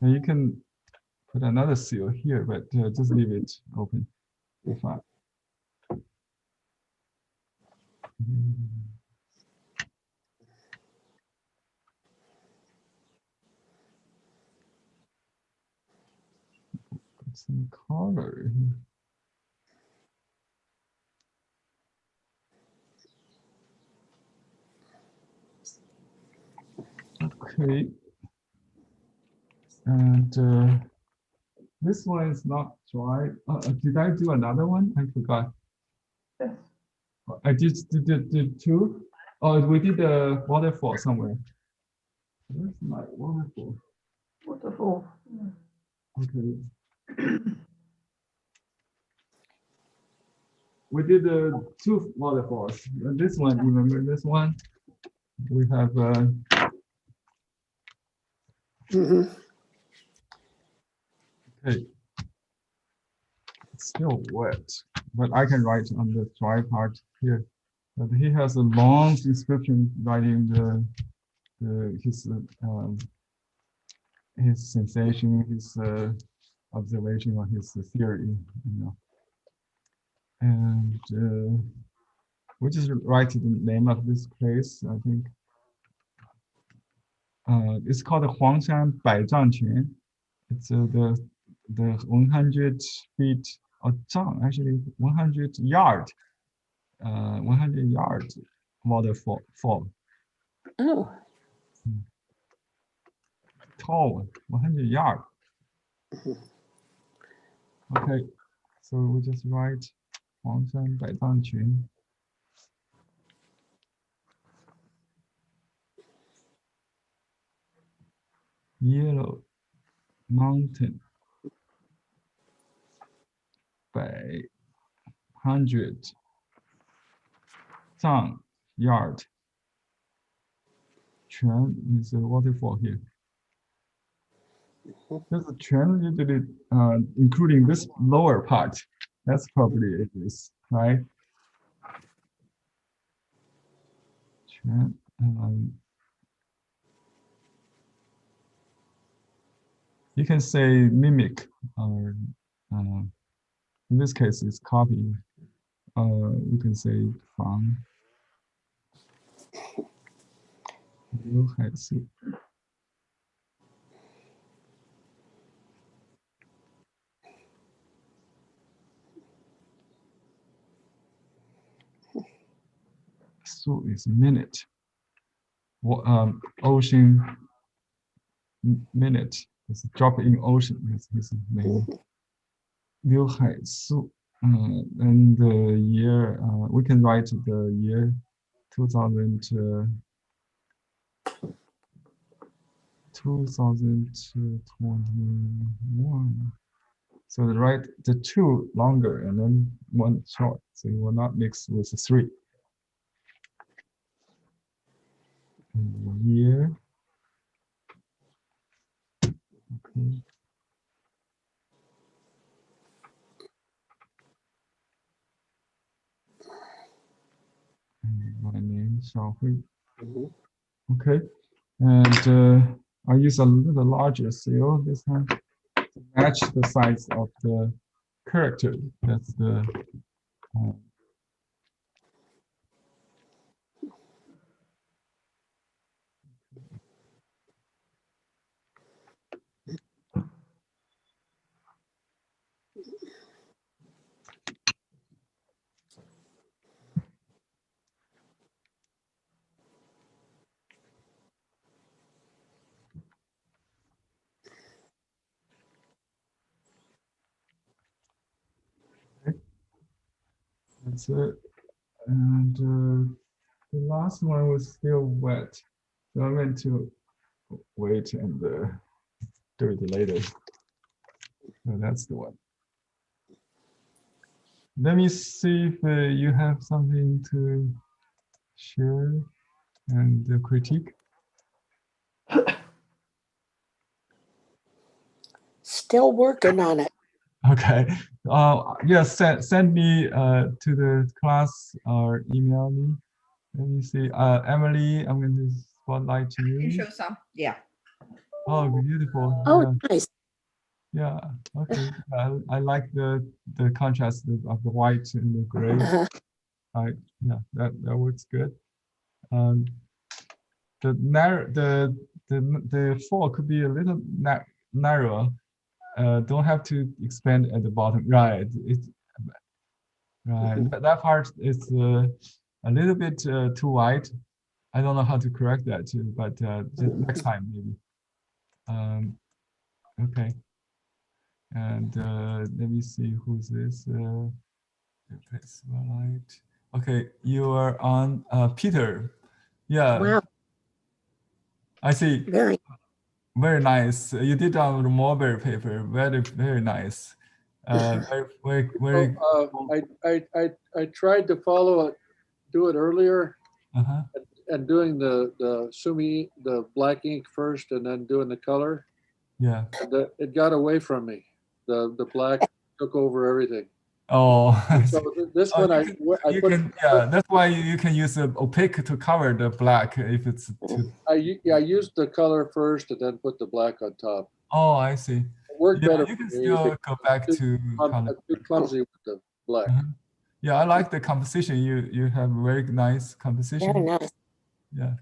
And you can put another seal here, but just leave it open. Fine. Put some color. Okay. And this one is not dry. Did I do another one? I forgot. Yes. I did two. Oh, we did a waterfall somewhere. Where's my waterfall? Waterfall. Okay. We did two waterfalls. This one, remember this one? We have. Okay. It's still wet, but I can write on the dry part here. But he has a long description writing his sensation, his observation, or his theory, you know. And we just write the name of this place, I think. it's called the Huangshan 百丈拳. It's the 100 feet of zhang, actually 100 yard, 100 yard waterfall. Oh, Tall, 100 yard. Okay, so we just write 黄山百丈群. Yellow mountain. 100 zhang yard. 泉 is a waterfall here. There's a泉usually including this lower part. That's probably it is, right?泉, you can say mimic, or in this case it's copy. You can say 房. Haisu. Su is minute. Ocean minute. It's a drop in ocean. That's his name. Liu Haisu. And the year, we can write the year 2021. So write the 2 longer and then 1 short. So you will not mix with the 3. And the year. Okay. And my name, Xiaohui. Okay. And I use a little larger seal this time to match the size of the character. That's the that's it. And the last one was still wet. So I'm going to wait and do it later. So that's the one. Let me see if you have something to share and critique. still working on it. Okay. Yes, send me to the class or email me. Let me see. Emily, I'm going to spotlight to You you. show some. Yeah. Oh, beautiful. Oh, Yeah. nice. Yeah. Okay. I like the contrast of the white and the gray. Yeah, that works good. The fall could be a little narrower. Don't have to expand at the bottom. Right. Right. That part is a little bit too wide. I don't know how to correct that too, but just next time maybe. Okay. And let me see who's this. Okay, you are on Peter. Yeah. Wow. I see. Very nice. You did on the Mulberry paper. Very nice. Very. I tried to follow it, do it earlier, Uh-huh. and doing the sumi, the black ink first, and then doing the color. Yeah. And it got away from me. The black took over everything. Oh. So this one I put. That's why you can use opaque to cover the black if it's too. I used the color first and then put the black on top. Oh, I see. It worked better. You can still go back to color. Too clumsy with the black. Yeah, I like the composition. You have very nice composition. Very nice. Yeah,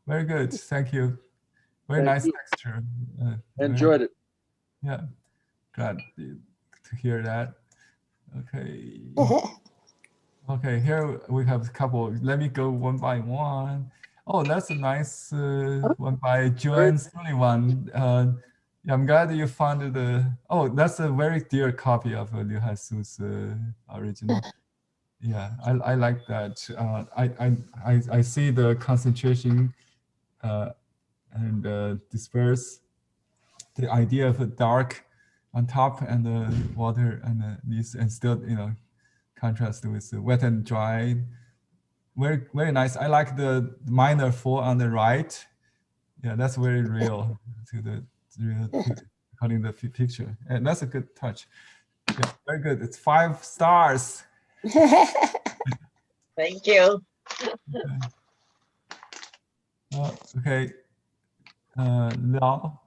very good. Thank you. Very Thank nice you. texture. Enjoyed it. Yeah, glad to hear that. Okay. Okay, here we have a couple. Let me go one by one. Oh, that's a nice one by Joanne Sullivan. Yeah, I'm glad you found the. Oh, that's a very dear copy of Liu Haisu's original. Yeah, I like that. I see the concentration and disperse. The idea of a dark on top and the water and this, and still contrast with the wet and dry. Very nice. I like the minor 4 on the right. Yeah, that's very real to the according to the picture, and that's a good touch. Yeah, very good. It's 5 stars. Thank you. Okay. Now,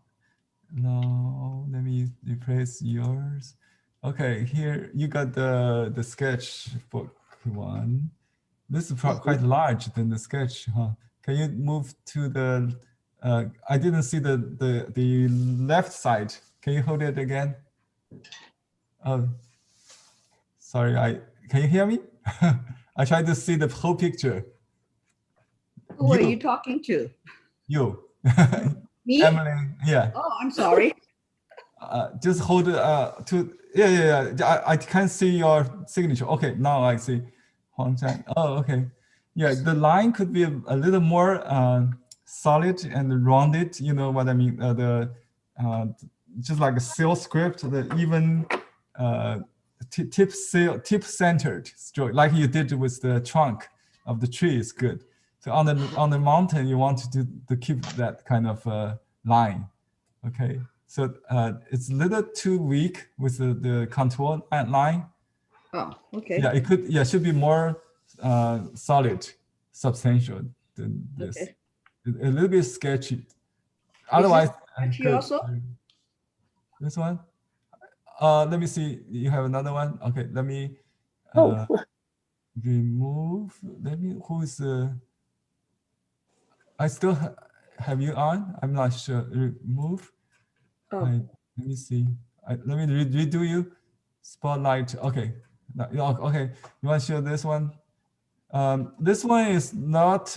let me replace yours. Okay, here you got the sketchbook one. This is quite large than the sketch, huh? Can you move to the? I didn't see the left side. Can you hold it again? Oh, sorry. Can you hear me? I tried to see the whole picture. Who are you talking to? You. Me? Emily. Yeah. Oh, I'm sorry. Just hold to. Yeah. I can't see your signature. Okay, now I see. Huangshan. Oh, okay. Yeah, the line could be a little more solid and rounded. You know what I mean? Just like a sail script, the even tip centered stroke, like you did with the trunk of the tree, is good. So on the mountain, you want to keep that kind of line. Okay. So it's a little too weak with the contour line. Oh, okay. Yeah, it could. Yeah, should be more solid, substantial than this. Okay. A little bit sketchy. Otherwise, sketchy good. also? This one. Let me see. You have another one. Okay, let me remove. Let me. Who is I still have you on. I'm not sure. Remove. Oh. Let me see. Let me redo you. Spotlight. Okay. Okay. You want to show this one? This one is not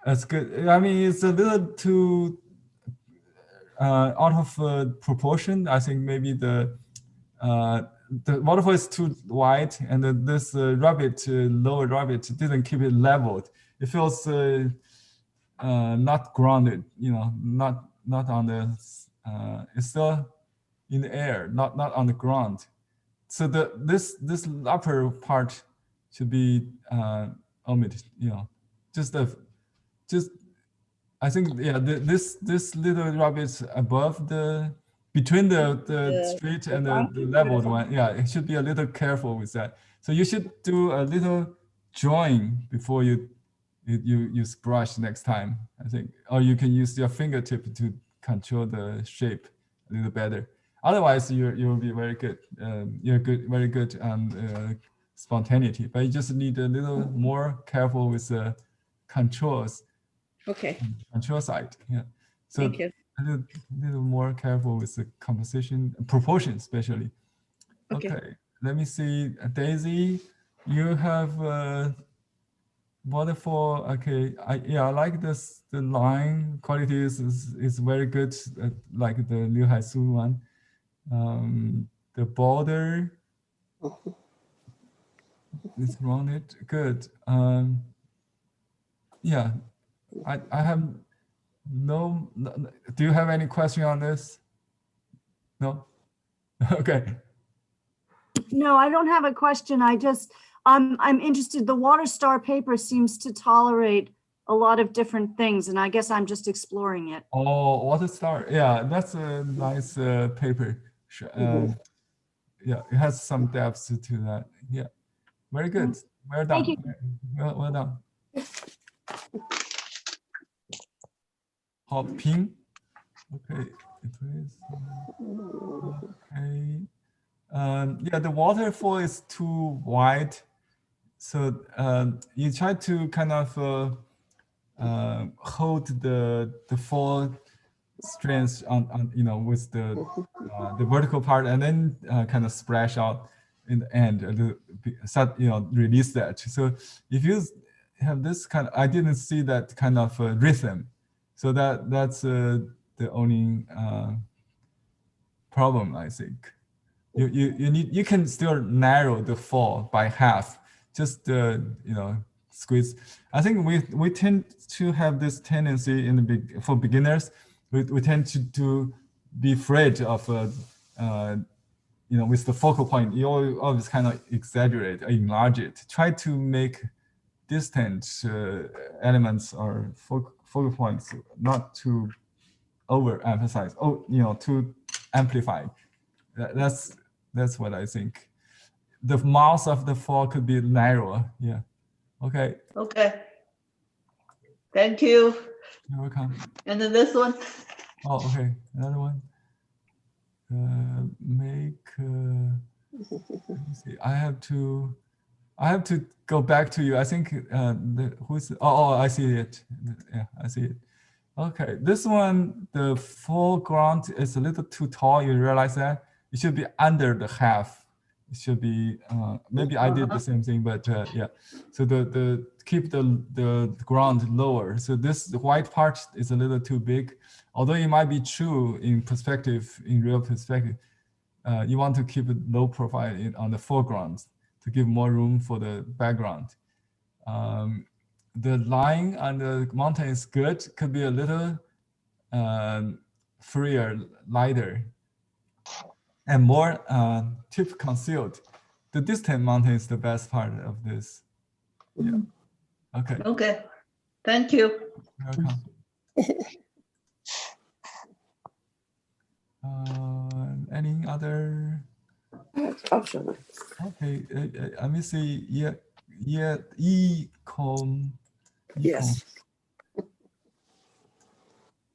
as good. I mean, it's a little too out of proportion. I think maybe the waterfall is too wide, and this lower rabbit didn't keep it leveled. It feels not grounded. Not on the. It's still in the air, not on the ground. So this upper part should be omitted. I think this little rabbit above between the street and the leveled one. Yeah, it should be a little careful with that. So you should do a little drawing before you use brush next time, I think, or you can use your fingertip to control the shape a little better. Otherwise, you'll be very good. You're very good on spontaneity, but you just need a little more careful with the controls. Okay. Control side, yeah. So thank you. A little more careful with the composition, proportion especially. Okay. Let me see, Daisy. You have waterfall. Okay, I like this. The line quality is very good, like the Liu Haisu one. The border is rounded. Good. Yeah, I have no. Do you have any question on this? No. Okay. No, I don't have a question. I'm interested. The Water Star paper seems to tolerate a lot of different things, and I guess I'm just exploring it. Oh, Water Star. Yeah, that's a nice paper. Yeah, it has some depth to that. Yeah, very good. Well done. Thank you. Well done. Hot pin. Okay. Okay. Yeah, the waterfall is too wide, so you try to kind of hold the four strands on with the vertical part, and then kind of splash out in the end, release that. So if you have this kind of, I didn't see that kind of rhythm, so that's the only problem, I think. You can still narrow the fall by half, just squeeze. I think we tend to have this tendency for beginners. We tend to be afraid of with the focal point. You always kind of exaggerate, enlarge it. Try to make distant elements or focal points not to overemphasize. To amplify. That's what I think. The mouth of the fall could be narrower. Yeah. Okay. Okay. Thank you. You're welcome. And then this one. Oh, okay. Another one. Let me see. I have to go back to you. I think I see it. Yeah, I see it. Okay, this one, the foreground is a little too tall. You realize that? It should be under the half. It should be, maybe I did the same thing, but yeah. So keep the ground lower. So the white part is a little too big. Although it might be true in real perspective, you want to keep it low profile on the foreground to give more room for the background. The line on the mountain is good, could be a little freer, lighter, and more tip concealed. The distant mountain is the best part of this. Yeah. Okay. Okay. Thank you. You're welcome. Any other? Okay. Let me see. Yeah. Yes.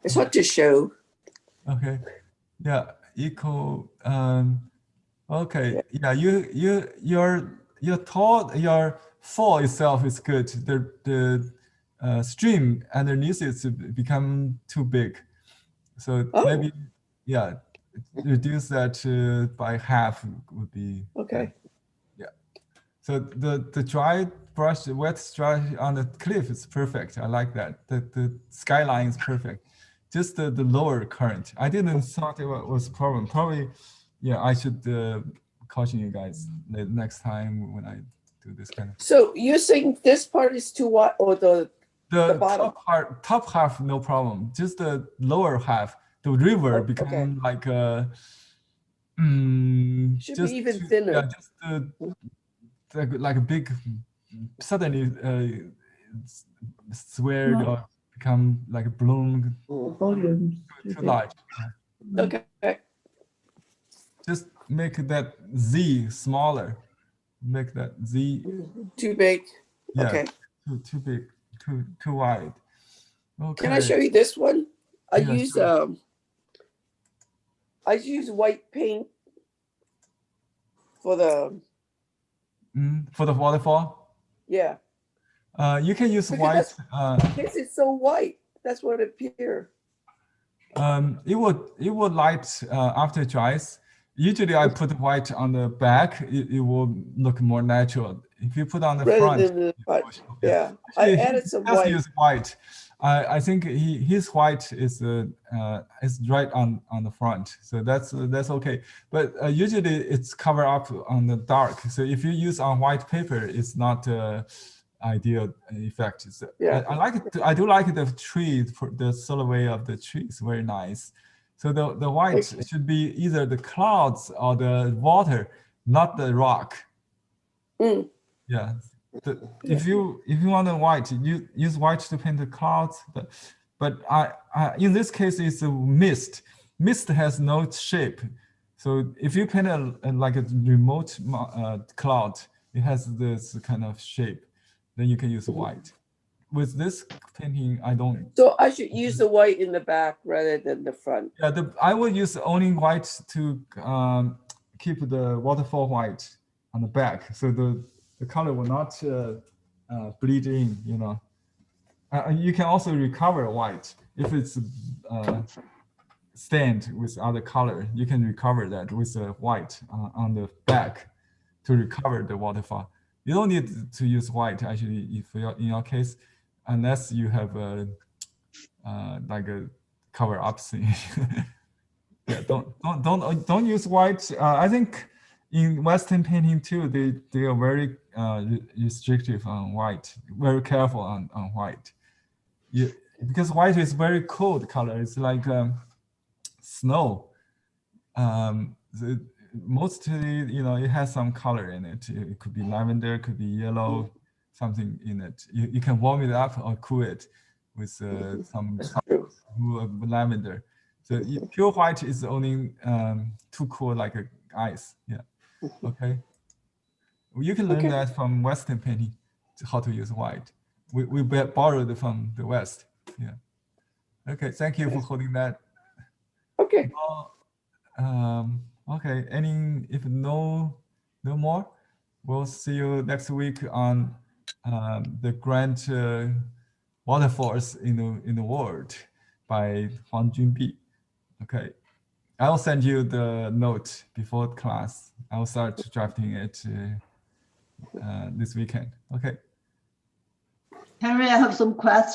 It's hard to show. Okay. Yeah. Okay. Yeah. Your fall itself is good. The stream underneath it become too big. So maybe reduce that by half would be okay. Yeah. So the dry brush, wet dry on the cliff is perfect. I like that. The skyline is perfect. Just the lower current. I didn't thought it was a problem. Probably, yeah, I should caution you guys next time when I do this kind of. So you're saying this part is too wide, or the bottom? Top half, no problem. Just the lower half, the river become like a. Should be even thinner. Yeah, just like a big, suddenly squared or become like a bloom. Too large. Okay. Just make that Z smaller. Make that Z too big. Yeah, okay. Too big. Too wide. Okay. Can I show you this one? I use white paint for the waterfall. Yeah. You can use white. This is so white. That's what it appears. It would light after it dries. Usually, I put white on the back. It will look more natural. If you put on the front, yeah. I added some white. Use white. I think his white is right on the front, so that's okay. But usually it's covered up on the dark. So if you use on white paper, it's not ideal effect. So yeah. I like it. I do like the tree. The silhouette of the tree is very nice. So the white should be either the clouds or the water, not the rock. Mm. Yeah. If you want the white, you use white to paint the clouds. But I in this case it's a mist. Mist has no shape. So if you paint like a remote cloud, it has this kind of shape. Then you can use white. With this painting, I don't. So I should use the white in the back rather than the front. Yeah, I will use only white to keep the waterfall white on the back, so the color will not bleed in. You can also recover white if it's stained with other color. You can recover that with white on the back to recover the waterfall. You don't need to use white actually if you're, in your case, unless you have a like a cover up thing. Yeah, don't use white. I think in Western painting too, they are very restrictive on white, very careful on white. Yeah, because white is very cold color. It's like snow. Mostly, you know, it has some color in it. It could be lavender, it could be yellow, something in it. You can warm it up or cool it with some lavender. So pure white is only too cool, like ice. Yeah. Okay. You can learn that from Western painting, how to use white. We borrowed from the West. Yeah. Okay. Thank you for holding that. Okay. Okay. If no more, we'll see you next week on the grand waterfalls in the world by Huang Junbi. Okay. I'll send you the note before class. I'll start drafting it this weekend. Okay. Henry, I have some questions.